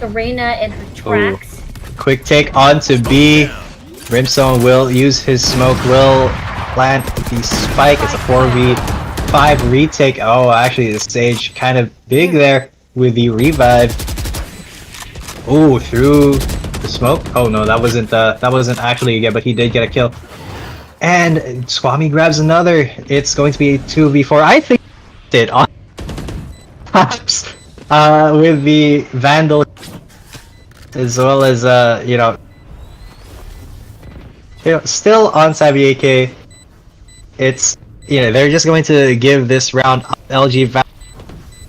the Reyna in her tracks. Ooh. Quick take on to B. Brimstone will use his smoke, will plant the spike. It's a 4v5 retake. Oh, actually the stage kind of big there with the revive. Ooh, through the smoke. Oh no, that wasn't actually a get, but he did get a kill. And Squammy grabs another. It's going to be a 2v4. I think it on perhaps with the Vandal, as well as still on Savvy AK. It's they're just going to give this round LG Vandal.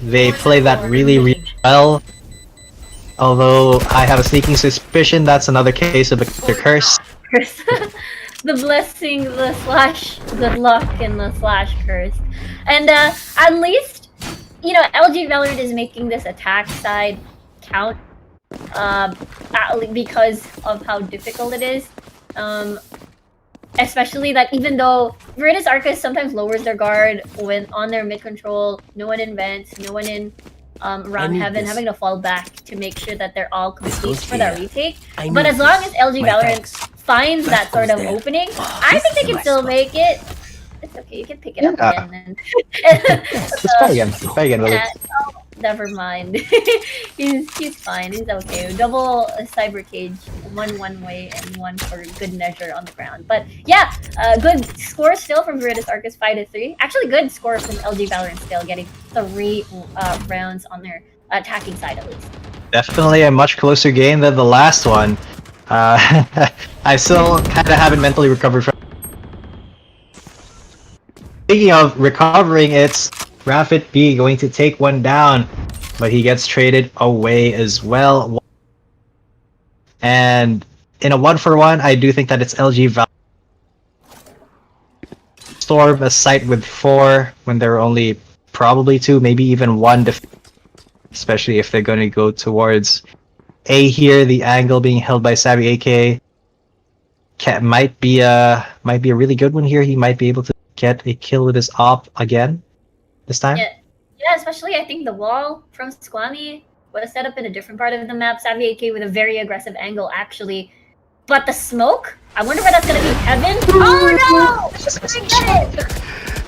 They play that really well. Although I have a sneaking suspicion that's another case of a curse. The blessing, the slash good luck, and the slash curse. And at least, LG Valorant is making this attack side count because of how difficult it is. Especially that even though Virtus Arcus sometimes lowers their guard when on their mid control, no one in vents, no one in around heaven, having to fall back to make sure that they're all complete for that retake. But as long as LG Valorant finds that sort of opening, I think they can still make it. It's okay, you can pick it up again. Let's try again. Try again, Willie. Oh, never mind. he's fine. He's okay. Double cyber cage, one way and one for good measure on the ground. But yeah, good score still from Virtus Arcus 5-3. Actually, good score from LG Valorant still, getting 3 rounds on their attacking side at least. Definitely a much closer game than the last one. I still kind of haven't mentally recovered from. Speaking of recovering, it's Rapid B going to take one down, but he gets traded away as well. And in a 1-for-1, I do think that it's LG Val. Storm a site with 4 when there are only probably 2, maybe even 1. especially if they're going to go towards A here. The angle being held by Savvy AK might be a really good one here. He might be able to get a kill with his op again this time. Yeah, especially I think the wall from Squammy was set up in a different part of the map. Savvy AK with a very aggressive angle, actually. But the smoke? I wonder where that's gonna be. Heaven? Oh no! Forget it!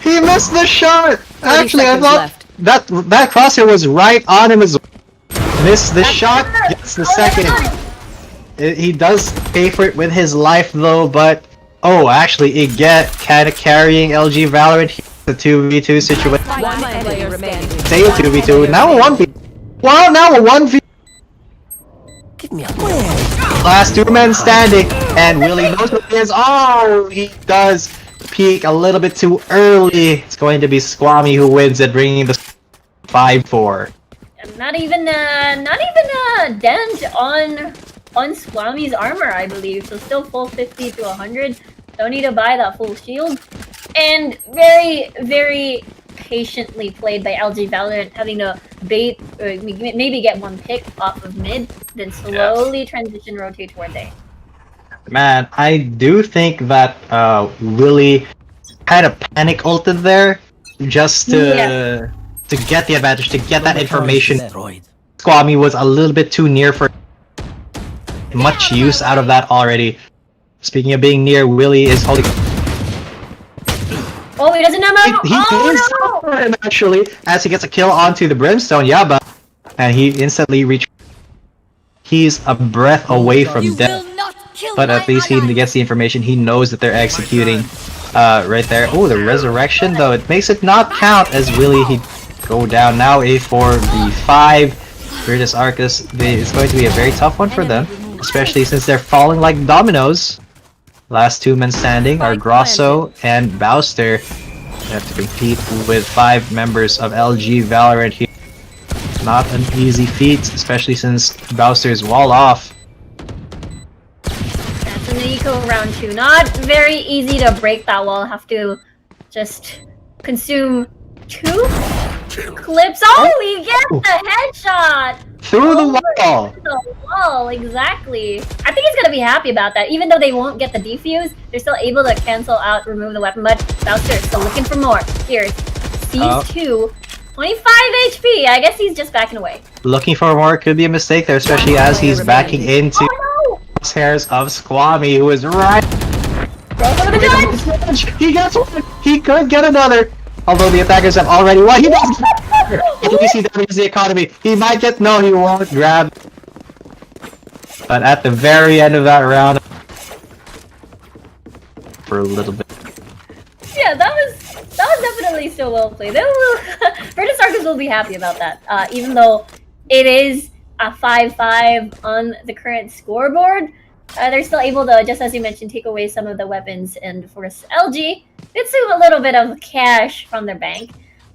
He missed the shot! Actually, I seconds thought left. that crosshair was right on him as well. Missed the shot, Good. gets the Oh, second. He does pay for it with his life though, but actually, Iget kind of carrying LG Valorant here. The 2v2 situation. One player remaining. Stay a 2v2. Now a 1v. Wow, now a 1v. Give me a Last two men standing, and Willie knows what it is. Oh, he does peek a little bit too early. It's going to be Squammy who wins it, bringing the 5-4. Not even a dent on Squammy's armor, I believe. So still full 50 to 100. Don't need to buy that full shield. And very, very patiently played by LG Valorant, having to bait, or maybe get one pick off of mid, then slowly transition rotate toward A. Man, I do think that Willie kind of panic ulted there just to get the advantage, to get that information. Squammy was a little bit too near for much use out of that already. Speaking of being near, Willie is holding. Oh, he doesn't have ammo! He is Oh, no! him actually, as he gets a kill onto the Brimstone, but and he instantly reaches. He's a breath away from death, but at least he gets the information. He knows that they're executing right there. Oh, the resurrection though, it makes it not count as Willie. He go down now. A for the 5. Virtus Arcus. It's going to be a very tough one for them, especially since they're falling like dominoes. Last two men standing are Grosso and Bowster. They have to compete with 5 members of LG Valorant here. Not an easy feat, especially since Bowster is wall off. That's an eco round 2. Not very easy to break that wall. Have to just consume 2 clips. Oh, he gets the headshot! Through the wall! The wall, exactly. I think he's gonna be happy about that. Even though they won't get the defuse, they're still able to cancel out, remove the weapon. But Bowser still looking for more. Here, sees 2, 25 HP. I guess he's just backing away. Looking for more could be a mistake there, especially as he's backing into crosshairs of Squammy, who is right. Go for the judge! He gets one! He could get another! Although the attackers have already won. He does! At least he damages the economy. He might get. No, he won't grab. But at the very end of that round, for a little bit. Yeah, that was definitely still well played. Virtus Arcus will be happy about that. Even though it is a 5-5 on the current scoreboard, they're still able to, just as you mentioned, take away some of the weapons and force LG consume a little bit of cash from their bank.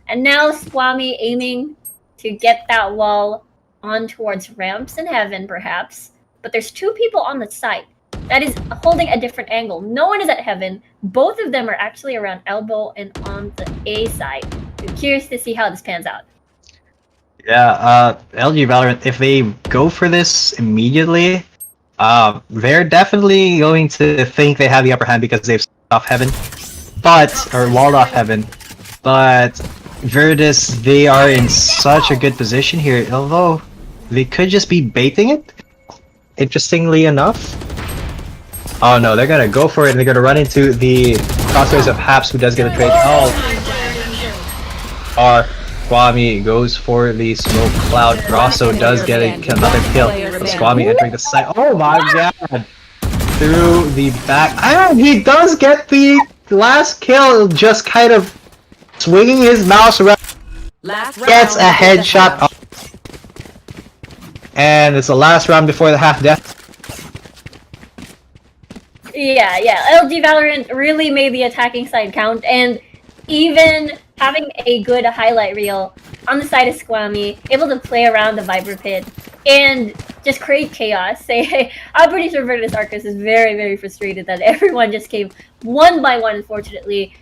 And now Squammy aiming to get that wall on towards ramps in heaven, perhaps. But there's 2 people on the site that is holding a different angle. No one is at heaven. Both of them are actually around elbow and on the A side. I'm curious to see how this pans out. Yeah, LG Valorant, if they go for this immediately, they're definitely going to think they have the upper hand because they've off heaven, or walled off heaven. But Virtus, they are in such a good position here, although they could just be baiting it, interestingly enough. Oh no, they're gonna go for it and they're gonna run into the crosshairs of Haps, who does get a trade. Or Squammy goes for the smoke cloud. Grosso does get another kill. So Squammy entering the site. Oh my god! Through the back. And he does get the last kill, just kind of swinging his mouse around. Gets a headshot. And it's the last round before the half death. Yeah. LG Valorant really made the attacking side count, and even having a good highlight reel on the side of Squammy, able to play around the Viper Pit and just create chaos. I'm pretty sure Virtus Arcus is very, very frustrated that everyone just came one by one, unfortunately.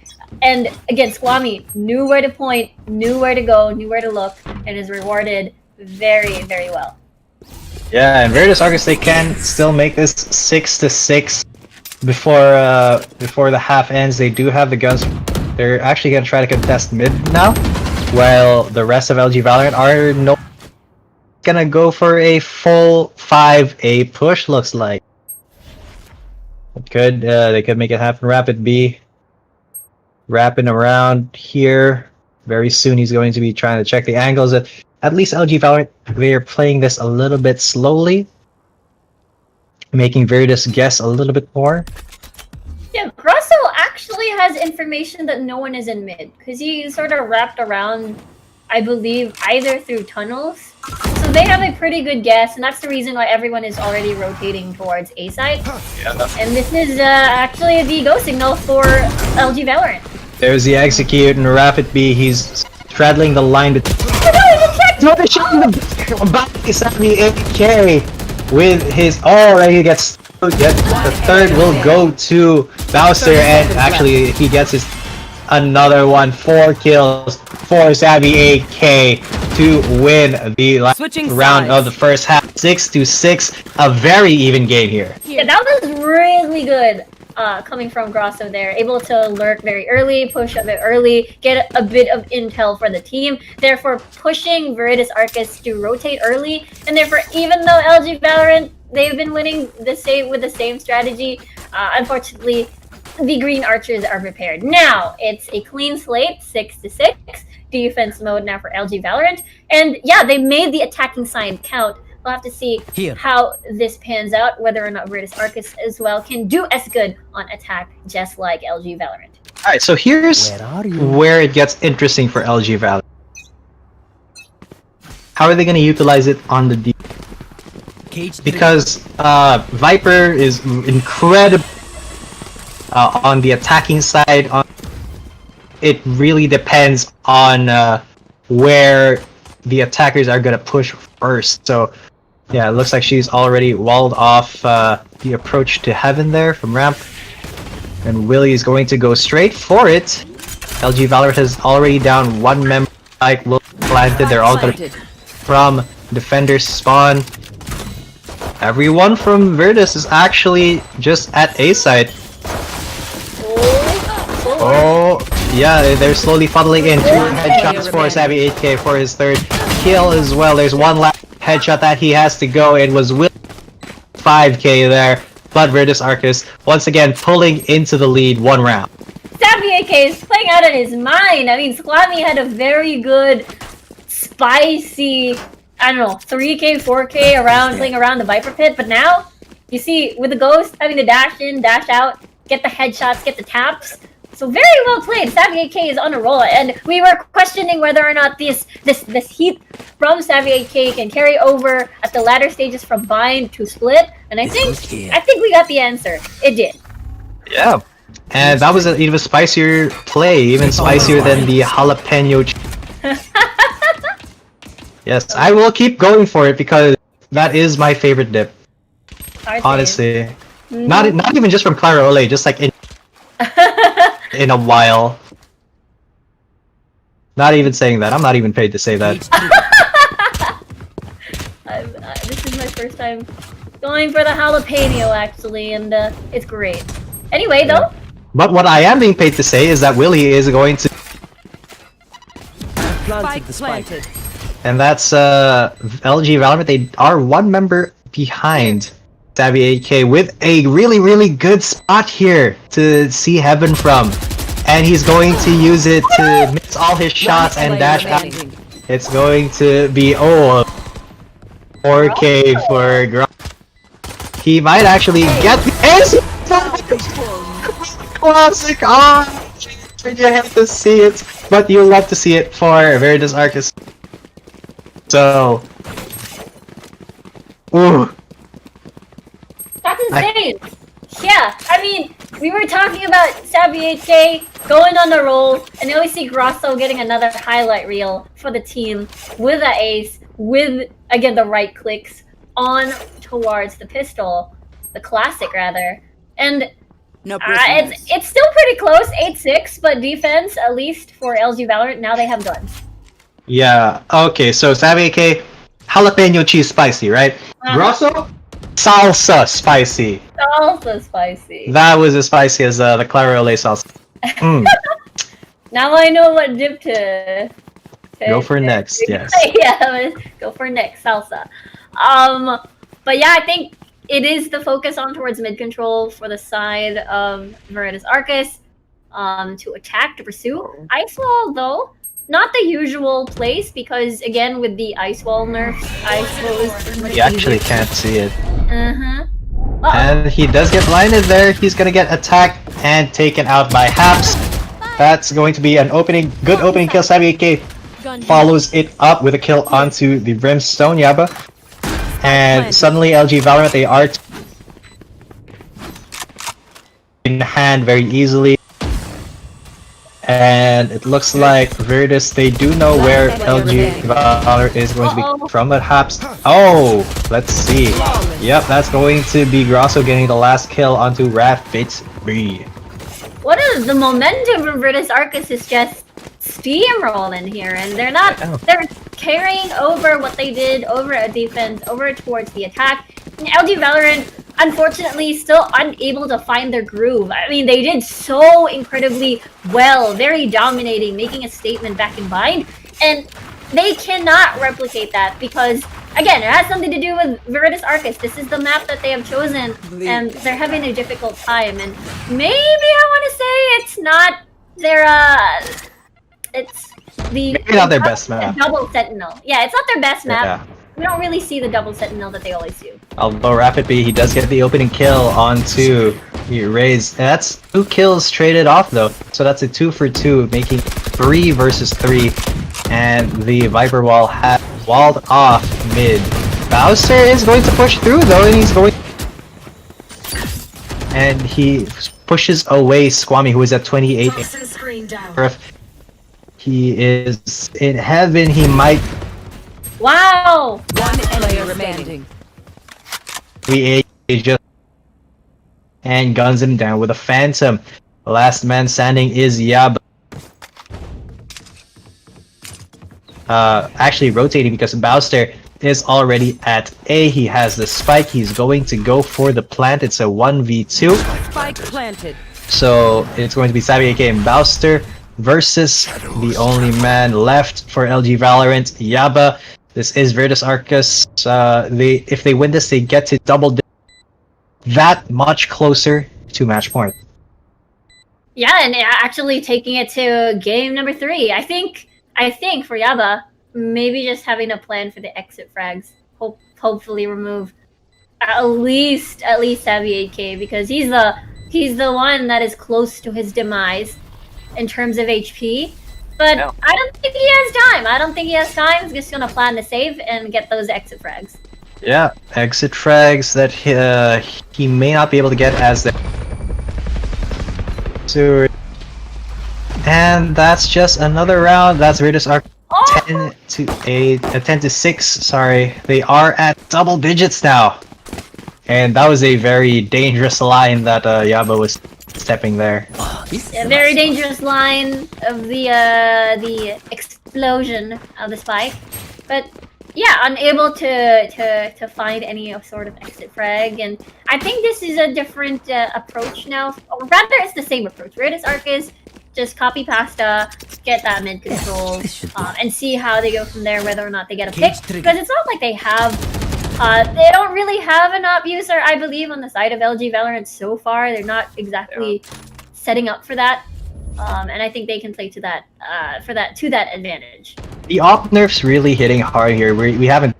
And again, Squammy knew where to point, knew where to go, knew where to look, and is rewarded very, very well. Yeah, and Virtus Arcus, they can still make this 6-6 before the half ends. They do have the guns. They're actually gonna try to contest mid now, while the rest of LG Valorant are gonna go for a full 5A push. Looks like they could make it happen. Rapid B wrapping around here. Very soon he's going to be trying to check the angles. At least LG Valorant, they're playing this a little bit slowly, making Virtus guess a little bit more. Yeah, Grosso actually has information that no one is in mid, because he sort of wrapped around, I believe, either through tunnels. So they have a pretty good guess, and that's the reason why everyone is already rotating towards A side. Yeah. And this is actually the go signal for LG Valorant. There's the execute and Rapid B. He's straddling the line between. No, they're shooting the back. Sammy AK with his. Oh, he gets. The third will go to Bowser, and actually he gets his another one. 4 kills for Sammy AK to win the last round of the first half. 6-6, a very even game here. Yeah, that was really good. Coming from Grosso there, able to lurk very early, push a bit early, get a bit of intel for the team, therefore pushing Virtus Arcus to rotate early, and therefore even though LG Valorant, they've been winning with the same strategy, unfortunately the Green Archers are prepared. Now, it's a clean slate, 6-6, defense mode now for LG Valorant, and yeah, they made the attacking sign count. We'll have to see how this pans out, whether or not Virtus Arcus as well can do as good on attack, just like LG Valorant. Alright, so here's where it gets interesting for LG Valorant. How are they going to utilize it on the D? Because Viper is incredible on the attacking side. It really depends on where the attackers are going to push first. So yeah, it looks like she's already walled off the approach to heaven there from ramp. And Willie is going to go straight for it. LG Valorant has already down one member. Like will planted. They're all going to from defender's spawn. Everyone from Virtus is actually just at A side. Oh, yeah, they're slowly funneling in. 2 headshots for Savvy 8K for his third kill as well. There's one last headshot that he has to go. It was Will 5K there, but Virtus Arcus once again pulling into the lead 1 round. Savvy AK is playing out of his mind. I mean, Squammy had a very good, spicy, I don't know, 3K, 4K around playing around the Viper pit, but now you see with the Ghost having to dash in, dash out, get the headshots, get the taps. So very well played. Savvy AK is on a roll, and we were questioning whether or not this heat from Savvy AK can carry over at the latter stages from bind to split, and I think we got the answer. It did. Yeah, and that was an even spicier play, even spicier than the jalapeno. Yes, I will keep going for it because that is my favorite dip. Honestly, not even just from Clara Ole, just like in a while. Not even saying that. I'm not even paid to say that. This is my first time going for the jalapeno, actually, and it's great. Anyway, though. But what I am being paid to say is that Willie is going to. Planted. And that's LG Valorant. They are 1 member behind Savvy AK with a really good spot here to see heaven from. And he's going to use it to miss all his shots and dash out. It's going to be 4K for Grunt. He might actually get the answer. Classic. You have to see it, but you love to see it for Virtus Arcus. So, ooh. That's insane. Yeah, I mean, we were talking about Savvy 8K going on the roll, and now we see Grosso getting another highlight reel for the team with the ace, with, again, the right clicks on towards the pistol, the classic rather. And it's still pretty close, 8-6, but defense, at least for LG Valorant, now they have guns. Yeah, okay, so Savvy AK jalapeno cheese spicy, right? Grosso, salsa spicy. Also spicy. That was as spicy as the Clara salsa. Mm. Now I know what dip to Go for next, yes. Yeah, go for next salsa. But yeah, I think it is the focus on towards mid control for the side of Veritas Arcus. To attack, to pursue. Ice Wall, though, not the usual place because, again, with the Ice Wall nerfs, Ice Wall is much You actually easier. can't see it. Uh-huh. And he does get blinded there. He's gonna get attacked and taken out by Haps. That's going to be an good opening kill. Sabi Gun follows it up with a kill onto the Brimstone Yaba. And suddenly LG Valorant, they are in hand very easily. And it looks like Virtus, they do know where LG Valorant is going to be from at Haps. Oh, let's see. Yep, that's going to be Grosso getting the last kill onto Rafit B. What is the momentum from Virtus Arcus is just steamrolling here, and they're carrying over what they did over a defense, over towards the attack. And LG Valorant, unfortunately, still unable to find their groove. I mean, they did so incredibly well, very dominating, making a statement back in bind, and they cannot replicate that because, again, it has something to do with Veritas Arcus. This is the map that they have chosen, and they're having a difficult time. And maybe I want to say it's not their, it's the... Maybe not their best map. Double Sentinel. Yeah, it's not their best map. Yeah. We don't really see the double Sentinel that they always do. Although Rapid B, he does get the opening kill onto Raze. That's 2 kills traded off though. So that's a 2 for 2, making 3 versus 3. And the Viper Wall has walled off mid. Bowser is going to push through though, and he's going... And he pushes away Squammy, who is at 28. He is in heaven, he might... Wow! One player remaining. We just and guns him down with a phantom. The last man standing is Yab. Actually rotating because Bowster is already at A. He has the spike. He's going to go for the plant. It's a 1v2. Spike planted. So it's going to be Sabi AK and Bowster versus the only man left for LG Valorant, Yaba. This is Virtus Arcus. If they win this, they get to double that much closer to match point. Yeah, and actually taking it to game number 3. I think for Yaba, maybe just having a plan for the exit frags. Hopefully remove at least Savvy 8K because he's the one that is close to his demise in terms of HP. But no. I don't think he has time. He's just gonna plan the save and get those exit frags. Yeah, exit frags that he may not be able to get as the... And that's just another round. That's Virtus Arc 10 to 6. Sorry, they are at double digits now. And that was a very dangerous line that Yaba was stepping there. A very dangerous line of the explosion of the spike, but yeah, unable to find any sort of exit frag, and I think this is a different approach now. Or rather, it's the same approach. Virtus Arcus, just copy pasta, get that mid control, and see how they go from there. Whether or not they get a pick, because it's not like they have. They don't really have an op user, I believe, on the side of LG Valorant so far. They're not exactly setting up for that, and I think they can play to that to that advantage. The op nerf's really hitting hard here. We haven't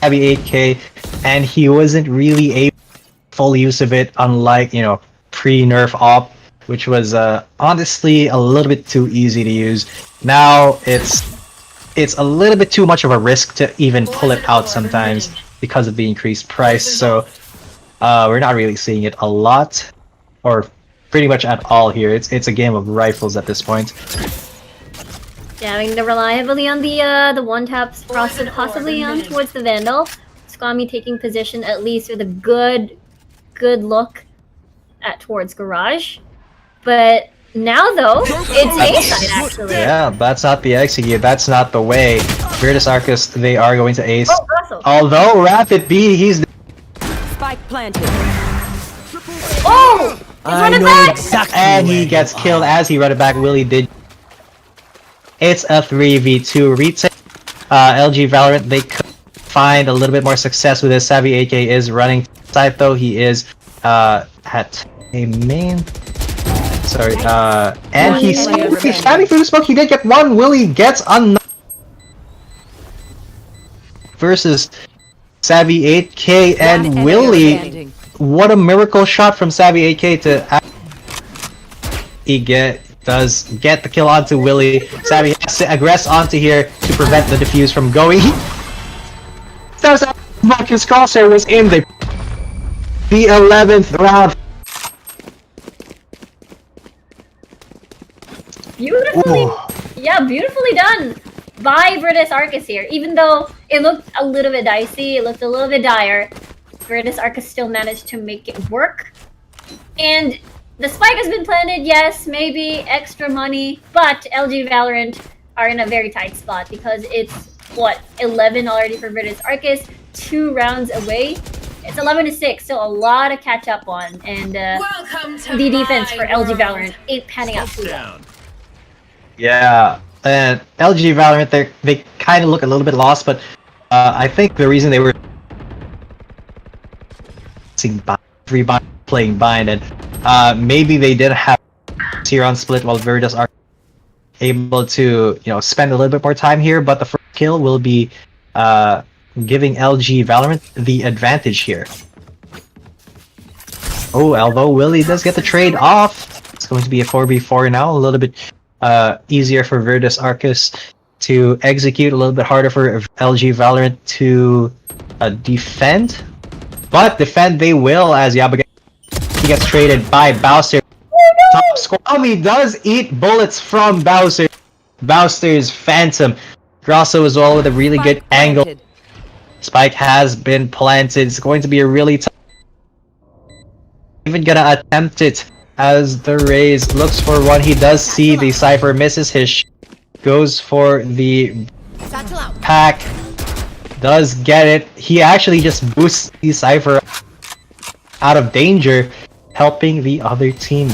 heavy 8K, and he wasn't really able to full use of it, unlike pre-nerf op, which was honestly a little bit too easy to use. Now it's a little bit too much of a risk to even pull it out sometimes because of the increased price. So we're not really seeing it a lot, or pretty much at all here. It's a game of rifles at this point. Yeah, I mean they're rely heavily on the one taps, possibly on towards the Vandal. Squammy taking position at least with a good look at towards Garage, but. Now though, it's A side actually. Yeah, that's not the execute. That's not the way. Virtus Arcus, they are going to ace. Oh, Grasso. Although Rapid B, he's Spike planted. Oh! He's running back! and he gets killed as he run it back. Willie did. It's a 3v2 retake. LG Valorant, they could find a little bit more success with this. Savvy AK is running side though. He is at a main. Sorry, and he's standing through the smoke. He did get one. Willie gets another. Versus Savvy 8K and Willie. What a miracle shot from Savvy 8K to he does get the kill onto Willie. Savvy has to aggress onto here to prevent the defuse from going. His crosshair was in the 11th round. Beautifully, Ooh. yeah, beautifully done by Virtus Arcus here. Even though it looked a little bit dicey, it looked a little bit dire, Virtus Arcus still managed to make it work. And the spike has been planted, yes, maybe extra money, but LG Valorant are in a very tight spot because it's, what, 11 already for Virtus Arcus, 2 rounds away. It's 11-6, so a lot to catch up on, and the defense for LG Valorant ain't panning out too well. Yeah, and LG Valorant, they kind of look a little bit lost, but I think the reason they were playing bind, and maybe they didn't have here on split while Virtus are able to, spend a little bit more time here, but the first kill will be giving LG Valorant the advantage here. Oh, although Willie does get the trade off, it's going to be a 4v4 now, a little bit easier for Virtus Arcus to execute, a little bit harder for LG Valorant to defend. But defend they will as Yabaga he gets traded by Bowser. Top Squammy does eat bullets from Bowser. Bowser's Phantom. Grasso as well with a really good angle. Spike has been planted. It's going to be a really tough. Even gonna attempt it as the Raze looks for one. He does see the Cypher, misses his goes for the pack, does get it. He actually just boosts the Cypher out of danger, helping the other team.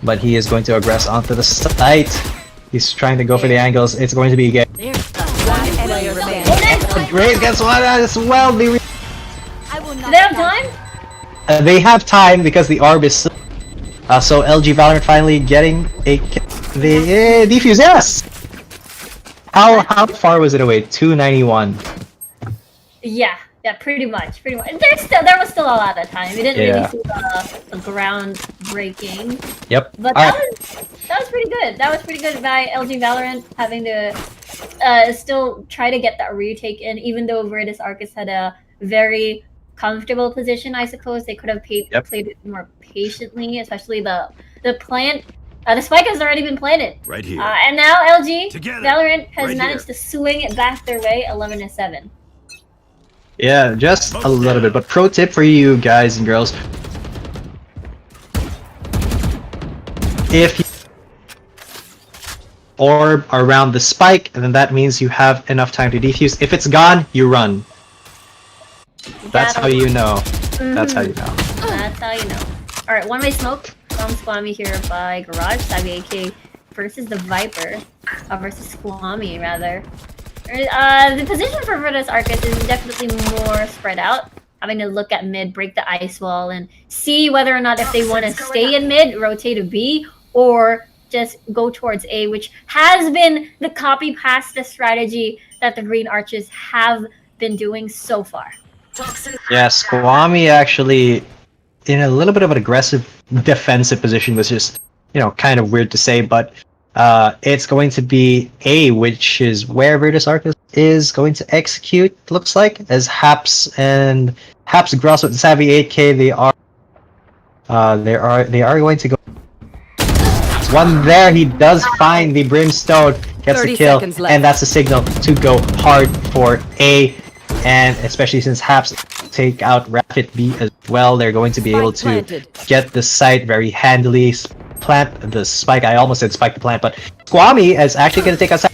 But he is going to aggress onto the site. He's trying to go for the angles. It's going to be again. Raze gets one as well. Do they have time? They have time because the orb is so LG Valorant finally getting the defuse. Yes. How far was it away? 291. Yeah, pretty much. There was still a lot of time. We didn't really see the ground breaking. Yep. But that was pretty good. That was pretty good by LG Valorant having to still try to get that retake in, even though Virtus Arcus had a very comfortable position. I suppose they could have played it more patiently, especially the plant. The spike has already been planted. Right here. And now LG Valorant has managed to swing it back their way, 11-7. Yeah, just a little bit. But pro tip for you guys and girls: if you orb around the spike, then that means you have enough time to defuse. If it's gone, you run. That's how you know. That's how you know. That's how you know. Alright, one-way smoke from Squammy here by Garage. Savvy AK versus the Viper. Versus Squammy, rather. The position for Virtus Arcus is definitely more spread out. Having to look at mid, break the ice wall, and see whether or not if they want to stay in mid, rotate to B, or just go towards A, which has been the copy-pasta strategy that the Green Archers have been doing so far. Yeah, Squammy actually in a little bit of an aggressive defensive position, was just, kind of weird to say, but it's going to be A, which is where Virtus Arcus is going to execute, looks like, as Haps Grosso and Savvy 8K, they are going to go. There's one there, he does find the Brimstone, gets the kill, and that's the signal to go hard for A. And especially since Haps take out Rapid B as well, they're going to be able to get the site very handily. Plant the spike. I almost said spike the plant, but Squammy is actually going to take us out.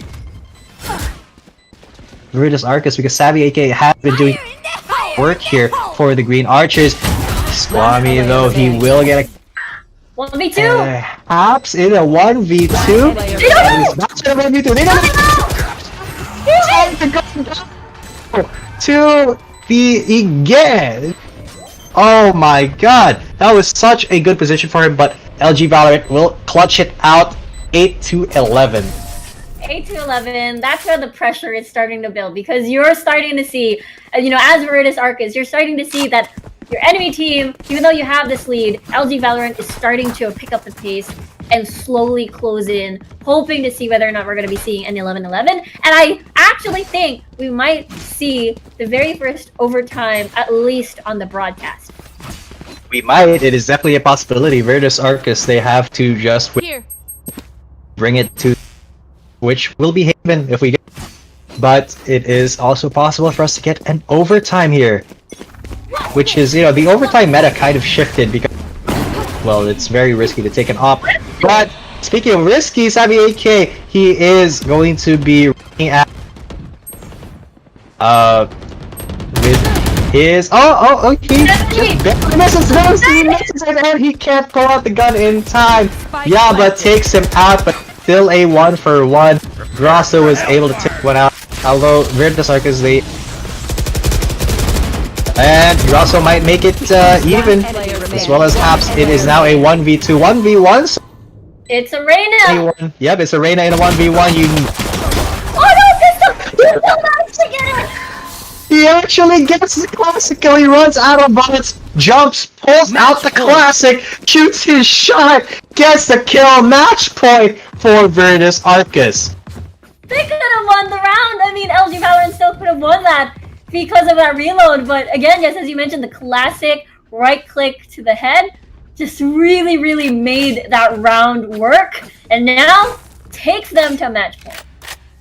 Virtus Arcus because Savvy AK has been doing work here for the Green Archers. Squammy though, he will get a 1v2. Haps in a 1v2. They don't know. Not in a 1v2. They don't know. To the again. Oh my god, that was such a good position for him, but LG Valorant will clutch it out 8-11. 8-11, that's where the pressure is starting to build because you're starting to see, as Virtus Arcus, you're starting to see that your enemy team, even though you have this lead, LG Valorant is starting to pick up the pace and slowly close in, hoping to see whether or not we're going to be seeing an 11-11. And I actually think we might see the very first overtime, at least on the broadcast. We might, it is definitely a possibility. Virtus Arcus, they have to just Here. bring it to which will be Haven if we get, but it is also possible for us to get an overtime here, which is, the overtime meta kind of shifted because, well, it's very risky to take an op. But speaking of risky, Savvy AK, he is going to be looking at with his he just barely misses and he can't pull out the gun in time. Yeah, but takes him out, but still a 1-for-1. Grosso was able to take one out, although Virtus Arcus and Grosso might make it even, as well as Haps. It is now a 1v2, 1v1. So It's a Reyna! yep, it's a Reyna in a 1v1. Oh no, Pistol! You managed to get it! He actually gets the classical, he runs out of bullets, jumps, pulls out the classic, shoots his shot, gets the kill, match point for Virtus Arcus. They could have won the round! I mean, LG Valorant still could have won that because of that reload, but again, just as you mentioned, the classic right click to the head just really, really made that round work, and now takes them to match point.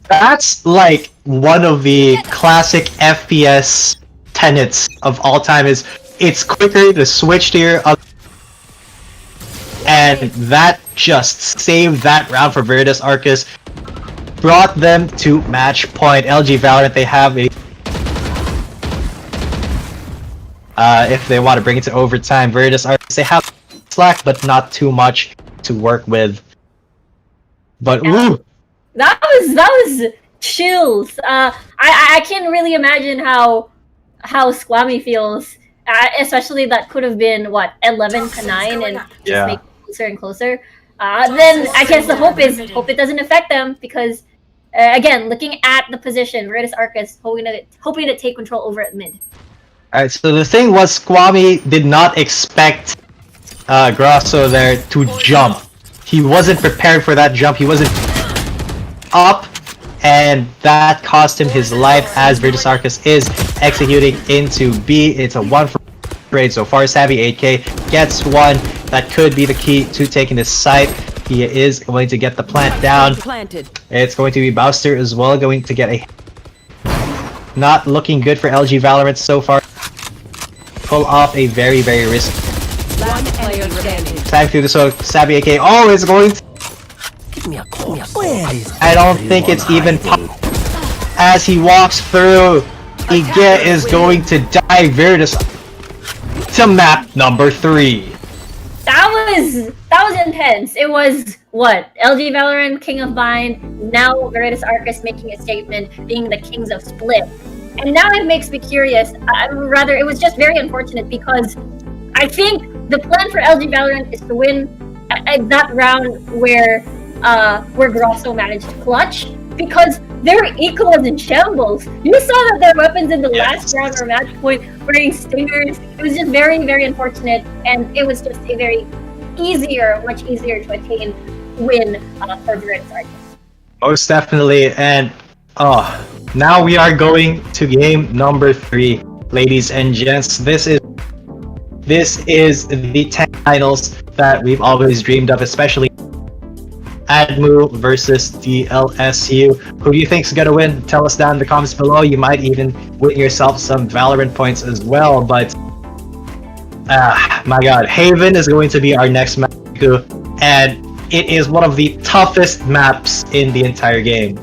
That's like one of the classic FPS tenets of all time is it's quicker to switch to your other, and that just saved that round for Virtus Arcus, brought them to match point. LG Valorant, they have a if they want to bring it to overtime. Virtus Arcus, they have slack but not too much to work with. But ooh, That was chills. I can't really imagine how Squammy feels, especially that could have been what 11-9 and just make it closer and closer. Then I guess the hope it doesn't affect them because again, looking at the position, Virtus Arcus hoping to take control over at mid. Alright, so the thing was Squammy did not expect Grosso there to jump. He wasn't prepared for that jump. He wasn't up, and that cost him his life as Virtus Arcus is executing into B. It's a 1-for grade so far. Savvy 8K gets one. That could be the key to taking this site. He is going to get the plant down. It's going to be Bowster as well, going to get a... Not looking good for LG Valorant so far. Pull off a very, very risky... Time through the so Savvy AK. Oh, it's going to... I don't think it's even as he walks through. Ige is going to die. Virtus to map number 3. That was intense. It was what? LG Valorant, King of Bind, now Virtus Arcus making a statement, being the kings of split. And now it makes me curious. Rather, it was just very unfortunate because I think the plan for LG Valorant is to win that round where Grosso managed to clutch, because their eco was in shambles. You saw that their weapons in the last round were match point, wearing stingers. It was just very, very unfortunate, and it was just a very much easier to attain win for Virtus Arcus. Most definitely, and now we are going to game number 3, ladies and gents. This is the 10 finals that we've always dreamed of, especially Admu versus DLSU. Who do you think's gonna win? Tell us down in the comments below. You might even win yourself some Valorant points as well. But my god, Haven is going to be our next map, and it is one of the toughest maps in the entire game.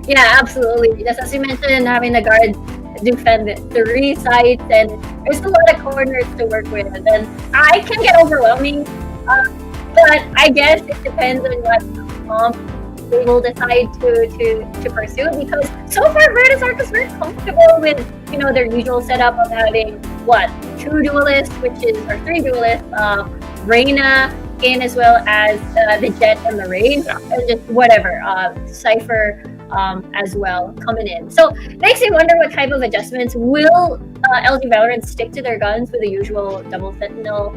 Yeah, absolutely. Just as you mentioned, having the guard defend 3 sides, and there's a lot of corners to work with, and I can get overwhelming. But I guess it depends on what they will decide to pursue. Because so far, Virtus Arc is very comfortable with their usual setup of having what 2 duelists, or 3 duelists, Reina in as well as the Jet and the Rain, and just whatever Cypher as well coming in. So makes me wonder what type of adjustments will LG Valorant stick to their guns with the usual double sentinel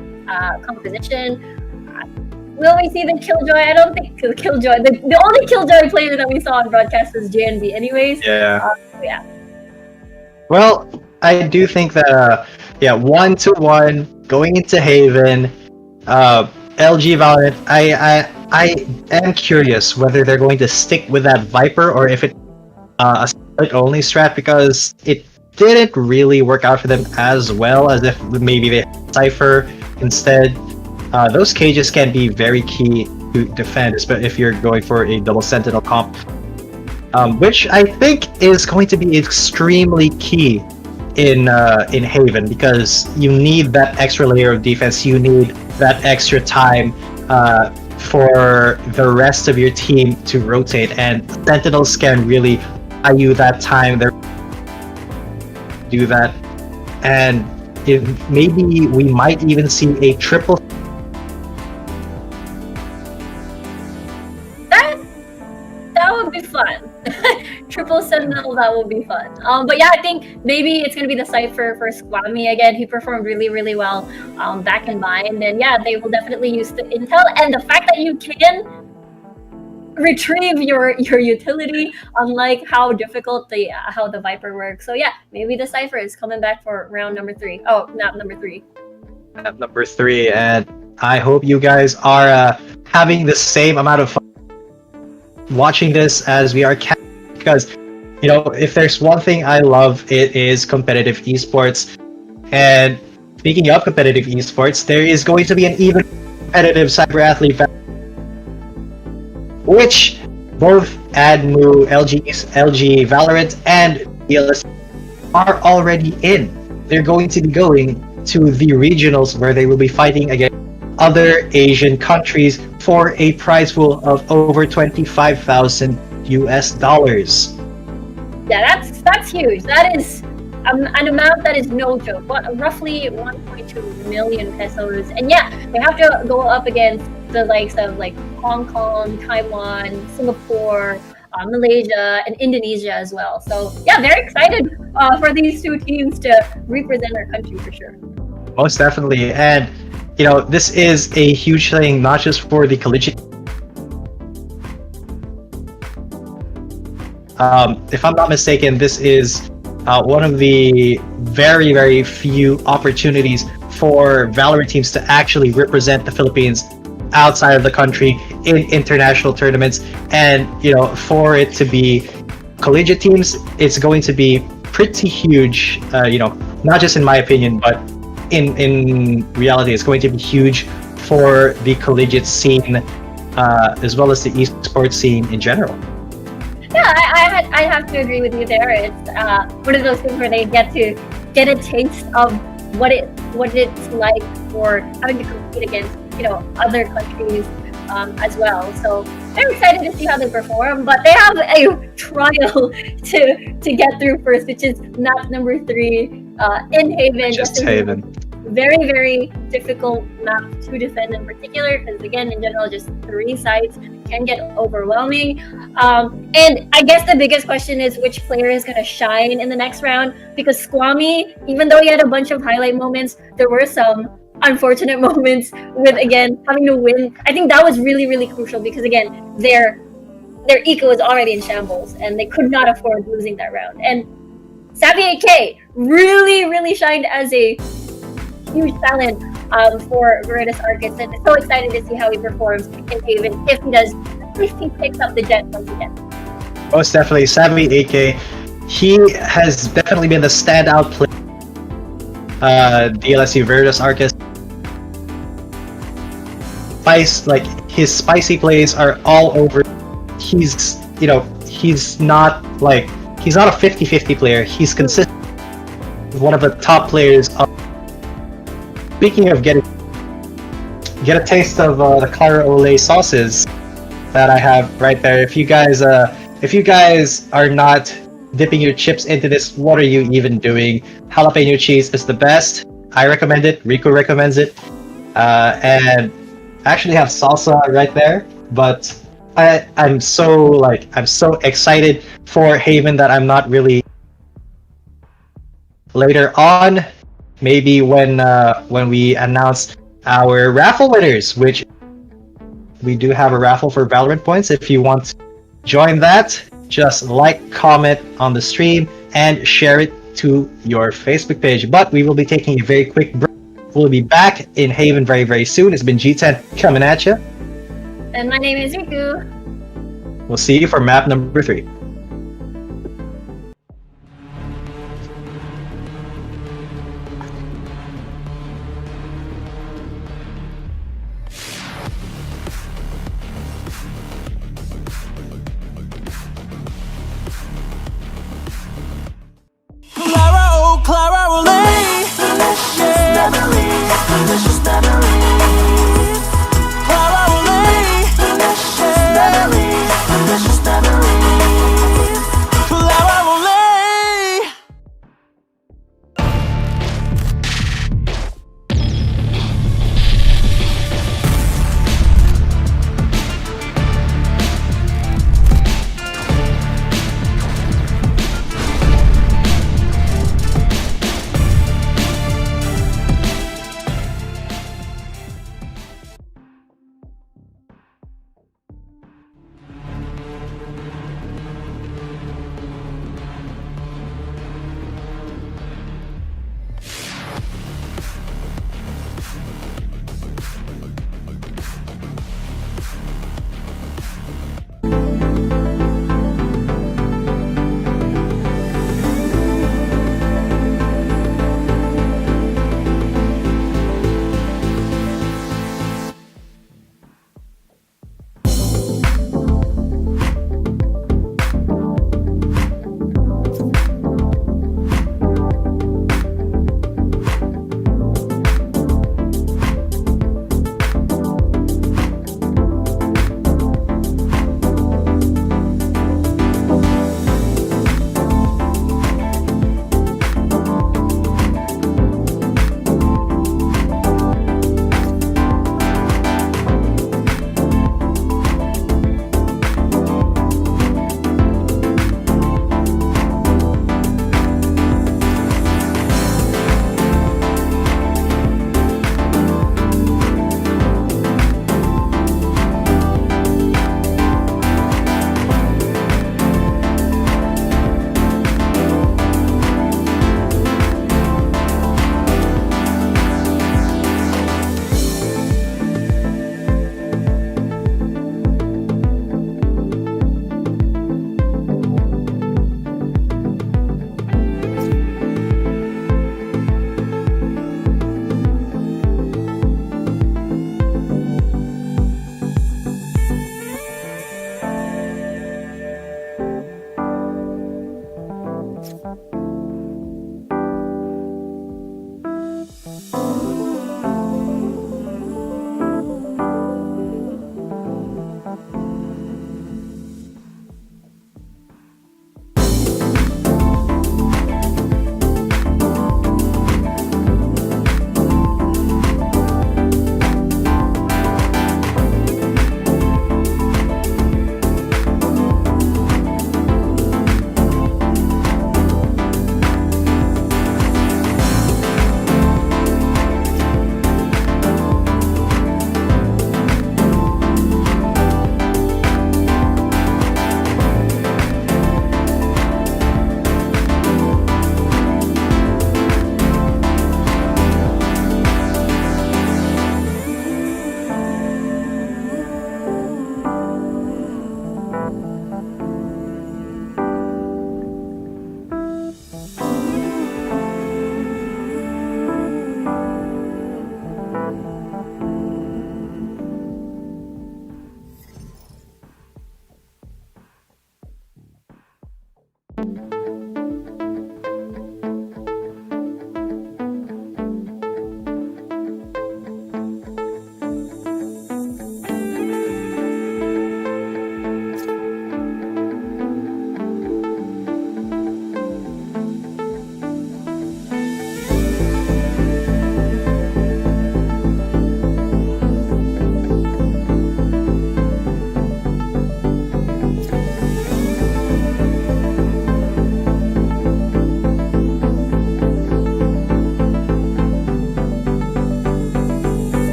composition. Will we see the Killjoy? I don't think the Killjoy. The only Killjoy player that we saw on broadcast was JNB, anyways. Yeah. Yeah. Well, I do think that 1-1 going into Haven, LG Valorant. I am curious whether they're going to stick with that Viper or if it's a split only strat, because it didn't really work out for them as well as if maybe they had Cypher instead. Those cages can be very key to defend, especially if you're going for a double sentinel comp, which I think is going to be extremely key in Haven, because you need that extra layer of defense. You need that extra time for the rest of your team to rotate, and sentinels can really buy you that time. They do that, and maybe we might even see a triple. That would be fun. Triple Sentinel, that would be fun. But yeah, I think maybe it's gonna be the Cypher for Squammy again. He performed really, really well back in Bind, and yeah, they will definitely use the intel and the fact that you can retrieve your utility, unlike how difficult how the Viper works. So yeah, maybe the Cypher is coming back for round number 3. Oh, not number 3. Number 3, and I hope you guys are having the same amount of fun watching this as we are, because if there's one thing I love, it is competitive esports. And speaking of competitive esports, there is going to be an even competitive cyber athlete, which both ADMU, LG Valorant, and DLS are already in. They're going to be going to the regionals, where they will be fighting against other Asian countries for a prize pool of over $25,000 US. Yeah, that's huge. That is an amount that is no joke. Roughly 1.2 million pesos. And yeah, they have to go up against the likes of like Hong Kong, Taiwan, Singapore, Malaysia, and Indonesia as well. So yeah, very excited for these 2 teams to represent our country for sure. Most definitely. And this is a huge thing, not just for the collegiate. If I'm not mistaken, this is one of the very, very few opportunities for Valorant teams to actually represent the Philippines outside of the country in international tournaments. And for it to be collegiate teams, it's going to be pretty huge. Not just in my opinion, but in reality, it's going to be huge for the collegiate scene, as well as the esports scene in general. Yeah, I have to agree with you there. It's one of those things where they get to get a taste of what it's like for having to compete against other countries as well. So I'm excited to see how they perform, but they have a trial to get through first, which is map number 3 in Haven. Just Haven. Very, very difficult map to defend in particular, because again, in general, just 3 sides can get overwhelming. And I guess the biggest question is which player is going to shine in the next round, because Squammy, even though he had a bunch of highlight moments, there were some unfortunate moments with, again, having to win. I think that was really, really crucial, because again, their eco was already in shambles and they could not afford losing that round. And Savvy AK really, really shined as a huge talent for Virtus Arc, and so excited to see how he performs in Haven, if he picks up the Jet once again. Most definitely, Savvy AK. He has definitely been the standout player. DLSU Virtus Arcus. His spicy plays are all over. He's he's not a 50-50 player. He's consistent. One of the top players. Speaking of get a taste of the Clara Olay sauces that I have right there. If you guys are not dipping your chips into this, what are you even doing? Jalapeno cheese is the best. I recommend it. Rico recommends it. And I actually have salsa right there, but I'm so excited for Haven that I'm not really. Later on, maybe when we announce our raffle winners, which we do have a raffle for Valorant Points. If you want to join that, just comment on the stream and share it to your Facebook page. But we will be taking a very quick break. We'll be back in Haven very, very soon. It's been G10 coming at you. And my name is Riku. We'll see you for map number 3. Clara, oh Clara, Olay. Delicious memories, delicious memories. Clara, Olay. Delicious memories, delicious memories. Clara, Olay.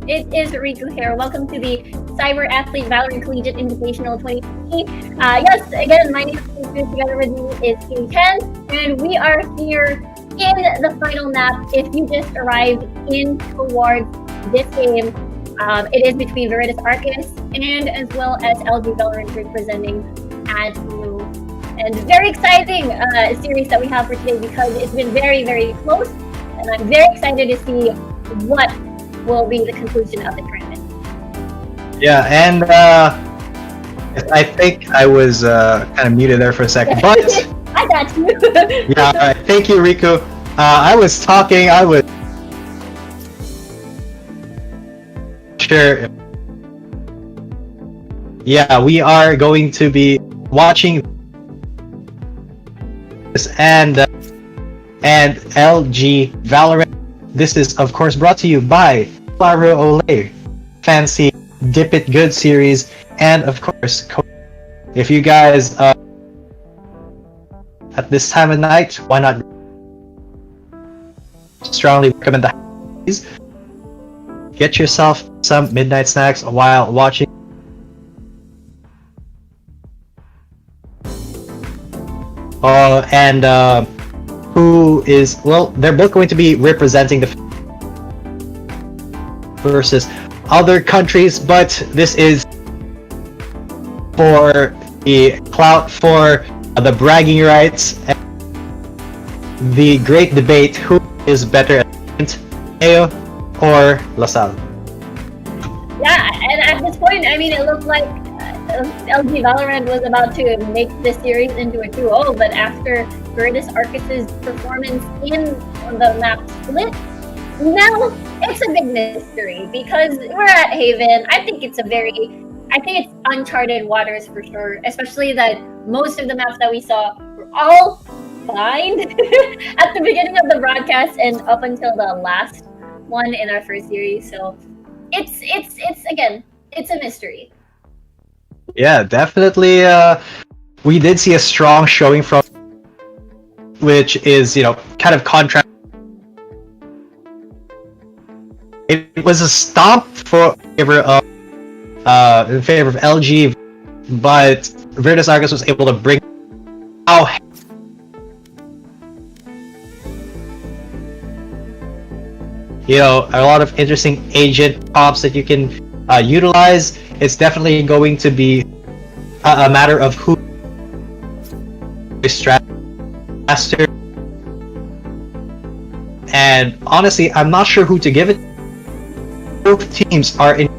It is Riku here. Welcome to the Cyber Athlete Valorant Collegiate Invitational 2020. Yes, again, my name is Riku. Together with me is K10, and we are here in the final map. If you just arrived in towards this game, it is between Veritas Arcus and as well as LG Valorant representing at Blue. And very exciting series that we have for today because it's been very, very close. And I'm very excited to see what will be the conclusion of the tournament. Yeah, and I think I was kind of muted there for a second, but I got you. yeah, all right. Thank you, Riku. I was talking. I was sure. Yeah, we are going to be watching this and LG Valorant. This is, of course, brought to you by Clara Olay, Fancy Dip It Good series, and of course, if you guys at this time of night, why not strongly recommend the get yourself some midnight snacks while watching. And who is, well, they're both going to be representing the versus other countries, but this is for the clout, for the bragging rights, and the great debate: who is better at Ayo or LaSalle? Yeah, and at this point, I mean, it looked like LG Valorant was about to make this series into a 2-0, but after Veritas Arcus's performance in the map split, now it's a big mystery because we're at Haven. I think it's uncharted waters for sure, especially that most of the maps that we saw were all fine at the beginning of the broadcast and up until the last one in our first series. So it's again, it's a mystery. Yeah, definitely. We did see a strong showing from, which is, kind of contrast. It was a stomp in favor of LG, but Veritas Arcus was able to bring out a lot of interesting agent props that you can utilize. It's definitely going to be a matter of who is faster. And honestly, I'm not sure who to give it. Both teams are in.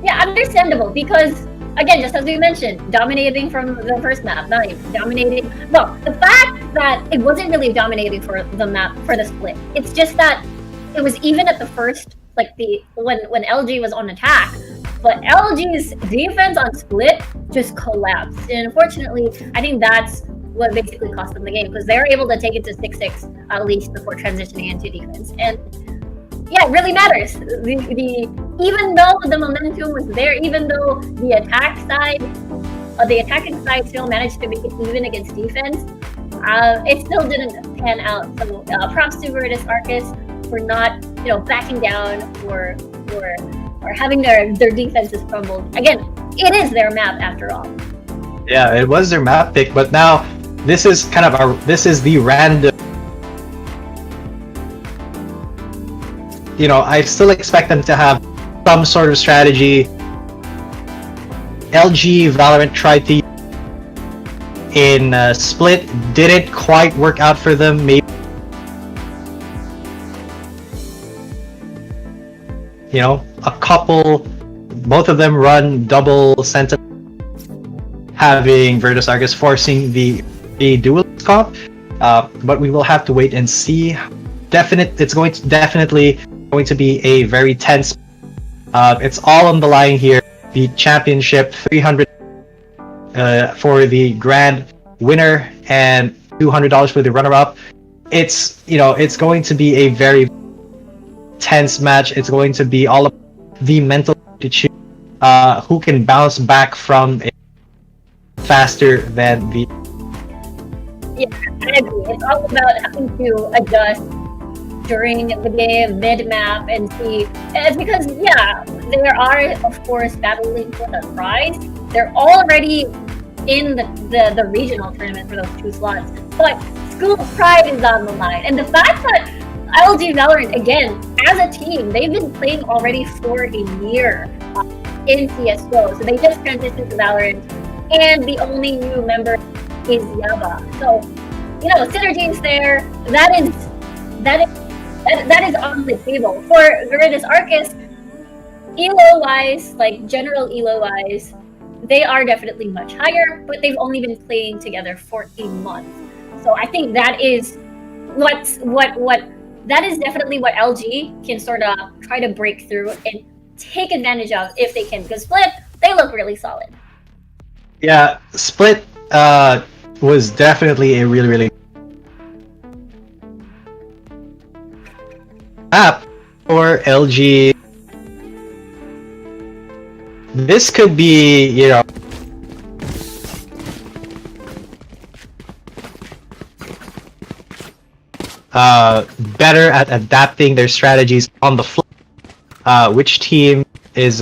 Yeah, understandable because again, just as we mentioned, dominating from the first map, not even dominating. Well, the fact that it wasn't really dominating for the map for the split. It's just that it was even at the first. Like when LG was on attack, but LG's defense on split just collapsed. And unfortunately, I think that's what basically cost them the game because they were able to take it to 6-6 at least before transitioning into defense. And yeah, it really matters. Even though the momentum was there, even though the attacking side still managed to make it even against defense, it still didn't pan out. So props to Veritas Arcus for not, backing down or having their defenses crumbled. Again, it is their map after all. Yeah, it was their map pick, but now this is the random. I still expect them to have some sort of strategy. LG Valorant tried to in split, didn't quite work out for them. Maybe a couple, both of them run double sentinel, having Veritas Arcus forcing the duelist comp. But we will have to wait and see. It's definitely going to be a very tense. It's all on the line here. The championship, 300 for the grand winner and $200 for the runner-up. It's going to be a very tense match. It's going to be all about the mental attitude, who can bounce back from it faster than the. Yeah, I agree. It's all about having to adjust during the game, mid-map, and see. It's because, yeah, they are, of course, battling for the prize. They're already in the regional tournament for those 2 slots. But school pride is on the line. And the fact that LG Valorant, again, as a team, they've been playing already for a year in CSGO. So they just transitioned to Valorant. And the only new member is Yaba. So, you know, synergy is there. That is on the table. For Veritas Arcus, elo-wise, like general elo-wise, they are definitely much higher, but they've only been playing together for a month. So I think that is that is definitely what LG can sort of try to break through and take advantage of if they can. Because Split, they look really solid. Yeah, Split was definitely a really app for LG. This could be, you know, better at adapting their strategies on the fly. Which team is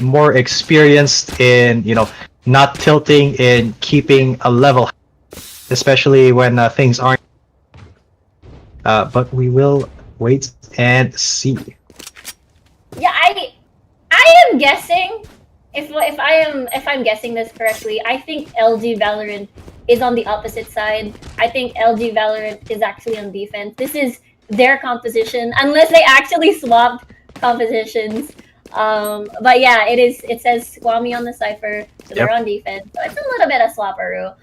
more experienced in, you know, not tilting in keeping a level, especially when things aren't. But we will wait and see. Yeah, I am guessing if I'm guessing this correctly, I think LG Valorant is on the opposite side. I think LG Valorant is actually on defense. This is their composition, unless they actually swapped compositions. But yeah, it says Squammy on the Cypher, so they're on defense. So it's a little bit of slopperoo.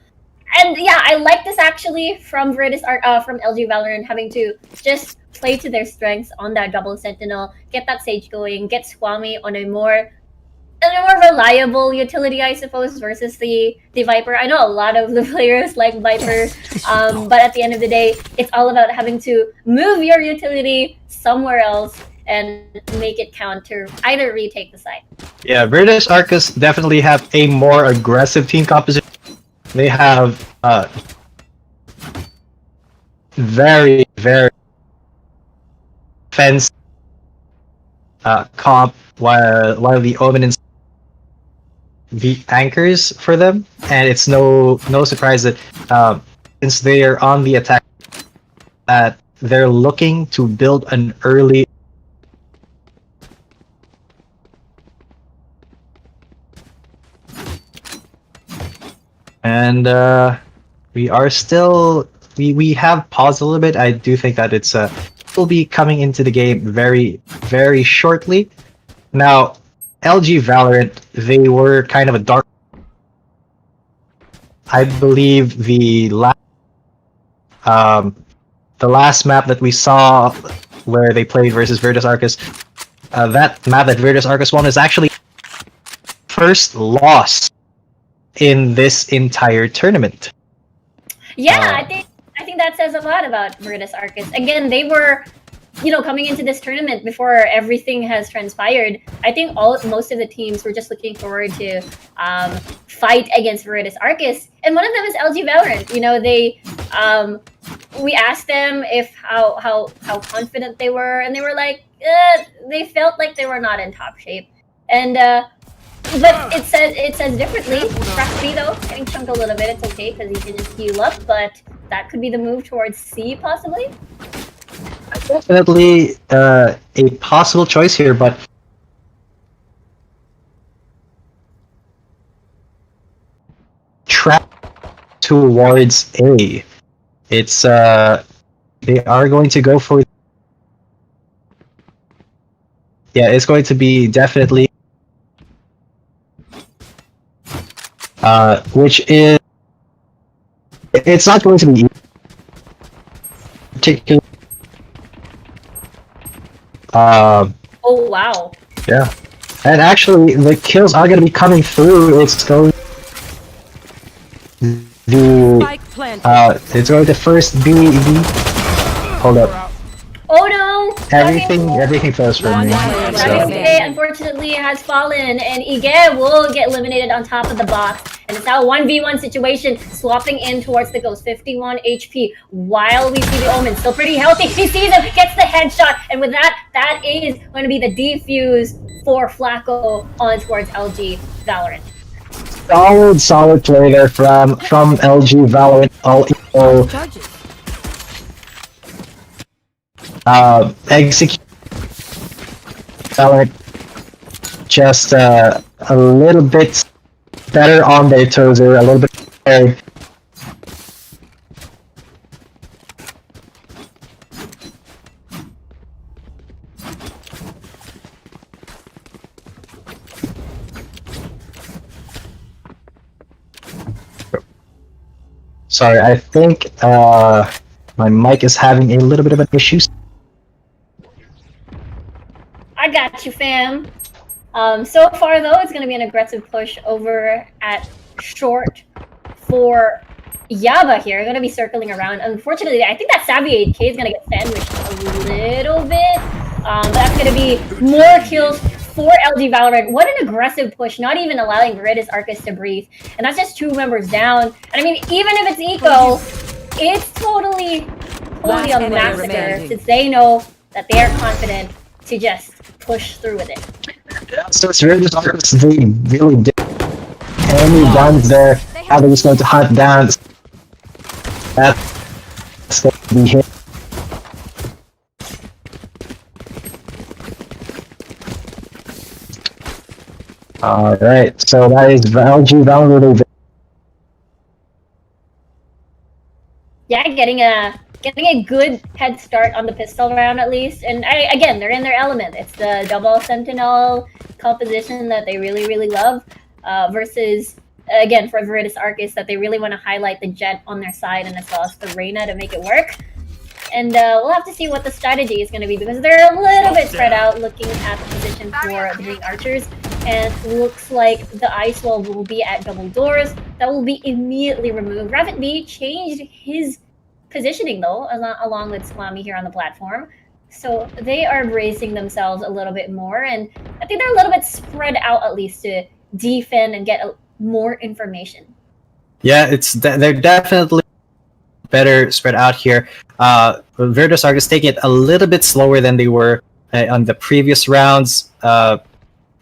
And yeah, I like this actually from from LG Valorant having to just play to their strengths on that double sentinel, get that Sage going, get Squammy on a more reliable utility, I suppose, versus the Viper. I know a lot of the players like Viper, but at the end of the day, it's all about having to move your utility somewhere else and make it count to either retake the site. Yeah, Virtus Arcus definitely have a more aggressive team composition. They have very defense comp, while the Omen and the anchors for them, and it's no surprise that since they are on the attack, that they're looking to build an early. And we are still we have paused a little bit. I do think that it's will be coming into the game very shortly. Now, LG Valorant, they were kind of a dark. I believe the last map that we saw where they played versus Virtus Arcus, that map that Virtus Arcus won is actually first loss in this entire tournament. Yeah, I think that says a lot about Virtus Arcus. Again, they were, you know, coming into this tournament before everything has transpired. I think most of the teams were just looking forward to fight against Virtus Arcus, and one of them is LG Valorant. You know, they we asked them if how confident they were, and they were like, they felt like they were not in top shape, and. But it says differently. Fracty though, getting chunked a little bit, it's okay because he can just heal up, but that could be the move towards C possibly. Definitely a possible choice here, but trap towards A. It's they are going to go for. Yeah, it's going to be definitely. Which is, it's not going to be easy. Particularly. Oh wow. Yeah, and actually, the kills are going to be coming through. It's going. Spike planted. It's going to first be the. Hold up. Oh no! Everything fails for me. One So. Ige, unfortunately, has fallen, and Ige will get eliminated on top of the box. And it's now a 1v1 situation, swapping in towards the Ghost, 51 HP, while we see the Omen still pretty healthy. He sees him, gets the headshot, and with that, that is going to be the defuse for Flacco on towards LG Valorant. Solid play there from LG Valorant. All info. Charges. Execute Valorant just a little bit better on their toes, or a little bit better. Sorry, I think my mic is having a little bit of an issue. I got you, fam. So far, though, it's going to be an aggressive push over at short for Yaba here. Going to be circling around. Unfortunately, I think that Savvy 8K is going to get sandwiched a little bit. But that's going to be more kills for LG Valorant. What an aggressive push, not even allowing Veritas Arcus to breathe. And that's just 2 members down. And I mean, even if it's eco, it's totally a massacre, since they know that they are confident to just push through with it. So it's really just they really did any guns there. How they're just going to hunt down. That's going to be hit. Alright, so that is LG Valorant. Yeah, getting a good head start on the pistol round at least. And again, they're in their element. It's the double sentinel composition that they really love, versus again for Veritas Arcus that they really want to highlight the Jet on their side, and as well as the Reyna to make it work. And we'll have to see what the strategy is going to be, because they're a little bit spread out looking at the position for the Green Archers. And looks like the ice wall will be at double doors. That will be immediately removed. Rabbit B changed his positioning though, along with Squammy here on the platform. So they are bracing themselves a little bit more, and I think they're a little bit spread out at least to defend and get more information. Yeah, they're definitely better spread out here. Veritas Arcus taking it a little bit slower than they were on the previous rounds.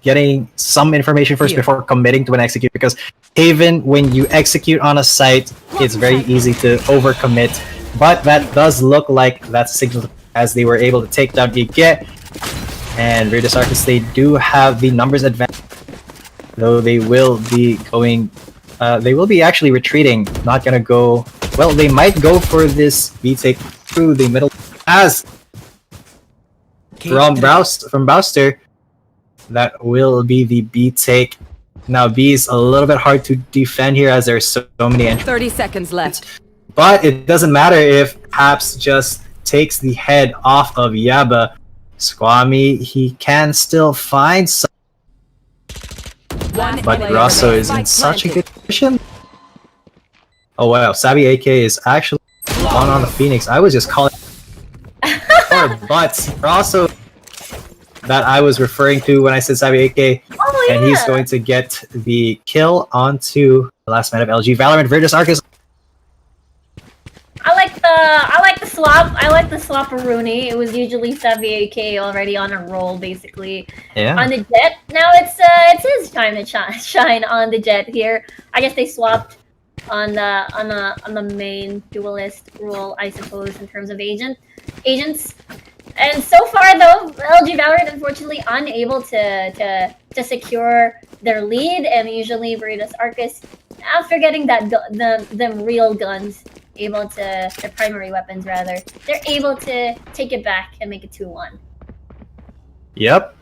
Getting some information first before committing to an execute, because even when you execute on a site, it's very easy to overcommit. But that does look like that's a signal, as they were able to take down Ige. And Veritas Arcus, they do have the numbers advantage, though they will be going. They will be actually retreating. Not gonna go. Well, they might go for this B take through the middle, as from Bowster. That will be the B take. Now B is a little bit hard to defend here, as there's so many entries. 30 seconds left. But it doesn't matter if Haps just takes the head off of Yaba. Squammy, he can still find some. But Grosso is in such a good position. Oh wow, Savvy AK is actually one on the Phoenix. I was just calling but Grosso that I was referring to when I said Savvy AK, and he's going to get the kill onto the last man of LG Valorant. Veritas Arcus. I like the swap. I like the swap of Rooney. It was usually Savvy AK already on a roll, basically. Yeah. On the Jet. Now it's his time to shine on the Jet here. I guess they swapped on the main duelist role, I suppose, in terms of agents. And so far, though, LG Valorant unfortunately unable to secure their lead, and usually Veritas Arcus, after getting that them real guns, their primary weapons rather, they're able to take it back and make it 2-1. Yep,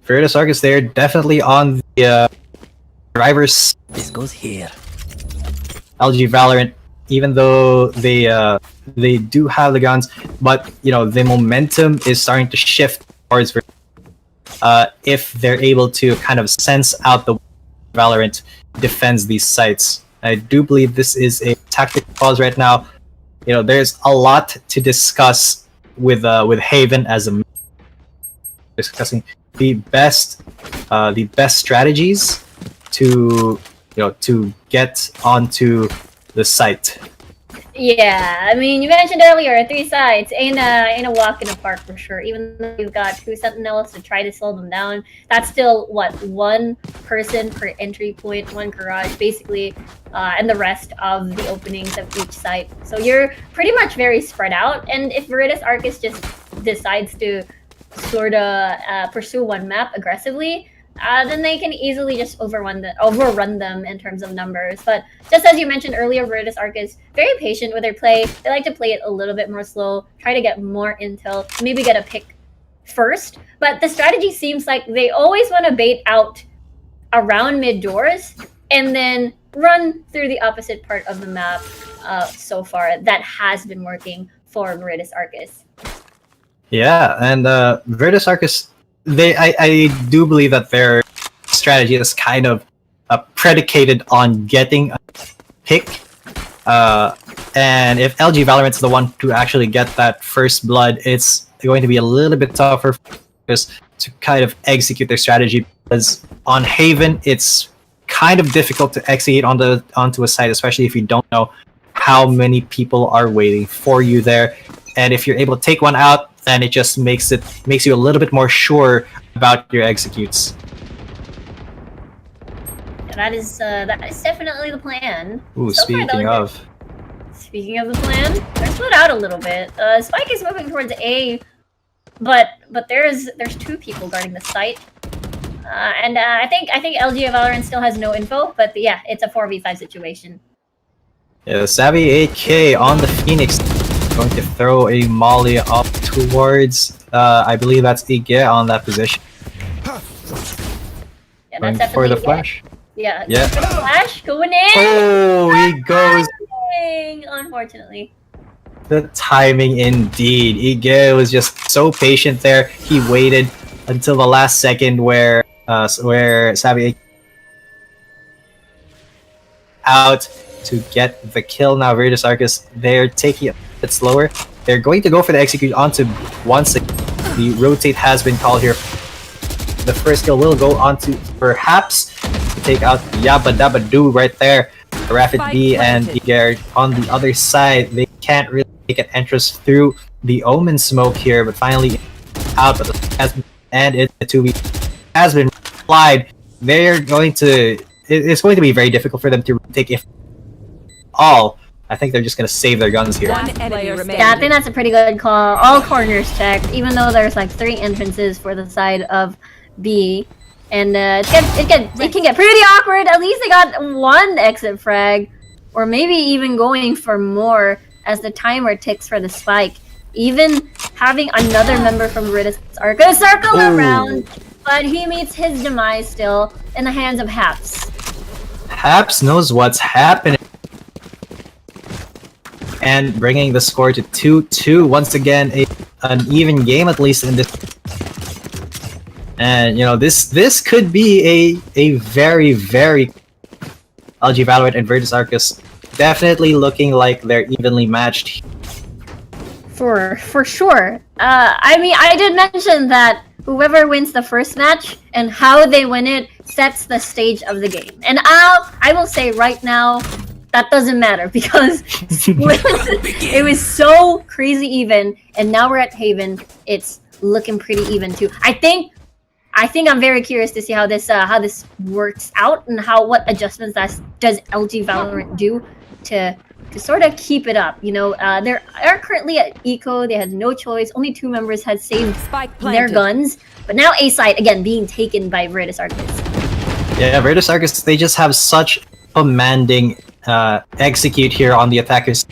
Veritas Arcus, they're definitely on the drivers. This goes here. LG Valorant, even though they do have the guns, but you know the momentum is starting to shift towards if they're able to kind of sense out the Valorant defends these sites. I do believe this is a tactical pause right now. You know, there's a lot to discuss with Haven as a discussing the best strategies to to get onto the site. Yeah, I mean, you mentioned earlier 3 sides ain't a walk in the park for sure. Even though you've got 2 sentinels to try to slow them down, that's still what 1 person per entry point, 1 garage, basically, and the rest of the openings of each site. So you're pretty much very spread out. And if Veritas Arcus just decides to sort of pursue 1 map aggressively, then they can easily just overrun them in terms of numbers. But just as you mentioned earlier, Veritas Arcus very patient with their play. They like to play it a little bit more slow, try to get more intel, maybe get a pick first. But the strategy seems like they always want to bait out around mid doors and then run through the opposite part of the map. So far, that has been working for Veritas Arcus. Yeah, and Veritas Arcus, I do believe that their strategy is kind of predicated on getting a pick. And if LG Valorant's the one to actually get that first blood, it's going to be a little bit tougher to kind of execute their strategy, because on Haven, it's kind of difficult to execute onto a site, especially if you don't know how many people are waiting for you there. And if you're able to take one out, then it just makes you a little bit more sure about your executes. Yeah, that is definitely the plan. Ooh, So far, though, speaking of the plan, they're split out a little bit. Spike is moving towards A, but there's 2 people guarding the site. And I think LG Valorant still has no info, but yeah, it's a 4v5 situation. Yeah, Savvy 8K on the Phoenix, going to throw a molly up towards, I believe that's Ige on that position. Yeah, Going that's for the definitely flash. Yeah, Yeah. for the flash going in. Oh, he goes. Unfortunately. The timing indeed. Ige was just so patient there. He waited until the last second where Savvy out to get the kill. Now Veritas Arcus, they're taking it a bit slower. They're going to go for the execute onto once again. The rotate has been called here. The first kill will go onto perhaps to take out Yabba Dabba Doo right there. The Rapid B and Iger on the other side. They can't really make an entrance through the Omen smoke here, but finally out. But the 2v has been applied. They're going to. It's going to be very difficult for them to take if all. I think they're just going to save their guns here. Yeah, I think that's a pretty good call. All corners checked, even though there's like 3 entrances for the side of B. And it can get pretty awkward. At least they got 1 exit frag, or maybe even going for more as the timer ticks for the spike. Even having another member from Veritas Arcus circle around, but he meets his demise still in the hands of Haps. Haps knows what's happening. And bringing the score to 2-2. Once again, an even game at least in this. And you know, this could be a very, very LG Valorant and Veritas Arcus definitely looking like they're evenly matched. For sure. I mean, I did mention that whoever wins the first match and how they win it sets the stage of the game. And I will say right now, that doesn't matter because it was so crazy even, and now we're at Haven. It's looking pretty even too. I think I'm very curious to see how this works out and what adjustments does LG Valorant do to sort of keep it up. You know, they are currently at Eco. They had no choice. Only 2 members had saved their guns, but now A site again being taken by Veritas Arcus. Yeah, Veritas Arcus, they just have such commanding execute here on the attackers,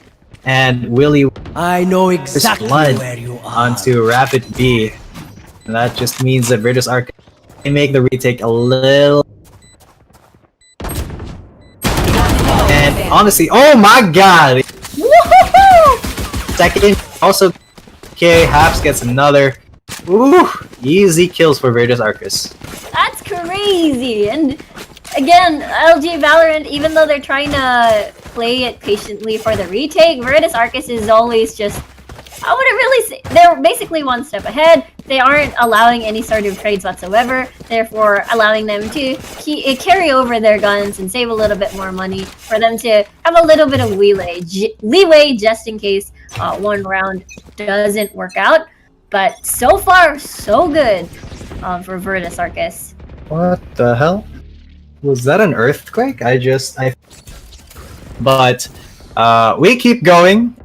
and Willie I know exactly blood where you are. onto Rapid B. And that just means that Veritas Arcus they make the retake a little. And honestly, oh my god! Second, also, okay, Haps gets another. Ooh, easy kills for Veritas Arcus. That's crazy. And again, LG Valorant, even though they're trying to play it patiently for the retake, Veritas Arcus is always just I wouldn't really say they're basically one step ahead. They aren't allowing any sort of trades whatsoever, therefore allowing them to carry over their guns and save a little bit more money for them to have a little bit of leeway just in case one round doesn't work out. But so far, so good for Virtus Arcus. What the hell? Was that an earthquake? But we keep going.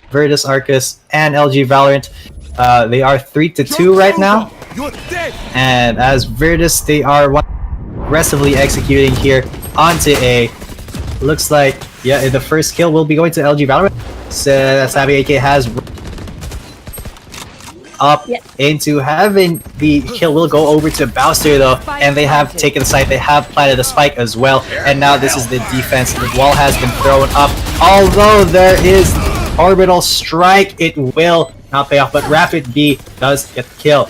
Virtus Arcus and LG Valorant. They are 3-2 right now. You're dead. And as Virtus, they are aggressively executing here onto A. Looks like, yeah, the first kill will be going to LG Valorant. So Savvy AK has up into having the kill will go over to Bowser though, and they have taken the site, they have planted the spike as well, and now this is the defense. The wall has been thrown up, although there is orbital strike, it will not pay off, but Rapid B does get the kill.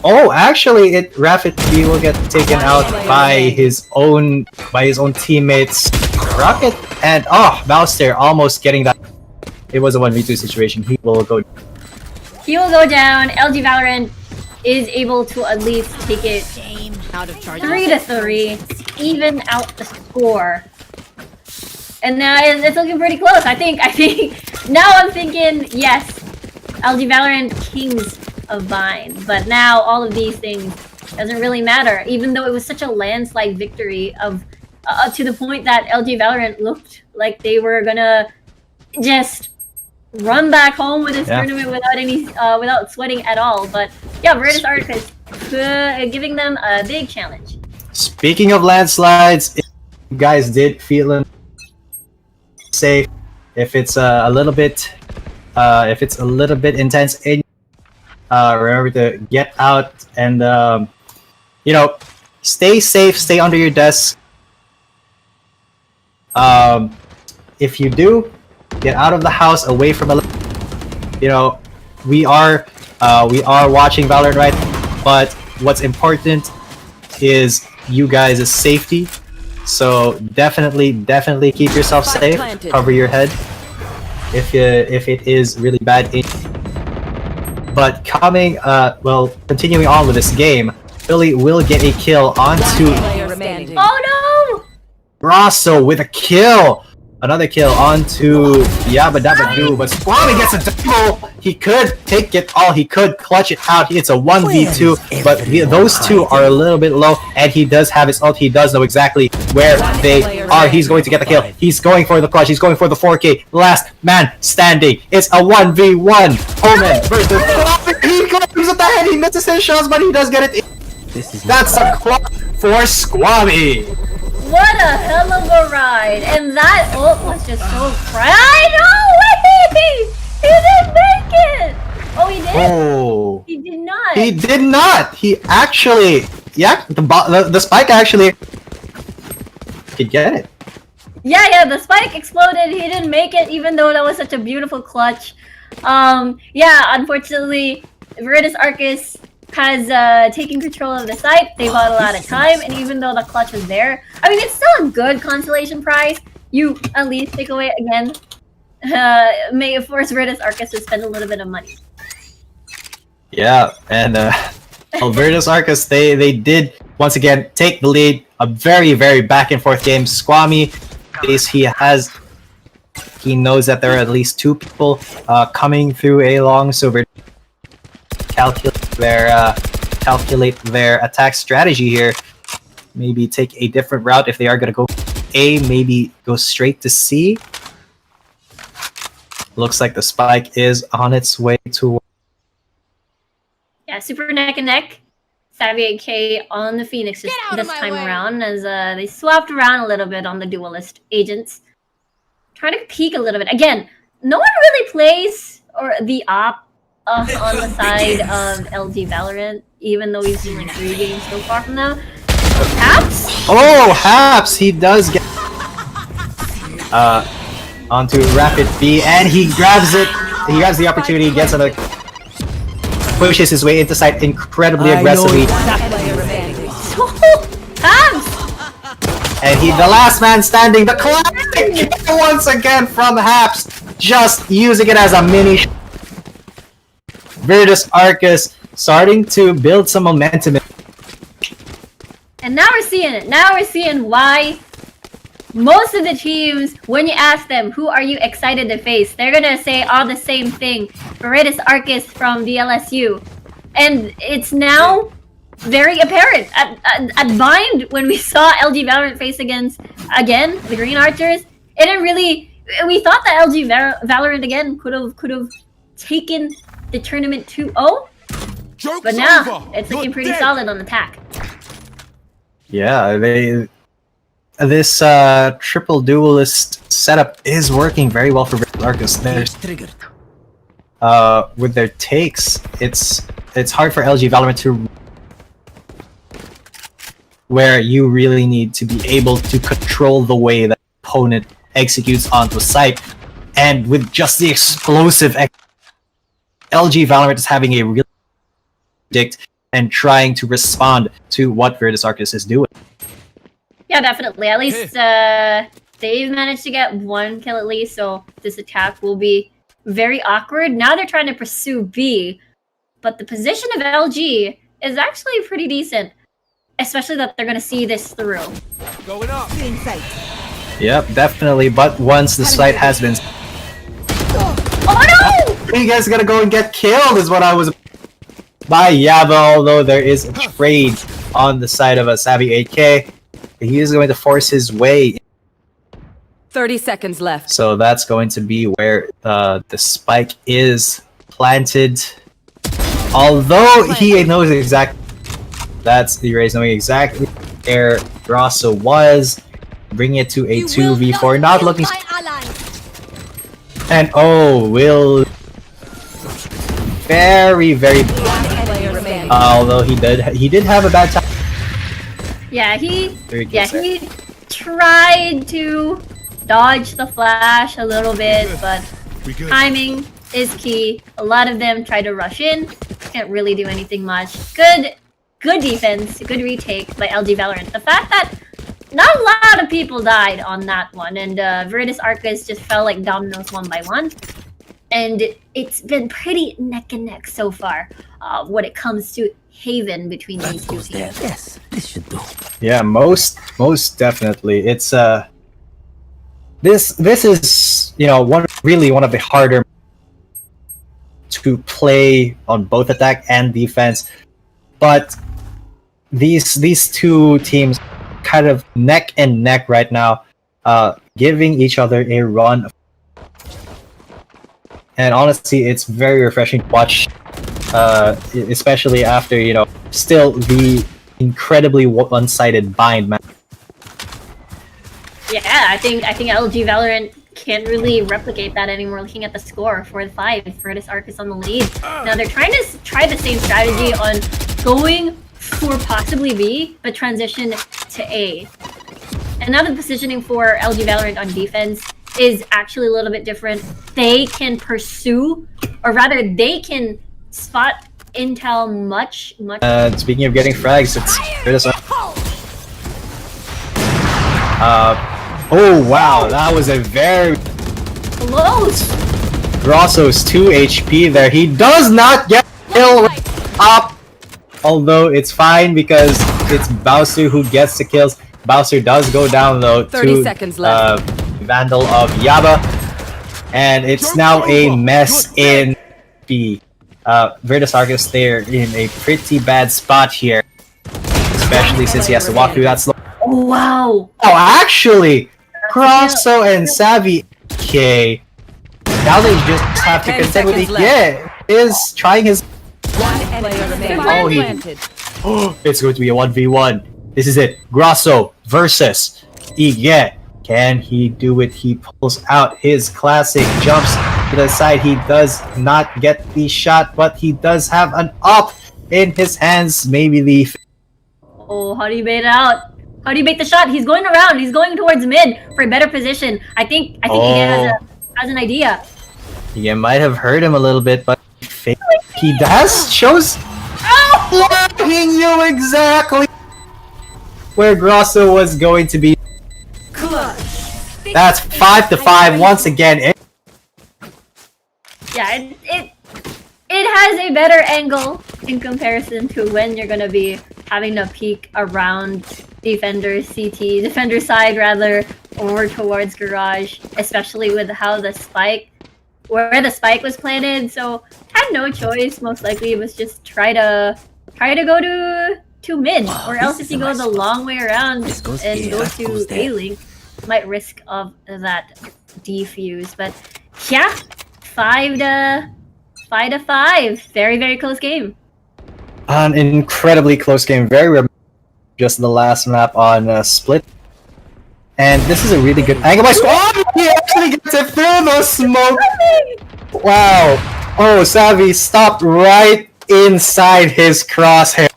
Oh, actually, Rapid B will get taken out by his own teammates, Rocket, and Bowser almost getting that. It was a 1v2 situation. He will go down. LG Valorant is able to at least take it 3-3, even out the score. And now it's looking pretty close. I think now I'm thinking, yes, LG Valorant kings of Vine. But now all of these things doesn't really matter, even though it was such a landslide victory of to the point that LG Valorant looked like they were gonna just run back home with this tournament without sweating at all. But yeah, Virtus Arcus giving them a big challenge. Speaking of landslides, if you guys did feel safe, if it's a little bit intense, remember to get out and stay safe, stay under your desk. If you do, get out of the house, away from we are watching Valorant right, but what's important is you guys' safety. So definitely keep yourself safe. Cover your head if it is really bad. But continuing on with this game, Philly will get a kill onto Oh no! Rosso with a kill. Another kill onto Yabba Dabba Doo, but Squally gets a double. He could take it all. He could clutch it out. It's a 1v2, but those two are a little bit low, and he does have his ult. He does know exactly where they are. He's going to get the kill. He's going for the clutch. He's going for the 4K. Last man standing. It's a 1v1. Omen versus Squally. He comes with the head. He misses his shots, but he does get it. That's a clutch for Squally. What a hell of a ride! And that ult was just so I know! Wait! He didn't make it! Oh, he did? Oh. He did not. He did not! He actually... Yeah, the spike actually... could get it. Yeah, the spike exploded. He didn't make it, even though that was such a beautiful clutch. Yeah, unfortunately, Virtus Arcus has taken control of the site. They bought a lot of time, and even though the clutch was there, I mean, it's still a good consolation prize. You at least take away again. May force Virtus Arcus to spend a little bit of money. Yeah, and Virtus Arcus, they did once again take the lead. A very, very back and forth game. Squammy, he knows that there are at least two people coming through A long, so Virtus calculate their attack strategy here. Maybe take a different route if they are going to go A, maybe go straight to C. Looks like the spike is on its way to... Yeah, super neck and neck. Savvy AK on the Phoenix this time around, as they swapped around a little bit on the duelist agents. Trying to peek a little bit. Again, no one really plays the op on the side of LG Valorant, even though we've seen like 3 games so far from them. Haps? Oh, Haps! He does get onto Rapid B, and he grabs it. He grabs the opportunity, gets another, pushes his way into site incredibly aggressively. Haps! And the last man standing, the classic once again from Haps, just using it as a mini. Virtus Arcus starting to build some momentum. And now we're seeing it. Now we're seeing why most of the teams, when you ask them, who are you excited to face, they're gonna say all the same thing. Virtus Arcus from VLSU. And it's now very apparent. At Bind, when we saw LG Valorant face against, again, the Green Archers, it didn't really... We thought that LG Valorant, again, could have taken the tournament 2-0. But now, it's looking pretty solid on attack. Yeah, this triple duelist setup is working very well for Virtus Arcus. Triggered. With their takes, it's hard for LG Valorant to... where you really need to be able to control the way that the opponent executes onto a site. And with just the explosive... LG Valorant is having a real predict and trying to respond to what Virtus Arcus is doing. Yeah, definitely. At least they've managed to get one kill at least, so this attack will be very awkward. Now they're trying to pursue B, but the position of LG is actually pretty decent, especially that they're going to see this through. Going up. Yep, definitely, but once the site has been... Oh no! You guys gotta go and get killed is what I was... by Yaba, although there is a trade on the side of a Savvy 8K. He is going to force his way. 30 seconds left. So that's going to be where the spike is planted. Although he knows exactly... That's the Rays knowing exactly where Grosso was. Bringing it to a 2v4. Not looking... And oh, will... Very, very... although he did have a bad time. Yeah, he tried to dodge the flash a little bit, but timing is key. A lot of them try to rush in, can't really do anything much. Good defense, good retake by LG Valorant. The fact that not a lot of people died on that one, and Virtus Arcus just fell like dominoes one by one. And it's been pretty neck and neck so far when it comes to Haven between these two teams. Yes, this should do. Yeah, most definitely. It's this is, you know, one of the harder to play on both attack and defense. But these two teams kind of neck and neck right now, giving each other a run. And honestly, it's very refreshing to watch, especially after, you know, still the incredibly one-sided bind match. Yeah, I think LG Valorant can't really replicate that anymore. Looking at the score, 4-5, Virtus Arcus on the lead. Now they're trying to try the same strategy on going for possibly B, but transition to A. And now the positioning for LG Valorant on defense is actually a little bit different. They can pursue, or rather, they can spot intel much. Speaking of getting frags, it's Virtus. Oh wow, that was a very close. Grosso's 2 HP there. He does not get kill up, although it's fine because it's Bowser who gets the kills. Bowser does go down though 30 seconds left. Vandal of Yaba, and it's now a mess in B. Virtus Arcus there in a pretty bad spot here, especially since he has to walk through that slow. Oh wow! Oh, actually, Grosso and Savvy K. Now they just have to contend with the is trying his. Oh, it's going to be a 1v1. This is it. Grosso versus Ige. Can he do it? He pulls out his classic jumps to the side. He does not get the shot, but he does have an up in his hands. Maybe the... Oh, how do you bait it out? How do you bait the shot? He's going around. He's going towards mid for a better position. I think Ige has an idea. You might have heard him a little bit, but he does shows... Oh! He knew exactly where Grosso was going to be. That's 5-5 once again. Yeah, it has a better angle in comparison to when you're gonna be having to peek around defender side rather, or towards garage, especially with how the spike, where the spike was planted. So had no choice. Most likely it was just try to go to mid, or else if you go the long way around and go to A link, might risk of that defuse. But yeah, 5-5. Very, very close game. An incredibly close game. Just the last map on Split. And this is a really good angle by Squad! Oh, he actually gets it through the smoke! Wow! Oh, Savvy stopped right inside his crosshair.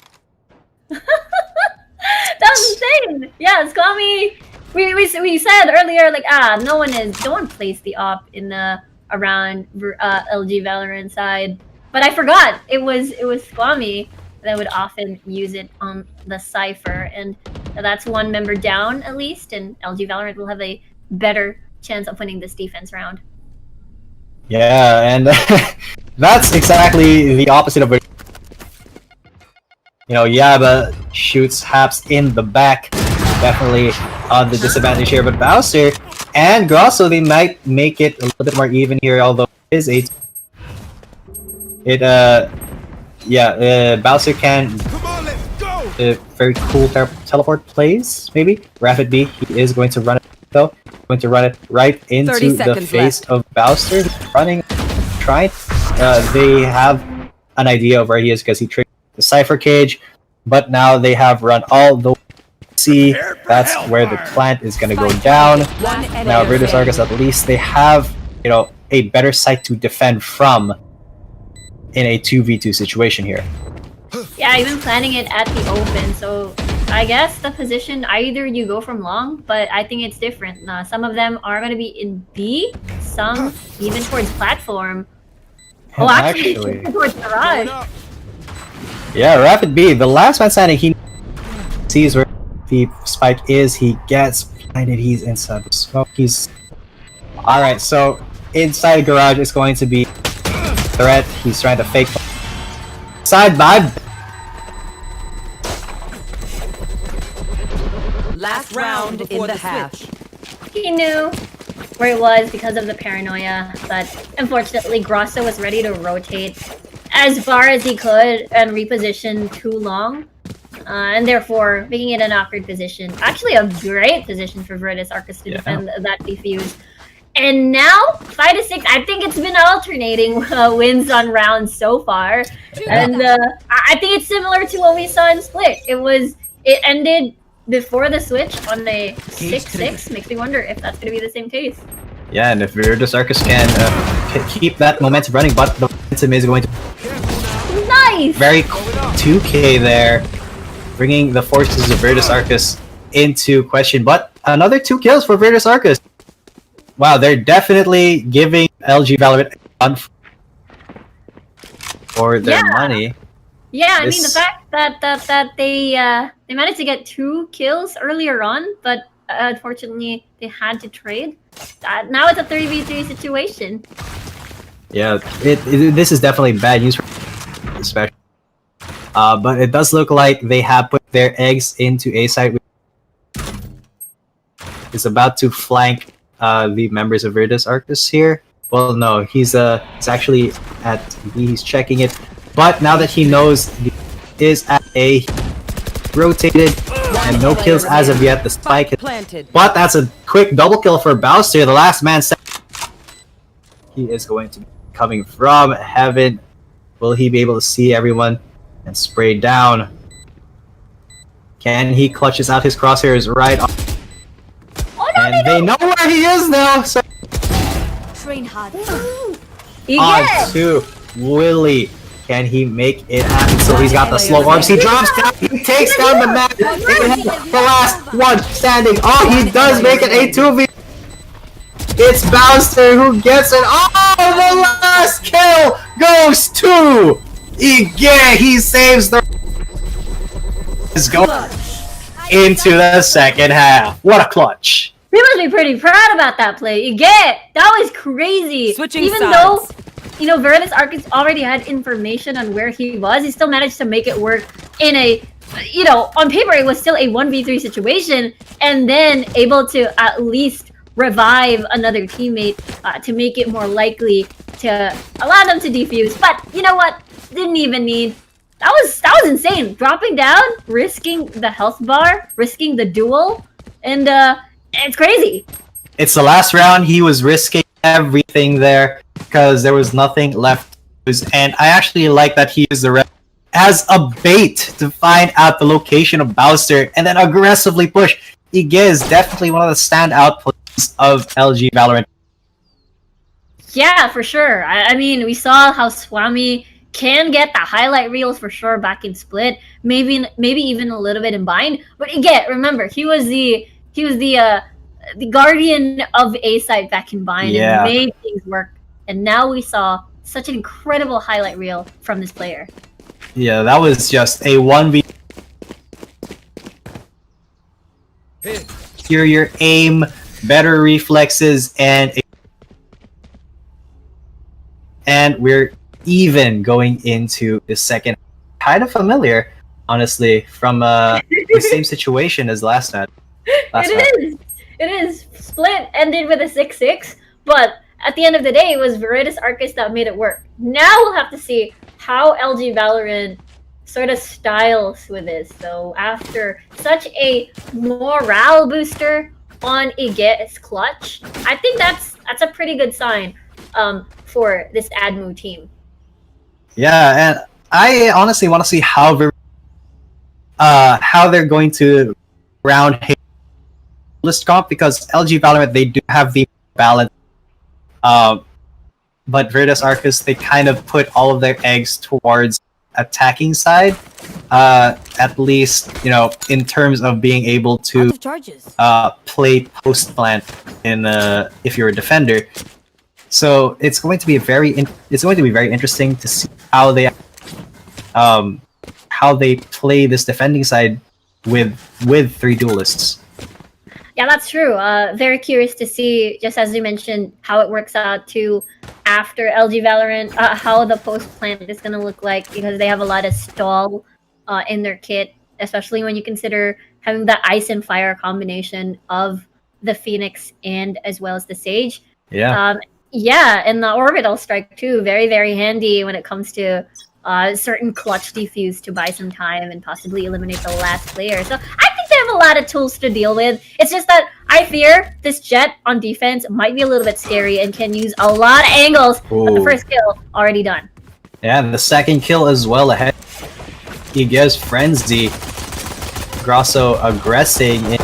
That's insane! Yeah, Squammy, we said earlier, like, no one plays the op in the around LG Valorant side. But I forgot it was Squammy that would often use it on the Cypher, and that's one member down at least, and LG Valorant will have a better chance of winning this defense round. Yeah, and that's exactly the opposite of it. You know, Yaba shoots Haps in the back, definitely on the disadvantage here, but Bowser and Grosso, they might make it a little bit more even here, although it is Bowser can Come on, let's go! very cool teleport plays, maybe. Rapid B, he is going to run it though. Going to run it right into 30 the seconds face left. of Bowser. Trying. They have an idea of where he is because he triggered the Cypher cage, but now they have run all the way to C. That's where the plant is going to go down. Now Virtus Argus, at least they have, you know, a better site to defend from in a 2v2 situation here. Yeah, even planning it at the open, so I guess the position, either you go from long, but I think it's different. Some of them are going to be in B, some even towards platform. And Oh, actually towards garage. Yeah, Rapid B, the last man standing, he sees where the spike is, he gets blinded, he's inside the smoke, he's... Alright, so inside garage is going to be threat, he's trying to fake side by. Last round in the half. He knew where it was because of the paranoia, but unfortunately Grosso was ready to rotate as far as he could and reposition too long, and therefore making it an awkward position. Actually a great position for Virtus Argus to defend that defuse. And now 5-6, I think it's been alternating wins on rounds so far, and I think it's similar to what we saw in Split. It ended before the switch on a 6-6. Makes me wonder if that's going to be the same case. Yeah, and if Virtus Argus can keep that momentum running, but the momentum is going to... Nice! Very 2k there, bringing the forces of Virtus Argus into question, but another 2 kills for Virtus Argus. Wow, they're definitely giving LG Valorant a run for their money. Yeah, I mean the fact that they managed to get 2 kills earlier on, but unfortunately they had to trade. Now it's a 3v3 situation. Yeah, this is definitely bad news for especially. But it does look like they have put their eggs into A side. Is about to flank the members of Virtus Argus here. Well, no, he's actually at B. He's checking it, but now that he knows he is at A, rotated and no kills as of yet. The spike is planted, but that's a quick double kill for Bowser. The last man. He is going to be coming from heaven. Will he be able to see everyone and spray down? Can he clutches out his crosshairs right on? And they know where he is now, so... Train hard. On to Willie. Can he make it happen? So he's got the slow arms. He drops down. He takes down the man. The last one standing. Oh, he does make it a 2v. It's Bowser who gets it. Oh, the last kill goes to Ige. He saves the... Is going into the second half. What a clutch. We must be pretty proud about that play. That was crazy. Switching Even sides. though Veritas Arcus already had information on where he was. He still managed to make it work in a, on paper it was still a 1v3 situation, and then able to at least revive another teammate to make it more likely to allow them to defuse. But you know what? Didn't even need. That was insane. Dropping down, risking the health bar, risking the duel, and it's crazy. It's the last round. He was risking everything there because there was nothing left to lose. And I actually like that he used the red as a bait to find out the location of Bowser and then aggressively push. Ige is definitely one of the standout players of LG Valorant. Yeah, for sure. I mean, we saw how Swami can get the highlight reels for sure back in Split, maybe even a little bit in Bind. But again, remember, he was the guardian of A side back in Bind and made things work. And now we saw such an incredible highlight reel from this player. Yeah, that was just a 1v. Superior aim, better reflexes, and we're even going into the second. Kind of familiar, honestly, from the same situation as last night. It is. Split ended with a 6-6, but at the end of the day, it was Veritas Arcus that made it work. Now we'll have to see how LG Valorant sort of styles with this. So after such a morale booster on Ige's clutch, I think that's a pretty good sign for this Admu team. Yeah, and I honestly want to see how they're going to round list comp, because LG Valorant, they do have the balance. But Veritas Arcus, they kind of put all of their eggs towards attacking side, at least in terms of being able to play post plant in if you're a defender. So it's going to be very interesting to see how they play this defending side with 3 duelists. Yeah, that's true. Very curious to see, just as you mentioned, how it works out too after LG Valorant, how the post plant is going to look like, because they have a lot of stall in their kit, especially when you consider having the ice and fire combination of the Phoenix and as well as the Sage. Yeah. And the orbital strike too, very, very handy when it comes to certain clutch defuse to buy some time and possibly eliminate the last player. So I think they have a lot of tools to deal with. It's just that I fear this Jet on defense might be a little bit scary and can use a lot of angles. Ooh. But the first kill already done. Yeah, and the second kill as well ahead. He gives Frenzy. Grosso aggressing in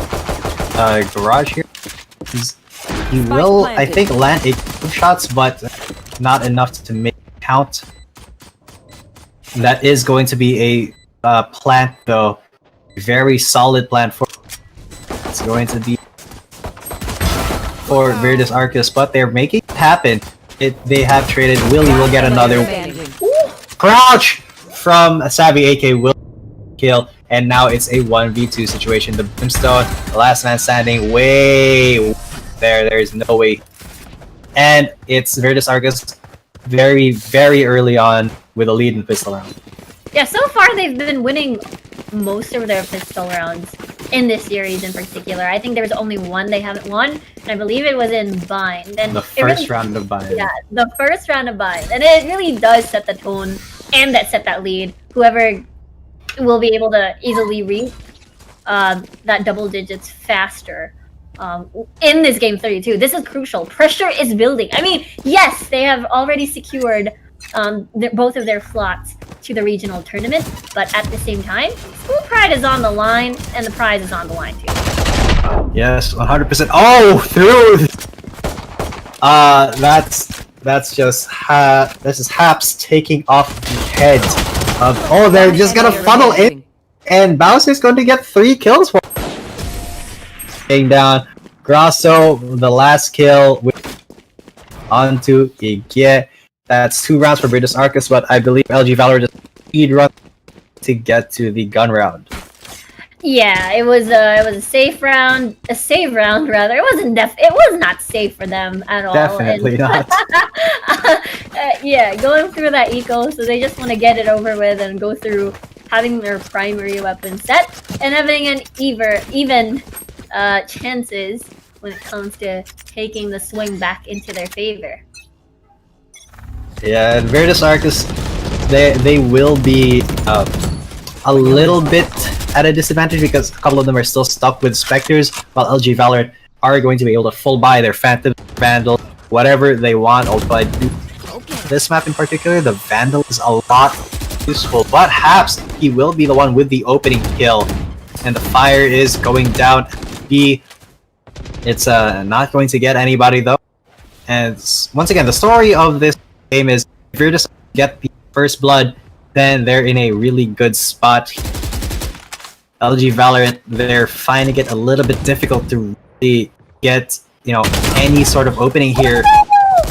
garage here. He will, I think, land 8 shots, but not enough to make count. That is going to be a plant, though. Very solid plant for. It's going to be for Veritas Arcus, but they're making it happen. They have traded. Willie will get another crouch from Savvy AK. Will kill, and now it's a 1v2 situation. The Brimstone, the last man standing, way there. There is no way, and it's Veritas Arcus very, very early on with a lead in pistol round. Yeah, so far they've been winning most of their pistol rounds in this series in particular. I think there's only one they haven't won, and I believe it was in Bind. And the first round of Bind. Yeah, the first round of Bind. And it really does set the tone and set that lead. Whoever will be able to easily reach that double digits faster in this game 32. This is crucial. Pressure is building. I mean, yes, they have already secured both of their slots to the regional tournament, but at the same time, school pride is on the line, and the prize is on the line too. Yes, 100%. Oh, through. That's just this is Haps taking off the head of. Oh, they're just gonna funnel in, and Bowser's going to get 3 kills for. Getting down, Grosso, the last kill with onto Ige. That's 2 rounds for Veritas Arcus, but I believe LG Valorant just speed run to get to the gun round. Yeah, it was a save round rather. It was not safe for them at all. Definitely not. Yeah, going through that eco, so they just want to get it over with and go through having their primary weapon set and having an even chances when it comes to taking the swing back into their favor. Yeah, and Virtus Arcus, they will be a little bit at a disadvantage because a couple of them are still stuck with Spectres, while LG Valorant are going to be able to full buy their Phantom, Vandal, whatever they want. Although I do this map in particular, the Vandal is a lot useful, but Haps, he will be the one with the opening kill, and the fire is going down B. It's not going to get anybody though, and once again, the story of this game is if you're just get the first blood, then they're in a really good spot. LG Valorant, they're finding it a little bit difficult to really get, you know, any sort of opening here,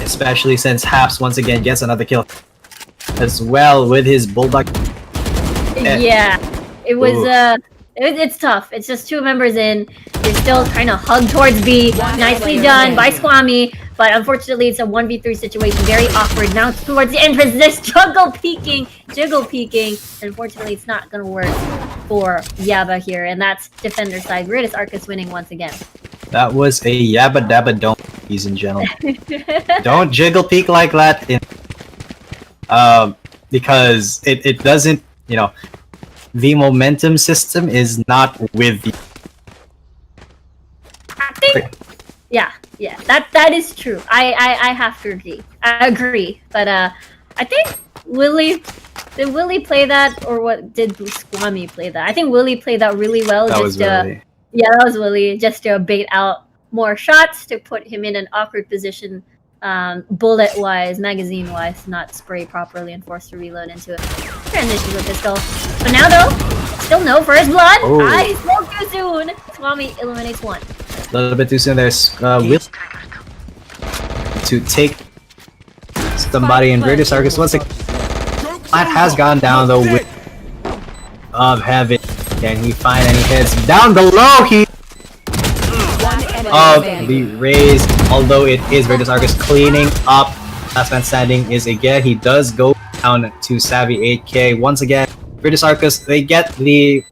especially since Haps once again gets another kill as well with his Bulldog. Yeah, it was it's tough. It's just two members in. You're still trying to hug towards B. Nicely done by Squammy, but unfortunately it's a 1v3 situation. Very awkward. Now towards the entrance, this jiggle peeking. Unfortunately, it's not gonna work for Yaba here, and that's defender side. Virtus Arcus winning once again. That was a Yabba Dabba Don't, ladies and gentlemen. Don't jiggle peek like that, because it doesn't, you know, the momentum system is not with the. I think, yeah, that is true. I have to agree. I agree, but I think did Willie play that, or what did Squammy play that? I think Willie played that really well. That was Willie. Yeah, that was Willie, just to bait out more shots to put him in an awkward position, bullet-wise, magazine-wise, not spray properly and forced to reload into it. Transition with pistol. But now though, still no first blood. Oh. I spoke too soon. Squammy eliminates one. A little bit too soon. There's Will to take somebody in Virtus Arcus. Once again, that has gone down though with of Heaven. Can he find any hits? Down below he of the raise, although it is Virtus Arcus cleaning up. Last man standing is again. He does go down to Savvy 8K. Once again, Virtus Arcus, they get the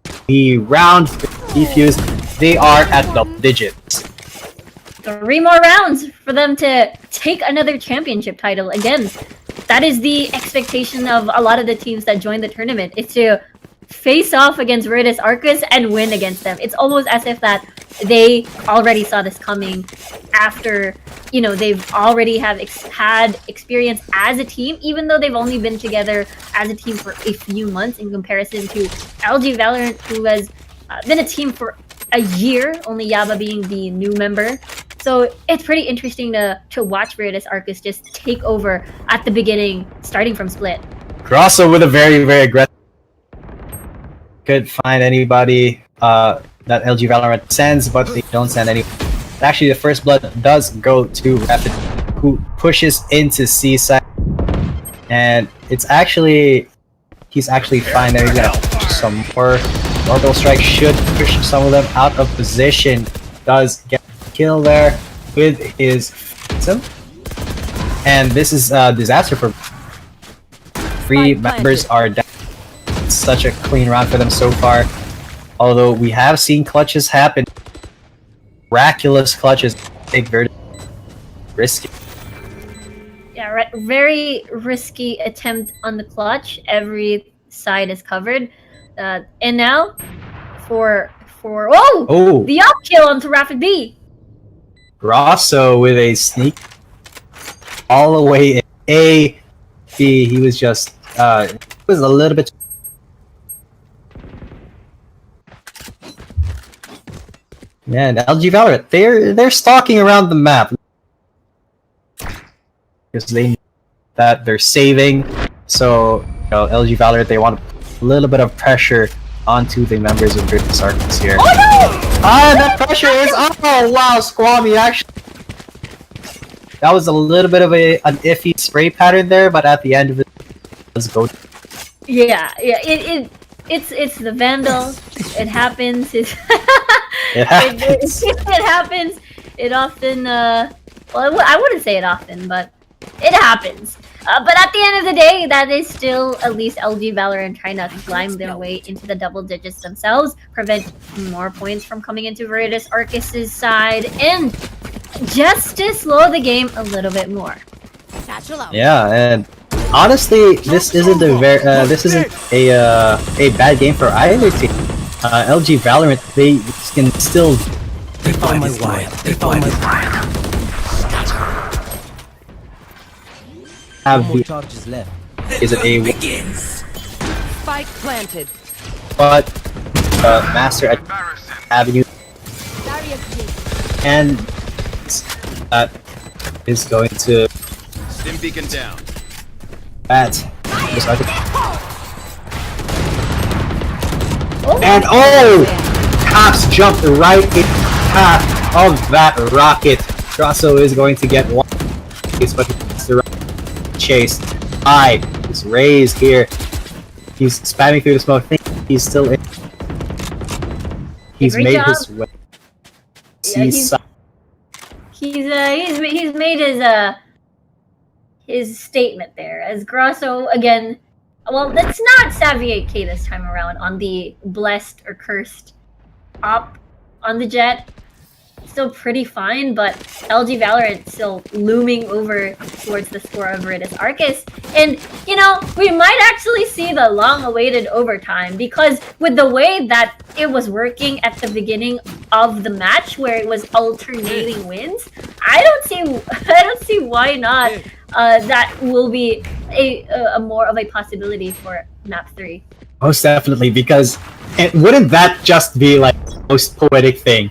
round defuse. They are at double digits. 3 more rounds for them to take another championship title. Again, that is the expectation of a lot of the teams that join the tournament. It's to face off against Virtus Arcus and win against them. It's almost as if that they already saw this coming after, you know, they've already had experience as a team, even though they've only been together as a team for a few months in comparison to LG Valorant, who has been a team for a year, only Yaba being the new member. So it's pretty interesting to watch Virtus Arcus just take over at the beginning, starting from split. Grosso with a very, very aggressive. Could find anybody that LG Valorant sends, but they don't send any. Actually, the first blood does go to Rapid, who pushes into C side, and it's actually he's actually fine there. He's gonna push some more. Orbital strike should push some of them out of position. Does get a kill there with his Phantom, and this is a disaster for 3 members are down. Such a clean round for them so far. Although we have seen clutches happen. Miraculous clutches. Take very risky. Yeah, very risky attempt on the clutch. Every side is covered. And now for the up kill onto Rapid B. Grosso with a sneak all the way in A. B. He was just was a little bit. Man, LG Valorant, they're stalking around the map because they know that they're saving. So, you know, LG Valorant, they want a little bit of pressure onto the members of Virtus Arcus here. Oh no! Ah, that pressure is oh wow, Squammy actually. That was a little bit of an iffy spray pattern there, but at the end of it, let's go. Yeah, it's the Vandal. It happens. It happens. It happens. It often. Well, I wouldn't say it often, but it happens. But at the end of the day, that is still at least LG Valorant trying to climb their way into the double digits themselves, prevent more points from coming into Veritas Arcus's side, and just to slow the game a little bit more. Yeah, and honestly, this isn't a bad game for either team. LG Valorant, they can still. They found my wire. They found my wire. Have More the charges left. is it a Begins. Spike planted. but Master at Avenue and that is going to Stim beacon down. bat. And oh! Caps jumped right in half of that rocket. Grosso is going to get one piece, but he's the chase. He's raised here. He's spamming through the smoke. I think he's still in. He's Great made job. his way. Yeah, he's made his statement there as Grosso again. Well, that's not Savvy 8K this time around on the blessed or cursed op on the jet. Still pretty fine, but LG Valorant still looming over towards the score of Veritas Arcus. And, you know, we might actually see the long-awaited overtime, because with the way that it was working at the beginning of the match, where it was alternating wins, I don't see why not that will be a more of a possibility for map 3. Most definitely, because wouldn't that just be like the most poetic thing?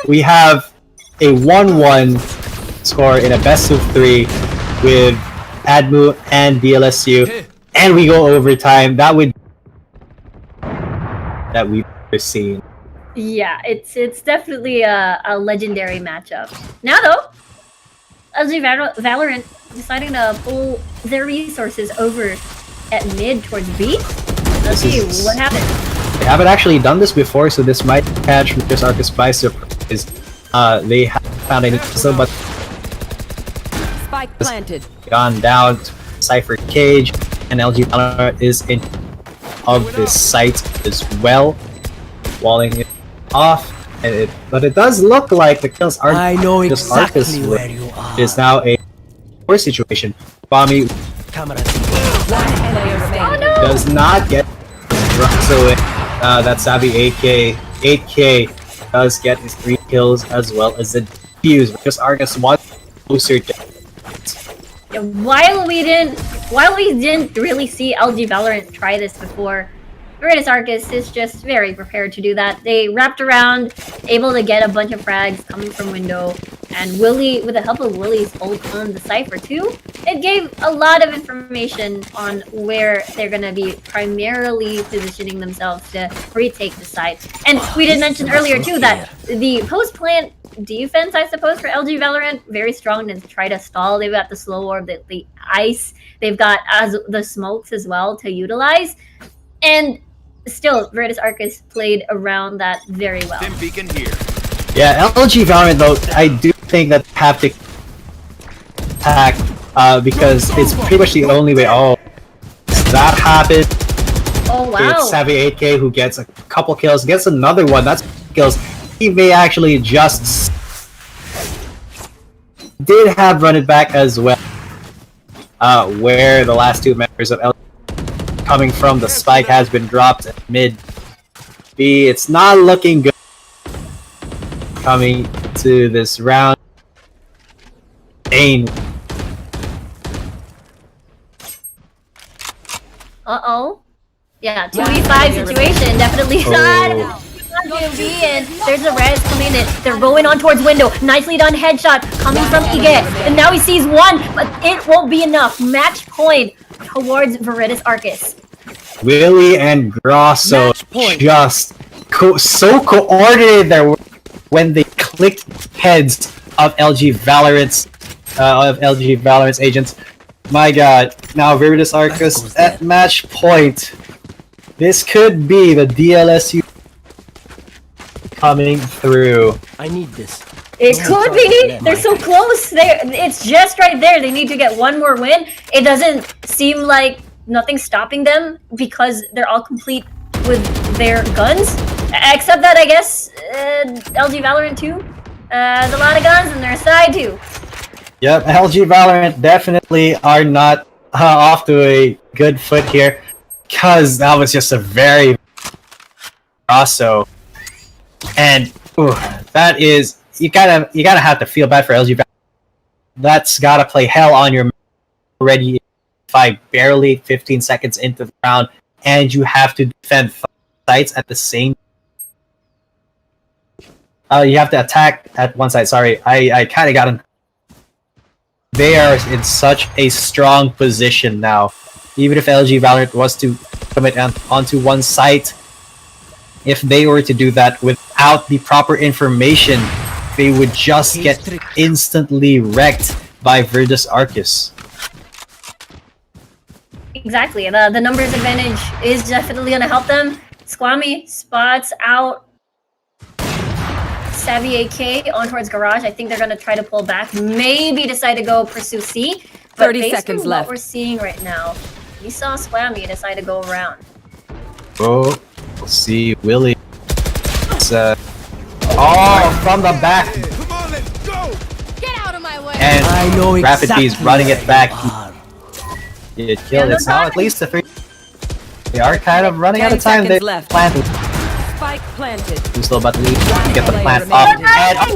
We have a 1-1 score in a best of 3 with Admu and DLSU, and we go overtime. That we've never seen. Yeah, it's definitely a legendary matchup. Now though, LG Valorant deciding to pull their resources over at mid towards B. Let's see what happens. They haven't actually done this before, so this might catch Veritas Arcus by surprise. They haven't found any missile, but Spike planted. gone down to Cypher Cage, and LG Valorant is in of this site as well, walling it off. But it does look like the kills are I know just Arcus exactly where you are. is now a poor situation. Bommy Camera. does not get so that Savvy 8K does get his 3 kills as well as the defuse, because Arcus wants closer to Yeah, while we didn't really see LG Valorant try this before, Veritas Arcus is just very prepared to do that. They wrapped around, able to get a bunch of frags coming from window, and Willie, with the help of Willie's ult on the Cypher too, it gave a lot of information on where they're going to be primarily positioning themselves to retake the site. And we did mention earlier too that the post-plant defense, I suppose, for LG Valorant, very strong to try to stall. They've got the slow orb, the ice, they've got the smokes as well to utilize. And still, Veritas Arcus played around that very well. Stim beacon here. Yeah, LG Valorant though, I do think that they have to attack because it's pretty much the only way. Oh, that happened. Oh wow! It's Savvy 8K who gets a couple kills, gets another one. That's kills. He may actually just did have run it back as well. Where the last 2 members of LG coming from, the spike has been dropped at mid B. It's not looking good coming to this round. Dane. Uh-oh. Yeah, 2v5 situation, definitely not GMV, and there's a res coming in. They're going on towards window. Nicely done headshot coming from Ige. And now he sees one, but it won't be enough. Match point towards Veritas Arcus. Willie and Grosso just so coordinated their work when they clicked heads of LG Valorant's agents. My god, now Veritas Arcus at match point. This could be the DLSU coming through. I need this. It could be. They're so close. It's just right there. They need to get one more win. It doesn't seem like nothing's stopping them because they're all complete with their guns. Except that I guess LG Valorant 2 has a lot of guns on their side too. Yep, LG Valorant definitely are not off to a good foot here, because that was just a very also, and that is you gotta have to feel bad for LG Valorant. That's gotta play hell on your already 15 seconds into the round, and you have to defend sites at the same. You have to attack at one side. Sorry, I kind of got him. They are in such a strong position now. Even if LG Valorant was to commit onto one site, if they were to do that without the proper information, they would just get instantly wrecked by Virtus Arcus. Exactly. The numbers advantage is definitely going to help them. Squammy spots out Savvy AK on towards Garage. I think they're going to try to pull back. Maybe decide to go pursue C. But 30 seconds left. What we're seeing right now, we saw Squammy decide to go around. Oh, we'll see Willie. From the back. Come on, let's go! Get out of my way! And I know Rapid exactly B's running it back. where you are. It killed it. Now at least the three. They are kind of running out of 10 time. They seconds left. planted. Spike planted. Too slow about to leave. Get the player plant remaining. up. And a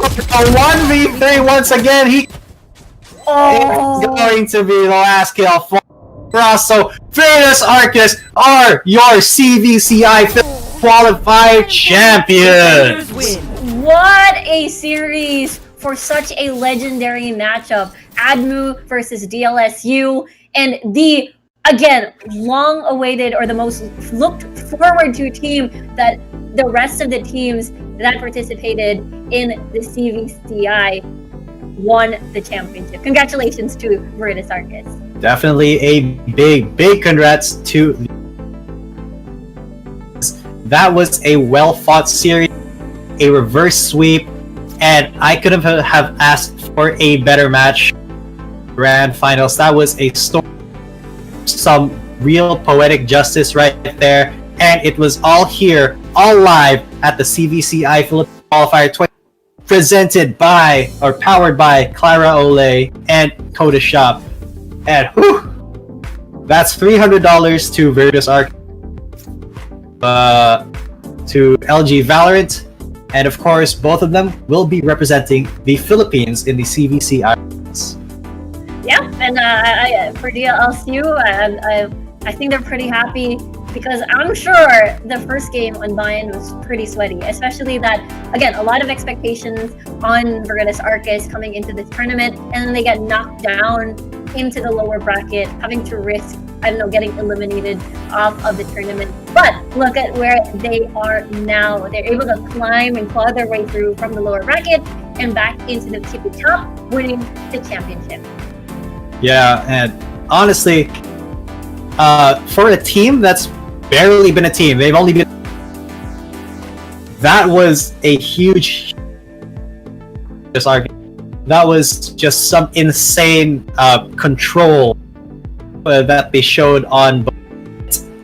1v3 once again. It's going to be the last kill for Rosso. Virtus Arcus are your CVCI Qualifier champions. Win. What a series for such a legendary matchup. Admu versus DLSU, and the, again, long-awaited or the most looked forward to team that the rest of the teams that participated in the CVCI won the championship. Congratulations to Virtus Arcus. Definitely a big congrats to. That was a well-fought series, a reverse sweep, and I couldn't have asked for a better match. Grand finals. That was a story, some real poetic justice right there, and it was all here, all live at the CVCI Philippine Qualifier 20, presented by or powered by Clara Ole and Codashop. And that's $300 to Virtus Arc, to LG Valorant, and of course, both of them will be representing the Philippines in the CVCI. Yeah, and for DLSU, I think they're pretty happy because I'm sure the first game on Bind was pretty sweaty, especially that, again, a lot of expectations on Virtus Arcus coming into this tournament, and then they get knocked down into the lower bracket, having to risk, I don't know, getting eliminated off of the tournament. But look at where they are now. They're able to climb and claw their way through from the lower bracket and back into the tippy top, winning the championship. Yeah, and honestly, for a team that's barely been a team, they've only been. That was a huge. That was just some insane control that they showed on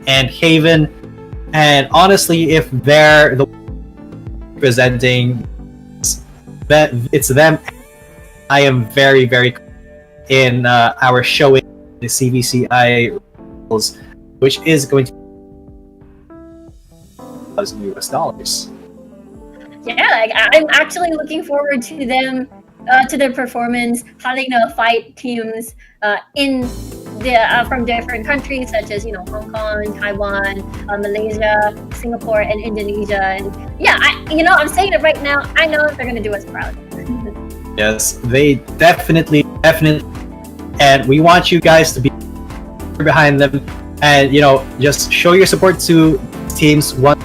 and Haven, and honestly, if they're the presenting that it's them, I am very in our showing the CVCI rules, which is going to be $1,000. Yeah, like, I'm actually looking forward to them, to their performance, having to fight teams in the from different countries such as Hong Kong, Taiwan, Malaysia, Singapore, and Indonesia. And yeah, I'm saying it right now. I know they're gonna do us proud. Yes, they definitely, and we want you guys to be behind them, and just show your support to teams. One,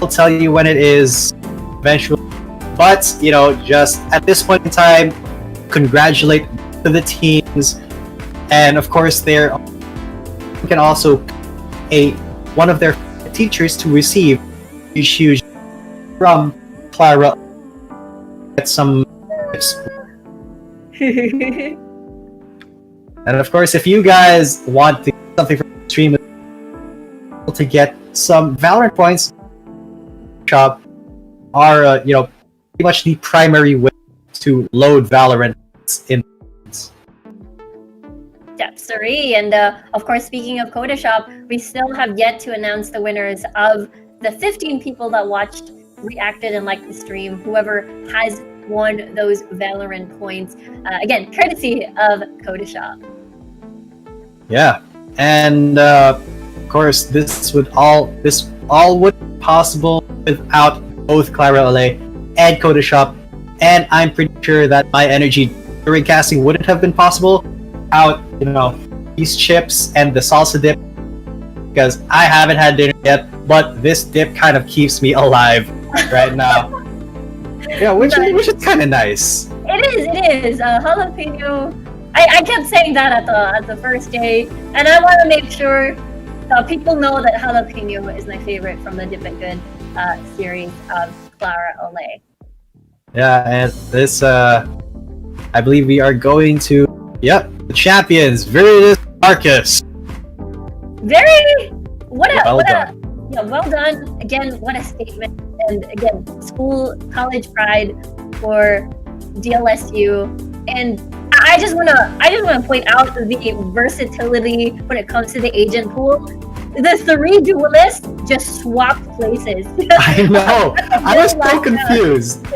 I'll tell you when it is eventually, but just at this point in time, congratulate the teams, and of course, there can also one of their teachers to receive a huge from Clara get some tips. And of course, if you guys want to get something from the stream to get some Valorant points, shop are pretty much the primary way to load Valorant in. Yes, sorry. And of course, speaking of Codashop, we still have yet to announce the winners of the 15 people that watched, reacted, and liked the stream. Whoever has won those Valorant points, again, courtesy of Codashop. Yeah, and of course, this all would be possible without both Clara Olay and Codashop, and I'm pretty sure that my energy during casting wouldn't have been possible without these chips and the salsa dip, because I haven't had dinner yet, but this dip kind of keeps me alive right now. Yeah, which is kind of nice. It is. Jalapeno. I kept saying that at the first day, and I want to make sure people know that jalapeno is my favorite from the Dip It Good series of Clara Olay. Yeah, and this I believe we are going to the champions, Viridius Marcus. Well done. Again, what a statement. And again, college pride for DLSU. And I just wanna point out the versatility when it comes to the agent pool. The three duelists just swapped places. I know. I was so confused.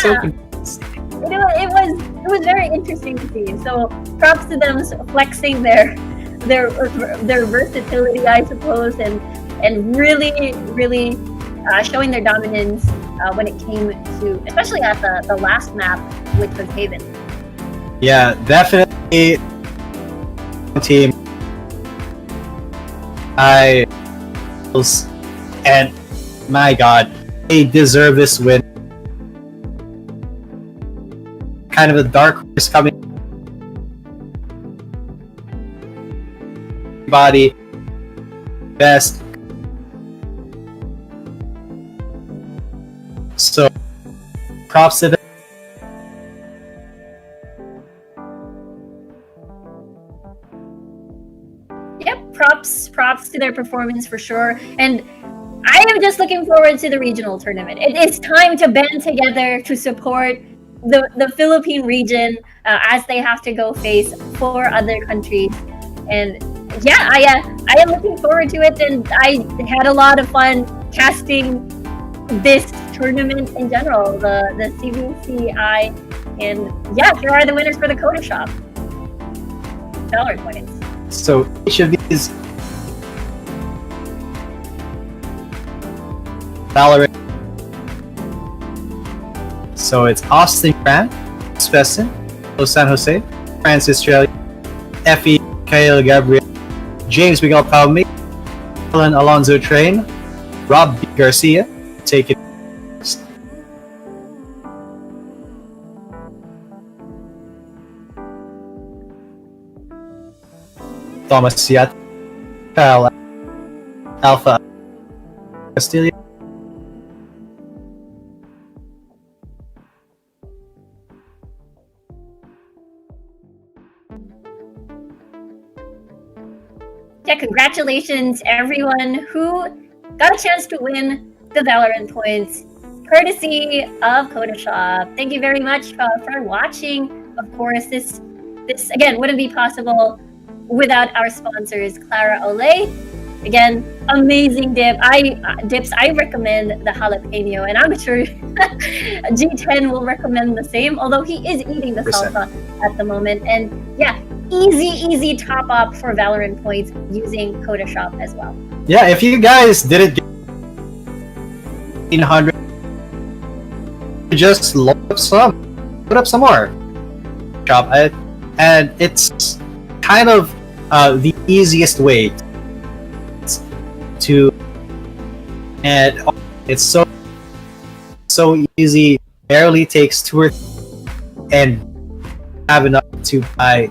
So confused. It was very interesting to see. So props to them flexing their versatility, I suppose, and really showing their dominance when it came to, especially at the last map, which was Haven. Yeah, definitely. Team. And my God, they deserve this win. Kind of a dark horse coming. Body best. So props to them. Yep, props to their performance for sure. And I am just looking forward to the regional tournament. It's time to band together to support the Philippine region as they have to go face 4 other countries. And yeah, I am looking forward to it, and I had a lot of fun casting this tournament in general, the CVCI, and yeah, here are the winners for the Codashop. Valorant Points. So each of these Valorant. So it's Austin Grant, Spessin, San Jose, Francis Australia, Effie, Kyle Gabriel, James Miguel Palme, Alan Alonzo Train, Rob B. Garcia, take it. Thomas Siat, Kyle Alpha Castillo, Yeah, congratulations everyone who got a chance to win the Valorant Points, courtesy of Codashop. Thank you very much for watching. Of course, this again wouldn't be possible without our sponsors, Clara Olay. Again, amazing dips. I recommend the jalapeno, and I'm sure G10 will recommend the same, although he is eating the salsa at the moment. And yeah, easy top up for Valorant Points using Codashop as well. Yeah, if you guys didn't get 100, just load up some. Put up some more. Shop it, and it's kind of the easiest way to, and it's so easy. Barely takes 2 or 3, and have enough to buy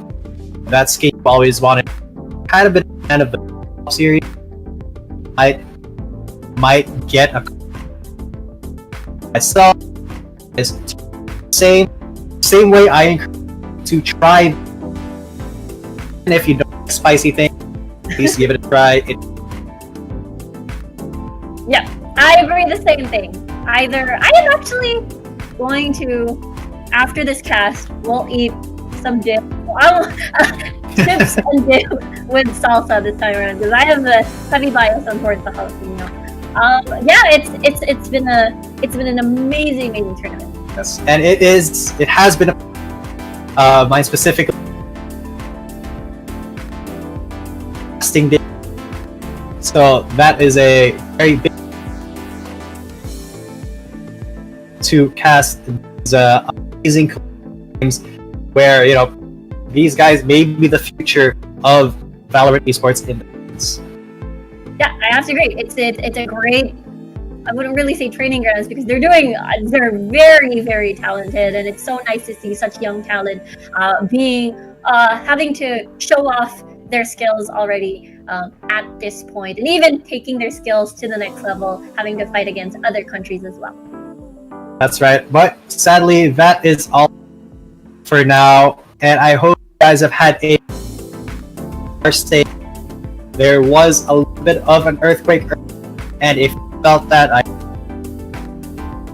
that skin you always wanted. Kind of been a fan of the series. I might get a myself. is same way I encourage you to try. And if you don't like spicy thing, please give it a try. Yeah, I agree the same thing. I am actually going to, after this cast, we'll eat some dip. Chips and dip with salsa this time around because I have a heavy bias towards the jalapeno. Yeah, it's been an amazing tournament. Yes, and it has been mine specifically casting day. So that is a very big to cast these amazing games where these guys may be the future of Valorant esports in the Philippines. Yeah, I have to agree. It's a great, I wouldn't really say training grounds because they're very, very talented, and it's so nice to see such young talent having to show off their skills already at this point, and even taking their skills to the next level, having to fight against other countries as well. That's right, but sadly that is all for now, and I hope you guys have had a stay. There was a little bit of an earthquake, and if you felt that,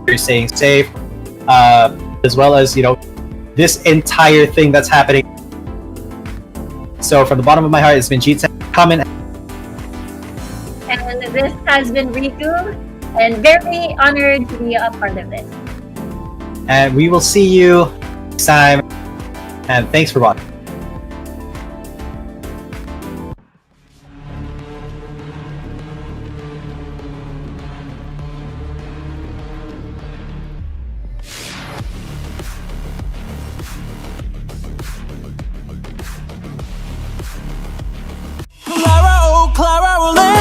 you're staying safe, as well as this entire thing that's happening. So from the bottom of my heart, it's been G10 coming. And this has been Riku, and very honored to be a part of this. And we will see you next time. And thanks for watching. Clara, oh Clara,